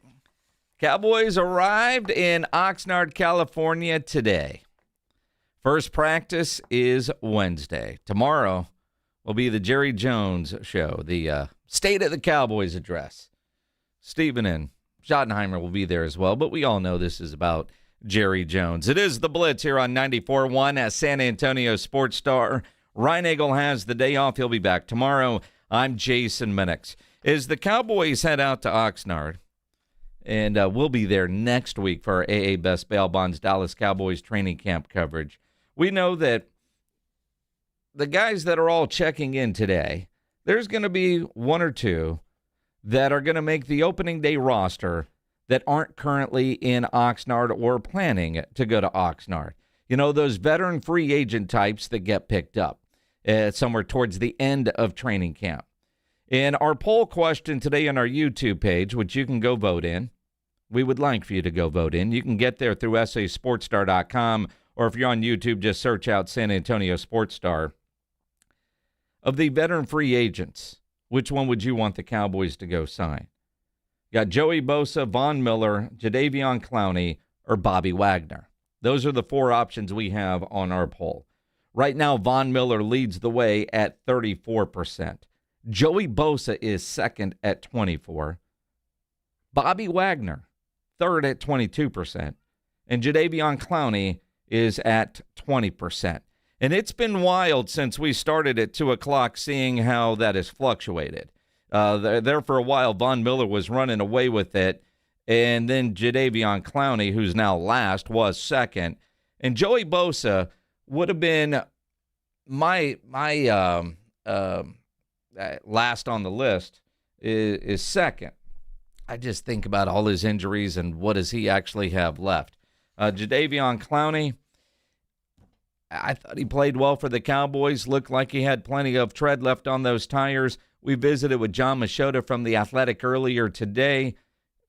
Cowboys arrived in Oxnard, California today. First practice is Wednesday. Tomorrow will be the Jerry Jones show, the State of the Cowboys address. Stephen and Schottenheimer will be there as well, but we all know this is about Jerry Jones. It is the Blitz here on 94.1 as San Antonio Sports Star. Ryan Eagle has the day off. He'll be back tomorrow. I'm Jason Minix. As the Cowboys head out to Oxnard, and we'll be there next week for our AA Best Bail Bonds Dallas Cowboys training camp coverage. We know that the guys that are all checking in today, there's going to be one or two that are going to make the opening day roster that aren't currently in Oxnard or planning to go to Oxnard. You know, those veteran free agent types that get picked up somewhere towards the end of training camp. In our poll question today on our YouTube page, which you can go vote in, we would like for you to go vote in. You can get there through sasportstar.com, or if you're on YouTube, just search out San Antonio Sports Star. Of the veteran free agents, which one would you want the Cowboys to go sign? You got Joey Bosa, Von Miller, Jadeveon Clowney, or Bobby Wagner. Those are the 4 options we have on our poll. Right now, Von Miller leads the way at 34%. Joey Bosa is second at 24%. Bobby Wagner, third at 22%. And Jadeveon Clowney is at 20%. And it's been wild since we started at 2 o'clock seeing how that has fluctuated. There for a while, Von Miller was running away with it. And then Jadeveon Clowney, who's now last, was second. And Joey Bosa would have been my last on the list is second. I just think about all his injuries and what does he actually have left. Jadeveon Clowney, I thought he played well for the Cowboys. Looked like he had plenty of tread left on those tires. We visited with John Machota from The Athletic earlier today.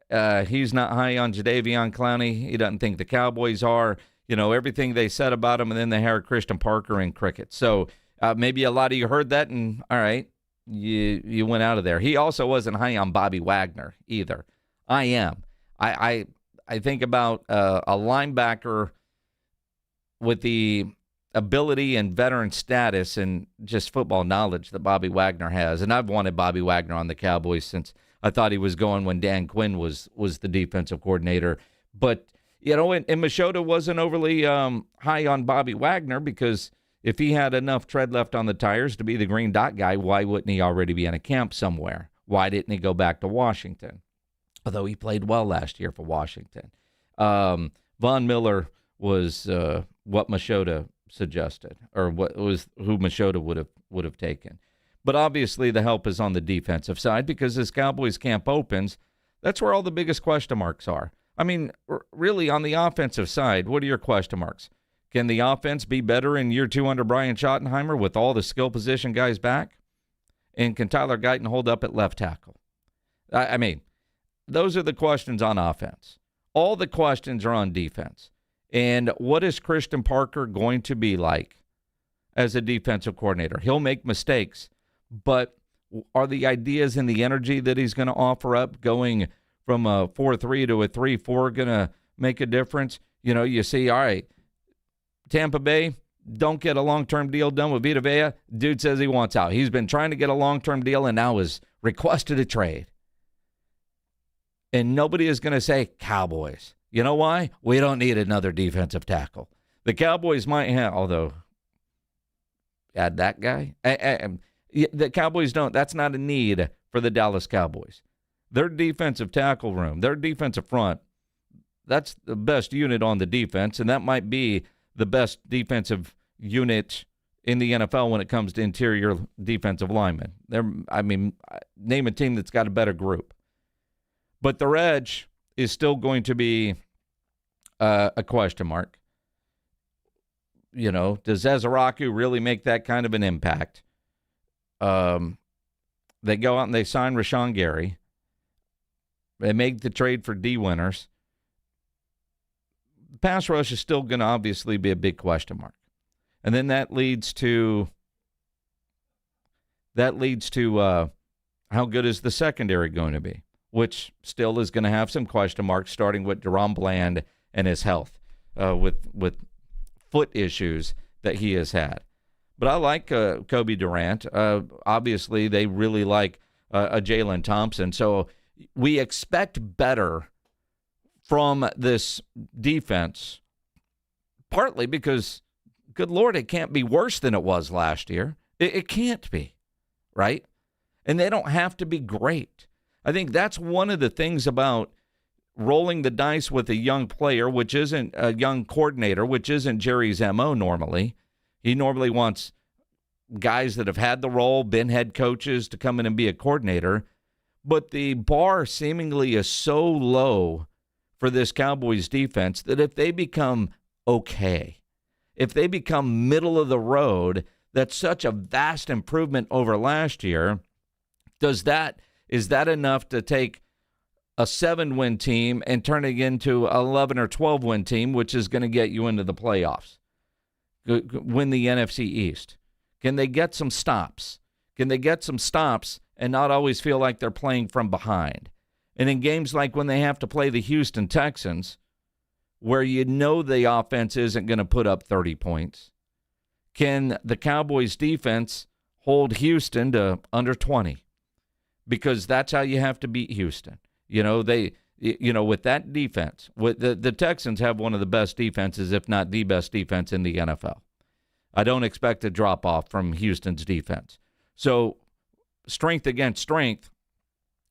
He's not high on Jadeveon Clowney. He doesn't think the Cowboys are. You know, everything they said about him, and then they hired Christian Parker in cricket. So maybe a lot of you heard that, and all right, you went out of there. He also wasn't high on Bobby Wagner either. I am. I think about a linebacker with the ability and veteran status and just football knowledge that Bobby Wagner has. And I've wanted Bobby Wagner on the Cowboys since I thought he was going when Dan Quinn was the defensive coordinator. But, you know, and Machota wasn't overly high on Bobby Wagner because if he had enough tread left on the tires to be the green dot guy, why wouldn't he already be in a camp somewhere? Why didn't he go back to Washington? Although he played well last year for Washington. Von Miller was what Machota suggested, or what was who Machota would have taken. But obviously the help is on the defensive side because as Cowboys camp opens, that's where all the biggest question marks are. I mean, really on the offensive side, what are your question marks? Can the offense be better in year 2 under Brian Schottenheimer with all the skill position guys back? And can Tyler Guyton hold up at left tackle? I mean, those are the questions on offense. All the questions are on defense. And what is Christian Parker going to be like as a defensive coordinator? He'll make mistakes, but are the ideas and the energy that he's going to offer up going from a 4-3 to a 3-4 going to make a difference? You know, you see, all right, Tampa Bay, don't get a long-term deal done with Vita Vea. Dude says he wants out. He's been trying to get a long-term deal and now has requested a trade. And nobody is going to say, Cowboys. You know why? We don't need another defensive tackle. The Cowboys might have, although, add that guy. The Cowboys don't. That's not a need for the Dallas Cowboys. Their defensive tackle room, their defensive front, that's the best unit on the defense, and that might be the best defensive unit in the NFL when it comes to interior defensive linemen. Name a team that's got a better group. But their edge is still going to be a question mark. You know, does Ezeraku really make that kind of an impact? They go out and they sign Rashawn Gary. They make the trade for D. Winters. Pass rush is still going to obviously be a big question mark. And then that leads to how good is the secondary going to be, which still is going to have some question marks, starting with Deron Bland and his health with foot issues that he has had. But I like Kobe Durant. Obviously, they really like a Jalen Thompson. So we expect better from this defense, partly because, good Lord, it can't be worse than it was last year. It can't be, right? And they don't have to be great. I think that's one of the things about rolling the dice with a young player, which isn't a young coordinator, which isn't Jerry's MO normally. He normally wants guys that have had the role, been head coaches, to come in and be a coordinator. But the bar seemingly is so low for this Cowboys defense that if they become okay, if they become middle of the road, that's such a vast improvement over last year. Is that enough to take a 7-win team and turn it into an 11 or 12-win team, which is going to get you into the playoffs, win the NFC East? Can they get some stops? Can they get some stops and not always feel like they're playing from behind? And in games like when they have to play the Houston Texans, where you know the offense isn't going to put up 30 points, can the Cowboys defense hold Houston to under 20? Because that's how you have to beat Houston. With that defense, with the Texans have one of the best defenses, if not the best defense in the NFL. I don't expect a drop-off from Houston's defense. So strength against strength,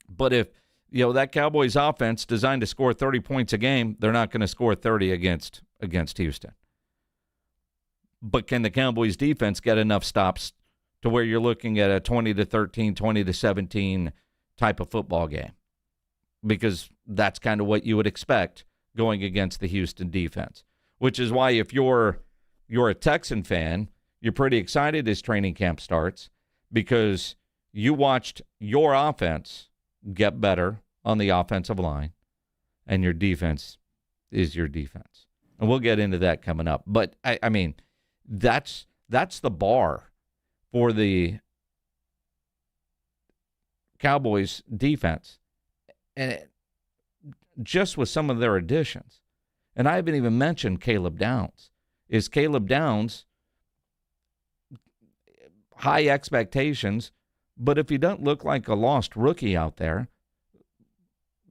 but if that Cowboys offense designed to score 30 points a game, they're not going to score 30 against Houston. But can the Cowboys defense get enough stops to where you're looking at a 20-13, 20-17 type of football game? Because that's kind of what you would expect going against the Houston defense, which is why if you're a Texan fan, you're pretty excited as training camp starts because you watched your offense get better on the offensive line, and your defense is your defense. And we'll get into that coming up. But, I mean, that's the bar for the Cowboys defense. And just with some of their additions. And I haven't even mentioned Caleb Downs. Is Caleb Downs high expectations, but if he doesn't look like a lost rookie out there,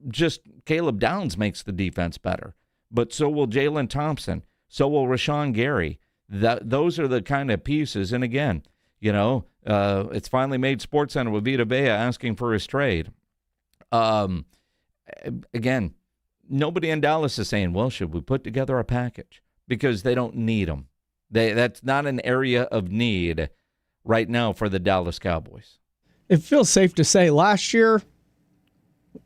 just Caleb Downs makes the defense better. But so will Jalen Thompson. So will Rashawn Gary. Those are the kind of pieces. And again, it's finally made SportsCenter with Vita Vea asking for his trade. Again, nobody in Dallas is saying, well, should we put together a package? Because they don't need them. That's not an area of need right now for the Dallas Cowboys. It feels safe to say last year,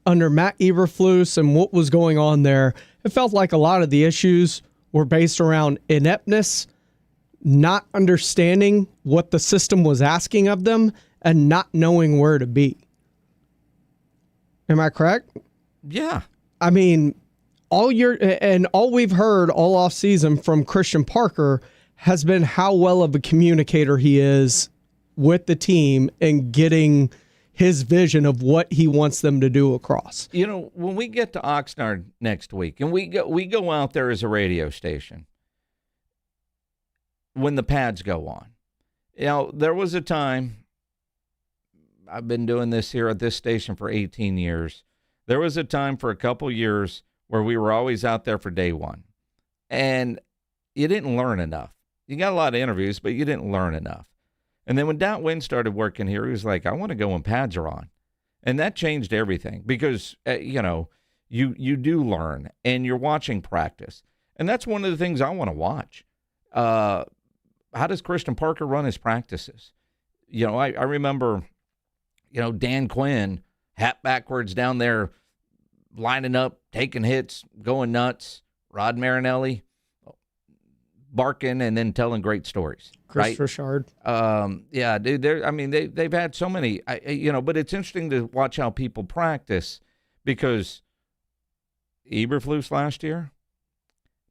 under Matt Eberflus and what was going on there, it felt like a lot of the issues were based around ineptness, not understanding what the system was asking of them, and not knowing where to be. Am I correct? Yeah. I mean, all we've heard all off season from Christian Parker has been how well of a communicator he is with the team and getting his vision of what he wants them to do across. When we get to Oxnard next week, and we go out there as a radio station, when the pads go on, there was a time, I've been doing this here at this station for 18 years. There was a time for a couple years where we were always out there for day one, and you didn't learn enough. You got a lot of interviews, but you didn't learn enough. And then when Dot Wynn started working here, he was like, I want to go when pads are on. And that changed everything because, you do learn and you're watching practice. And that's one of the things I want to watch. How does Christian Parker run his practices? I remember, Dan Quinn, hat backwards down there, lining up, taking hits, going nuts. Rod Marinelli, barking and then telling great stories. Chris right? Richard. Yeah, dude. They've had so many. But it's interesting to watch how people practice because Eberflus last year,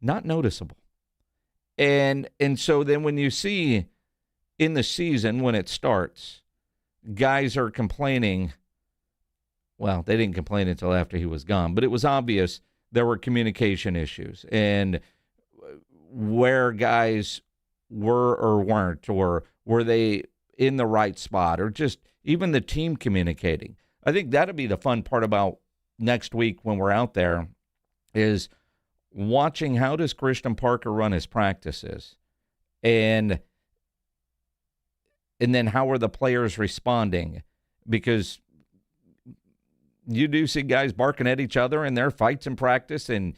not noticeable, and so then when you see in the season when it starts, guys are complaining. Well, they didn't complain until after he was gone, but it was obvious there were communication issues and where guys were or weren't, or were they in the right spot, or just even the team communicating. I think that'll be the fun part about next week when we're out there is watching how does Christian Parker run his practices and then how are the players responding, because you do see guys barking at each other in their fights in practice, and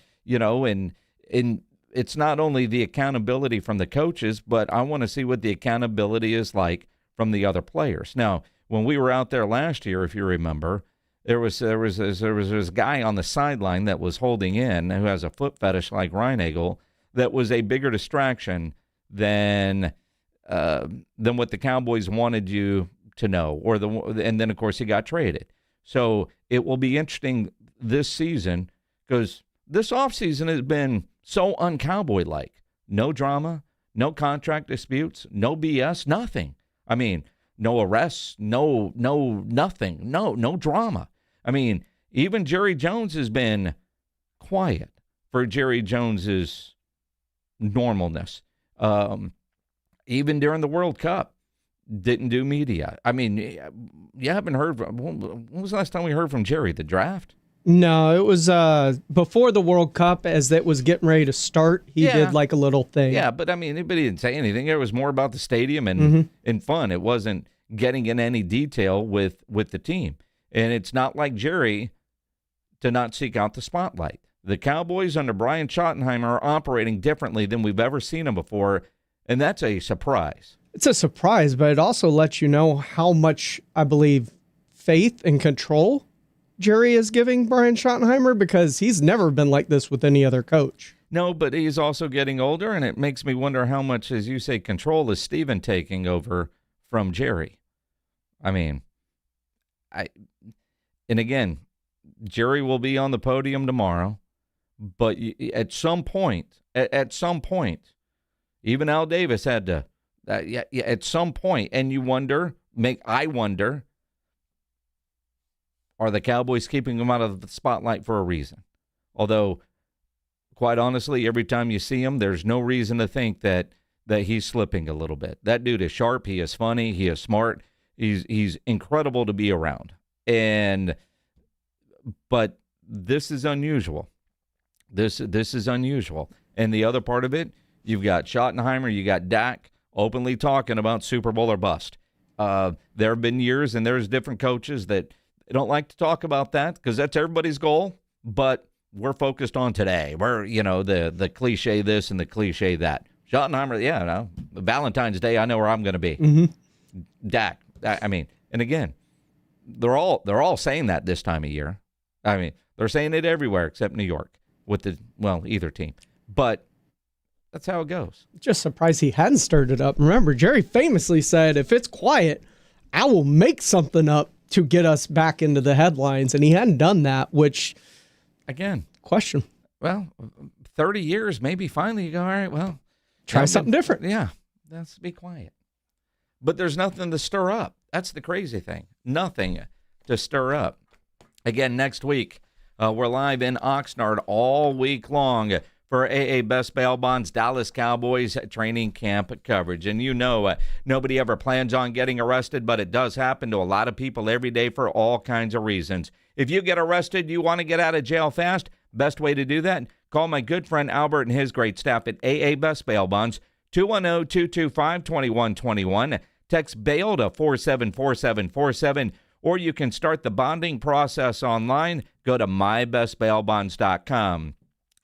it's not only the accountability from the coaches, but I want to see what the accountability is like from the other players. Now, when we were out there last year, if you remember, there was this guy on the sideline that was holding in who has a foot fetish like Reinagel that was a bigger distraction than what the Cowboys wanted you to know, and then of course he got traded. So it will be interesting this season because this offseason has been so un-Cowboy-like. No drama, no contract disputes, no BS, nothing. I mean, no arrests, no nothing, no drama. I mean, Even Jerry Jones has been quiet for Jerry Jones's normalness. Even during the World Cup, didn't do media. I mean, you haven't heard from, when was the last time we heard from Jerry? The draft? No, it was before the World Cup, as it was getting ready to start. He did like a little thing. Yeah, but I mean, anybody didn't say anything. It was more about the stadium and fun. It wasn't getting in any detail with the team. And it's not like Jerry to not seek out the spotlight. The Cowboys under Brian Schottenheimer are operating differently than we've ever seen them before, and that's a surprise. It's a surprise, but it also lets you know how much, I believe, faith and control Jerry is giving Brian Schottenheimer, because he's never been like this with any other coach. No, but he's also getting older, and it makes me wonder how much, as you say, control is Steven taking over from Jerry. I mean, and again, Jerry will be on the podium tomorrow, but at some point, even Al Davis had to, at some point, and you wonder, I wonder, are the Cowboys keeping him out of the spotlight for a reason? Although, quite honestly, every time you see him, there's no reason to think that he's slipping a little bit. That dude is sharp. He is funny. He is smart. He's incredible to be around. But this is unusual. This is unusual. And the other part of it, you've got Schottenheimer, you got Dak openly talking about Super Bowl or bust. There have been years, and there's different coaches that don't like to talk about that because that's everybody's goal, but we're focused on today. We're, the cliche this and the cliche that. Schottenheimer, Valentine's Day, I know where I'm going to be. Mm-hmm. Dak, I mean, and again, they're all saying that this time of year. I mean, they're saying it everywhere except New York with either team. But that's how it goes. Just surprised he hadn't stirred it up. Remember, Jerry famously said, if it's quiet, I will make something up to get us back into the headlines. And he hadn't done that, which, again, question. Well, 30 years, maybe finally you go, all right, well. Try something different. Yeah, let's be quiet. But there's nothing to stir up. That's the crazy thing. Nothing to stir up. Again, next week, we're live in Oxnard all week long for AA Best Bail Bonds Dallas Cowboys training camp coverage. And nobody ever plans on getting arrested, but it does happen to a lot of people every day for all kinds of reasons. If you get arrested, you want to get out of jail fast, best way to do that, call my good friend Albert and his great staff at AA Best Bail Bonds, 210-225-2121. Text BAIL to 474747, or you can start the bonding process online. Go to mybestbailbonds.com.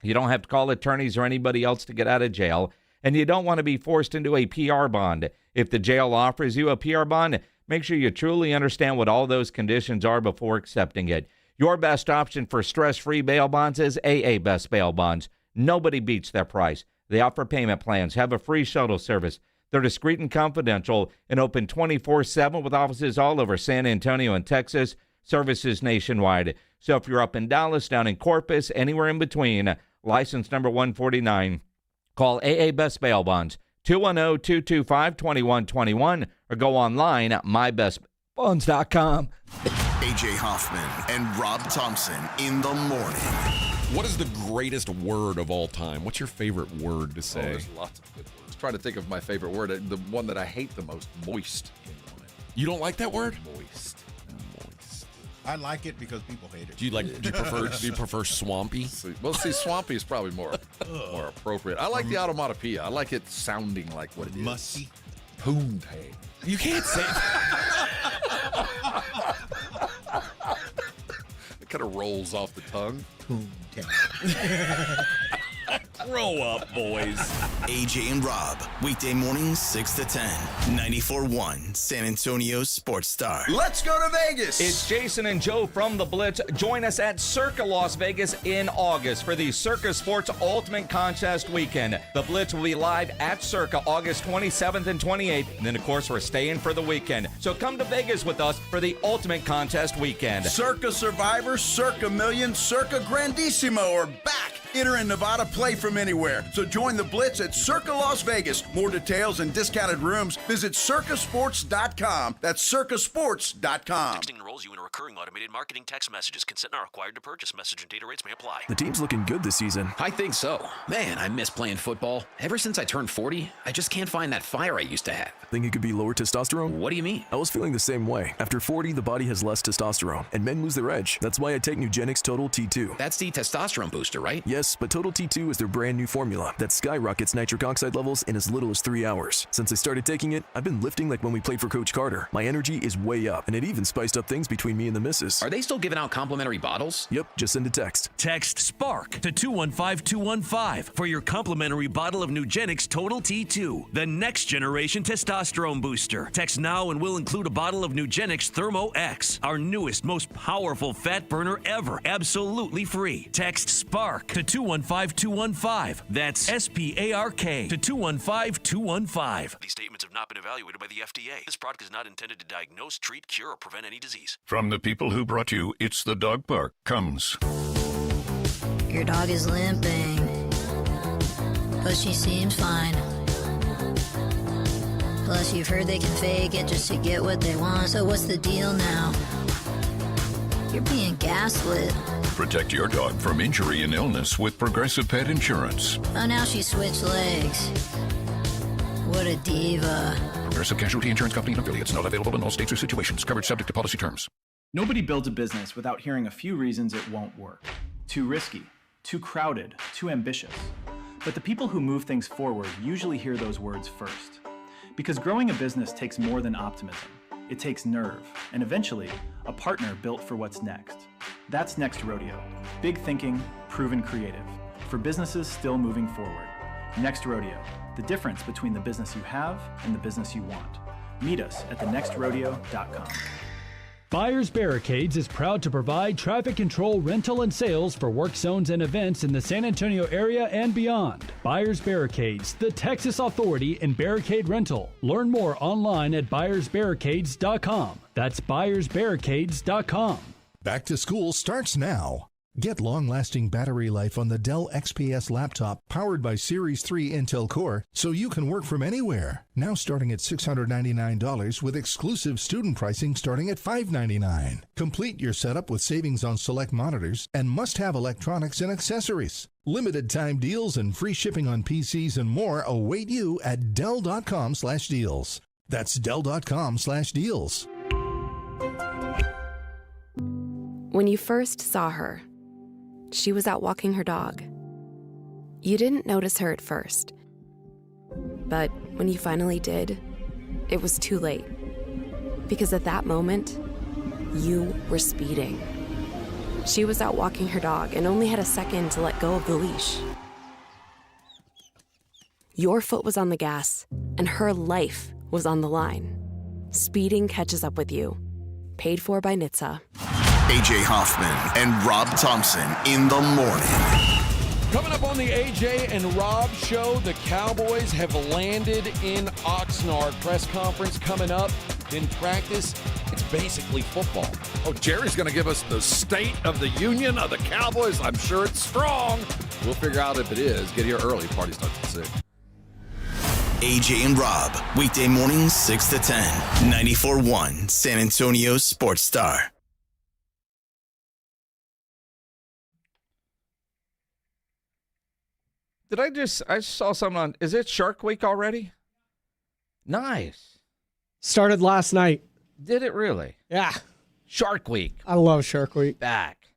You don't have to call attorneys or anybody else to get out of jail, and you don't want to be forced into a PR bond. If the jail offers you a PR bond, make sure you truly understand what all those conditions are before accepting it. Your best option for stress-free bail bonds is AA Best Bail Bonds. Nobody beats their price. They offer payment plans, have a free shuttle service. They're discreet and confidential and open 24/7 with offices all over San Antonio and Texas, services nationwide. So if you're up in Dallas, down in Corpus, anywhere in between, license number 149, call AA Best Bail Bonds, 210-225-2121, or go online at mybestbonds.com. AJ Hoffman and Rob Thompson in the morning. What is the greatest word of all time? What's your favorite word to say? There's lots of good words. Try to think of my favorite word. The one that I hate the most, moist. You don't like that word? Moist. I like it because people hate it. Do you prefer swampy? Well, swampy is probably more appropriate. I like the onomatopoeia. I like it sounding like what it is. Musky. Poontang. You can't say It kind of rolls off the tongue. Poontang. Grow up, boys. AJ and Rob, weekday mornings 6 to 10, 94.1 San Antonio Sports Star. Let's go to Vegas. It's Jason and Joe from the Blitz. Join us at Circa Las Vegas in August for the Circa Sports Ultimate Contest Weekend. The Blitz will be live at Circa August 27th and 28th. And then, of course, we're staying for the weekend. So come to Vegas with us for the Ultimate Contest Weekend. Circa Survivor, Circa Million, Circa Grandissimo are back Enter in Nevada, play from anywhere. So join the Blitz at Circa Las Vegas. More details and discounted rooms, visit circasports.com. That's circasports.com. Texting enrolls you in a recurring automated marketing text messages. Consent not required to purchase. Message and data rates may apply. The team's looking good this season. I think so. Man, I miss playing football. Ever since I turned 40, I just can't find that fire I used to have. Think it could be lower testosterone? What do you mean? I was feeling the same way. After 40, the body has less testosterone, and men lose their edge. That's why I take Nugenix Total T2. That's the testosterone booster, right? Yes, but Total T2 is their brand new formula that skyrockets nitric oxide levels in as little as 3 hours. Since I started taking it, I've been lifting like when we played for Coach Carter. My energy is way up, and it even spiced up things between me and the missus. Are they still giving out complimentary bottles? Yep, just send a text. Text SPARK to 215-215 for your complimentary bottle of Nugenix Total T2, the next generation testosterone booster. Text now and we'll include a bottle of Nugenix Thermo X, our newest, most powerful fat burner ever, absolutely free. Text SPARK to 215-215. That's SPARK to 215-215. These statements have not been evaluated by the FDA. This product is not intended to diagnose, treat, cure, or prevent any disease. From the people who brought you It's the Dog Park comes. Your dog is limping, but she seems fine. Plus, you've heard they can fake it just to get what they want. So what's the deal now? You're being gaslit. Protect your dog from injury and illness with Progressive Pet Insurance. Oh, now she switched legs. What a diva. Progressive Casualty Insurance Company and affiliates. Not available in all states or situations. Coverage subject to policy terms. Nobody builds a business without hearing a few reasons it won't work. Too risky, too crowded, too ambitious. But the people who move things forward usually hear those words first. Because growing a business takes more than optimism. It takes nerve, and eventually, a partner built for what's next. That's Next Rodeo. Big thinking, proven creative. For businesses still moving forward. Next Rodeo. The difference between the business you have and the business you want. Meet us at thenextrodeo.com. Buyers Barricades is proud to provide traffic control, rental, and sales for work zones and events in the San Antonio area and beyond. Buyers Barricades, the Texas authority in barricade rental. Learn more online at buyersbarricades.com. That's buyersbarricades.com. Back to school starts now. Get long-lasting battery life on the Dell XPS laptop powered by Series 3 Intel Core so you can work from anywhere. Now starting at $699 with exclusive student pricing starting at $599. Complete your setup with savings on select monitors and must-have electronics and accessories. Limited time deals and free shipping on PCs and more await you at Dell.com/deals. That's Dell.com/deals. When you first saw her, she was out walking her dog. You didn't notice her at first. But when you finally did, it was too late. Because at that moment, you were speeding. She was out walking her dog and only had a second to let go of the leash. Your foot was on the gas, and her life was on the line. Speeding catches up with you. Paid for by NHTSA. AJ Hoffman and Rob Thompson in the morning. Coming up on the AJ and Rob show, the Cowboys have landed in Oxnard. Press conference coming up. In practice, it's basically football. Oh, Jerry's going to give us the state of the union of the Cowboys. I'm sure it's strong. We'll figure out if it is. Get here early. Party starts at 6. AJ and Rob, weekday mornings 6 to 10, 94.1 San Antonio Sports Star. I saw something on, is it Shark Week already? Nice. Started last night. Did it really? Yeah. Shark Week. I love Shark Week. Back.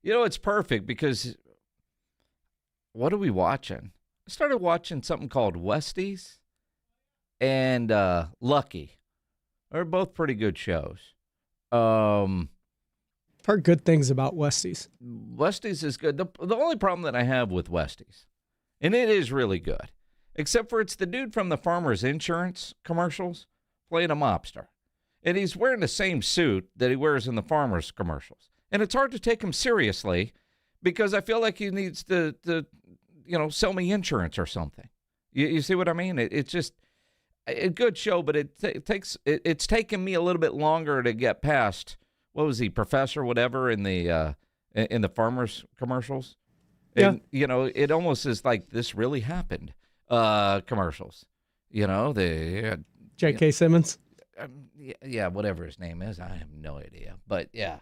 You know, it's perfect because what are we watching? I started watching something called Westies and Lucky. They're both pretty good shows. Heard good things about Westies. Westies is good. The only problem that I have with Westies, and it is really good, except for it's the dude from the Farmers Insurance commercials playing a mobster. And he's wearing the same suit that he wears in the Farmers commercials. And it's hard to take him seriously because I feel like he needs to sell me insurance or something. You see what I mean? It's just a good show, but it's taken me a little bit longer to get past. What was he, Professor whatever in the Farmers commercials? And, it almost is like this really happened. Commercials. The J.K. Simmons. Yeah, whatever his name is, I have no idea. But yeah,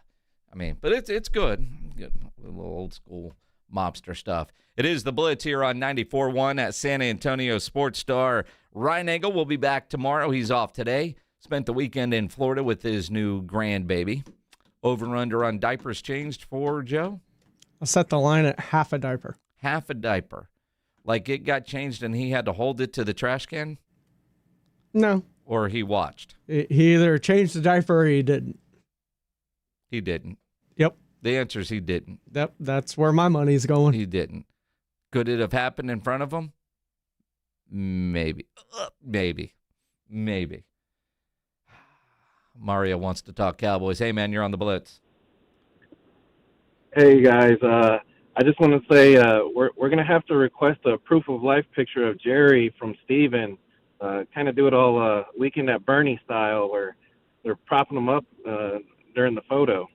but it's good. A little old school mobster stuff. It is the Blitz here on 94.1 at San Antonio sports star. Ryan Engel will be back tomorrow. He's off today. Spent the weekend in Florida with his new grandbaby. Over/under on diapers changed for Joe? I set the line at half a diaper. Half a diaper. Like it got changed and he had to hold it to the trash can? No. Or he watched? He either changed the diaper or he didn't. He didn't. Yep. The answer is he didn't. Yep. That's where my money's going. He didn't. Could it have happened in front of him? Maybe. Maybe. Mario wants to talk Cowboys. Hey, man, you're on the Blitz. Hey, guys. I just want to say we're going to have to request a proof of life picture of Jerry from Steven. Kind of do it all Weekend at Bernie style where they're propping him up during the photo.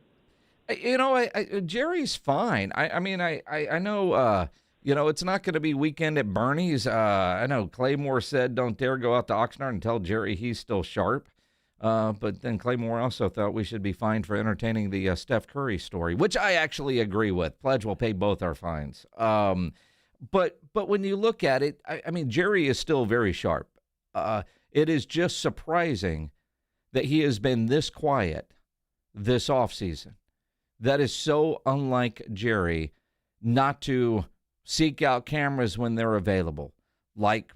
Jerry's fine. I know, it's not going to be Weekend at Bernie's. I know Claymore said don't dare go out to Oxnard and tell Jerry he's still sharp. But then Claymore also thought we should be fined for entertaining the Steph Curry story, which I actually agree with. Pledge will pay both our fines. But when you look at it, Jerry is still very sharp. It is just surprising that he has been this quiet this offseason. That is so unlike Jerry not to seek out cameras when they're available, like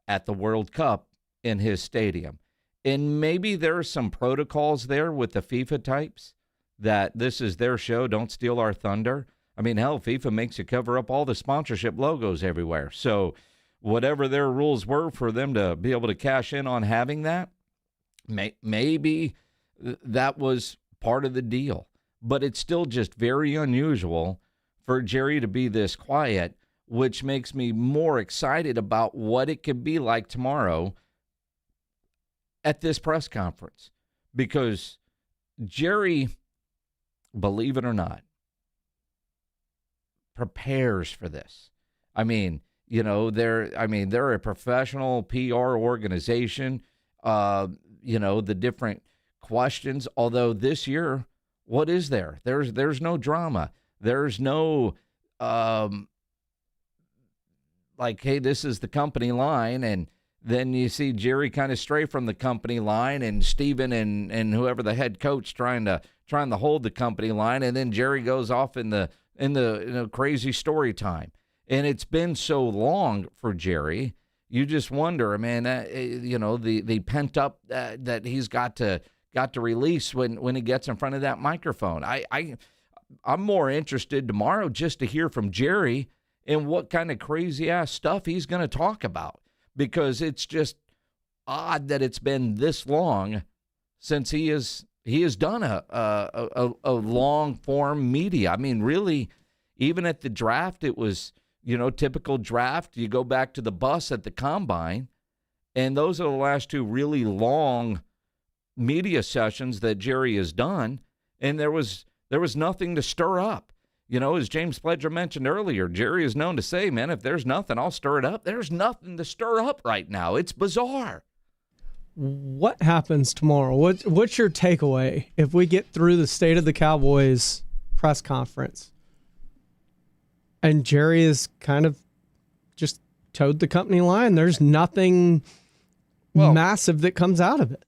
at the World Cup in his stadium. And maybe there are some protocols there with the FIFA types that this is their show, don't steal our thunder. Hell, FIFA makes you cover up all the sponsorship logos everywhere. So whatever their rules were for them to be able to cash in on having that, maybe that was part of the deal. But it's still just very unusual for Jerry to be this quiet, which makes me more excited about what it could be like tomorrow at this press conference, because Jerry, believe it or not, prepares for this. They're a professional PR organization. The different questions. Although this year, what is there? There's no drama. There's no hey, this is the company line, and then you see Jerry kind of stray from the company line, and Steven and whoever the head coach trying to hold the company line, and then Jerry goes off in the crazy story time. And it's been so long for Jerry, you just wonder, man, the pent up that he's got to release when he gets in front of that microphone. I'm more interested tomorrow just to hear from Jerry and what kind of crazy ass stuff he's going to talk about. Because it's just odd that it's been this long since he has done a long form media. Really, even at the draft, it was typical draft. You go back to the bus at the combine, and those are the last two really long media sessions that Jerry has done. And there was nothing to stir up. As James Pledger mentioned earlier, Jerry is known to say, man, if there's nothing, I'll stir it up. There's nothing to stir up right now. It's bizarre. What happens tomorrow? What's your takeaway if we get through the State of the Cowboys press conference and Jerry is kind of just towed the company line? There's nothing massive that comes out of it.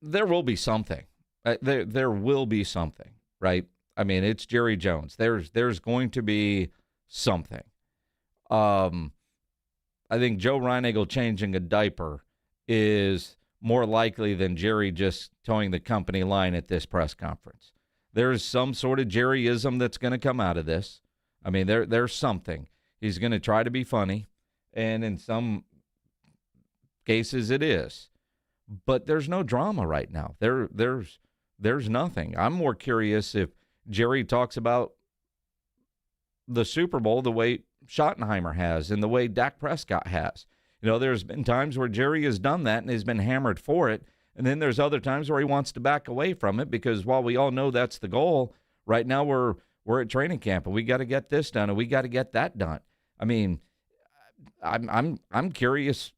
There will be something. There will be something, right? It's Jerry Jones. There's going to be something. I think Joe Reinagle changing a diaper is more likely than Jerry just towing the company line at this press conference. There's some sort of Jerryism that's going to come out of this. There's something. He's going to try to be funny, and in some cases it is. But there's no drama right now. There's nothing. I'm more curious if Jerry talks about the Super Bowl the way Schottenheimer has and the way Dak Prescott has. There's been times where Jerry has done that and has been hammered for it, and then there's other times where he wants to back away from it because while we all know that's the goal, right now we're at training camp and we got to get this done and we got to get that done. I mean, I'm curious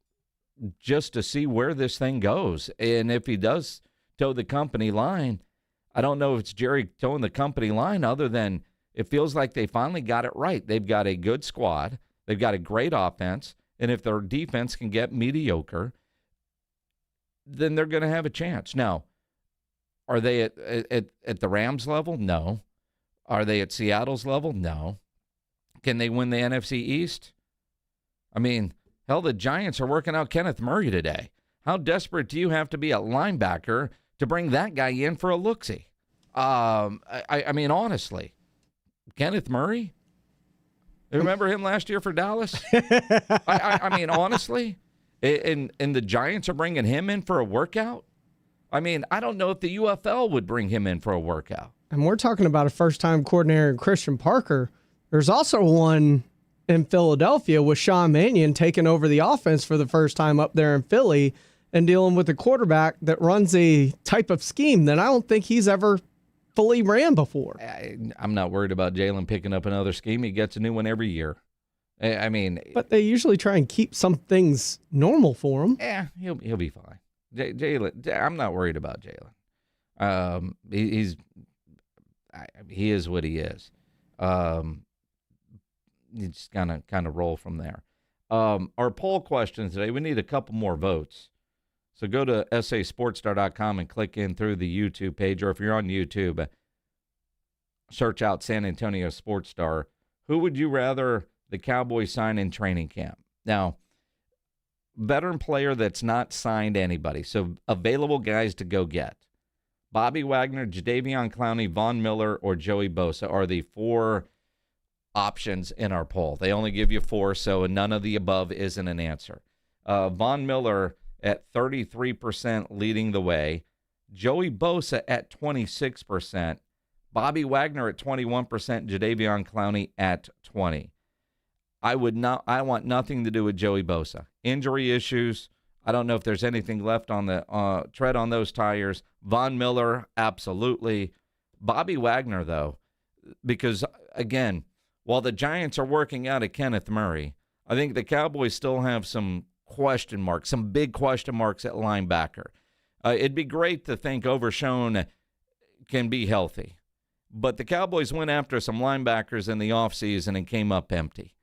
just to see where this thing goes. And if he does toe the company line, I don't know if it's Jerry toeing the company line other than it feels like they finally got it right. They've got a good squad. They've got a great offense. And if their defense can get mediocre, then they're going to have a chance. Now, are they at the Rams level? No. Are they at Seattle's level? No. Can they win the NFC East? I mean, hell, the Giants are working out Kenneth Murray today. How desperate do you have to be at linebacker to bring that guy in for a look-see? I mean, honestly, Kenneth Murray? You remember him last year for Dallas? I mean, honestly, and the Giants are bringing him in for a workout? I mean, I don't know if the UFL would bring him in for a workout. And we're talking about a first-time coordinator in Christian Parker. There's also one in Philadelphia with Sean Mannion taking over the offense for the first time up there in Philly and dealing with a quarterback that runs a type of scheme that I don't think he's ever fully ran before. I'm not worried about Jalen picking up another scheme. He gets a new one every year. I mean, but they usually try and keep some things normal for him. Yeah, he'll be fine. Jalen, I'm not worried about Jalen. He is what he is. You just kind of roll from there. Our poll question today, we need a couple more votes. So go to sasportstar.com and click in through the YouTube page, or if you're on YouTube, search out San Antonio Sports Star. Who would you rather the Cowboys sign in training camp? Now, veteran player that's not signed anybody, so available guys to go get. Bobby Wagner, Jadeveon Clowney, Von Miller, or Joey Bosa are the four options in our poll. They only give you four, so none of the above isn't an answer. Von Miller at 33% leading the way. Joey Bosa at 26%. Bobby Wagner at 21%. Jadeveon Clowney at 20%. I want nothing to do with Joey Bosa. Injury issues. I don't know if there's anything left on the tread on those tires. Von Miller, absolutely. Bobby Wagner, though, because, again, while the Giants are working out a Kenneth Murray, I think the Cowboys still have some question marks, some big question marks at linebacker. It'd be great to think Overshown can be healthy, but the Cowboys went after some linebackers in the offseason and came up empty.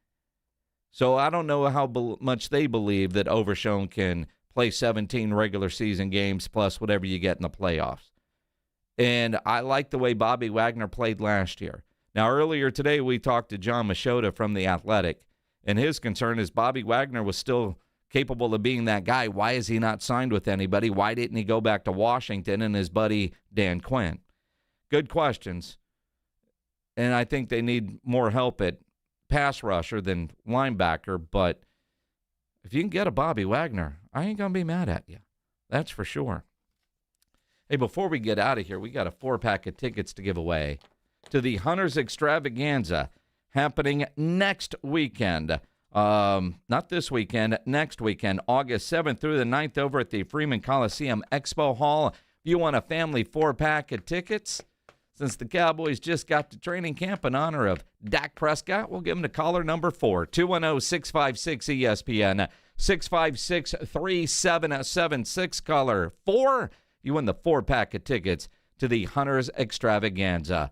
So I don't know how much they believe that Overshown can play 17 regular season games plus whatever you get in the playoffs. And I like the way Bobby Wagner played last year. Now, earlier today, we talked to John Machota from The Athletic, and his concern is Bobby Wagner was still capable of being that guy. Why is he not signed with anybody? Why didn't he go back to Washington and his buddy Dan Quinn? Good questions. And I think they need more help at pass rusher than linebacker, but if you can get a Bobby Wagner, I ain't going to be mad at you. That's for sure. Hey, before we get out of here, we got a 4-pack of tickets to give away to the Hunters Extravaganza happening next weekend. Not this weekend, next weekend, August 7th through the 9th over at the Freeman Coliseum Expo Hall. If you want a family 4-pack of tickets, since the Cowboys just got to training camp in honor of Dak Prescott, we'll give them to caller number 4, 210-656-ESPN, 656-3776, caller 4. You win the 4-pack of tickets to the Hunters Extravaganza.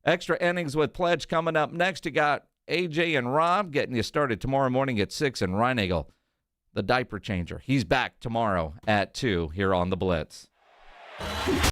Extra innings with Pledge coming up next. You got AJ and Rob getting you started tomorrow morning at 6, and Reinagel, the diaper changer. He's back tomorrow at 2 here on The Blitz.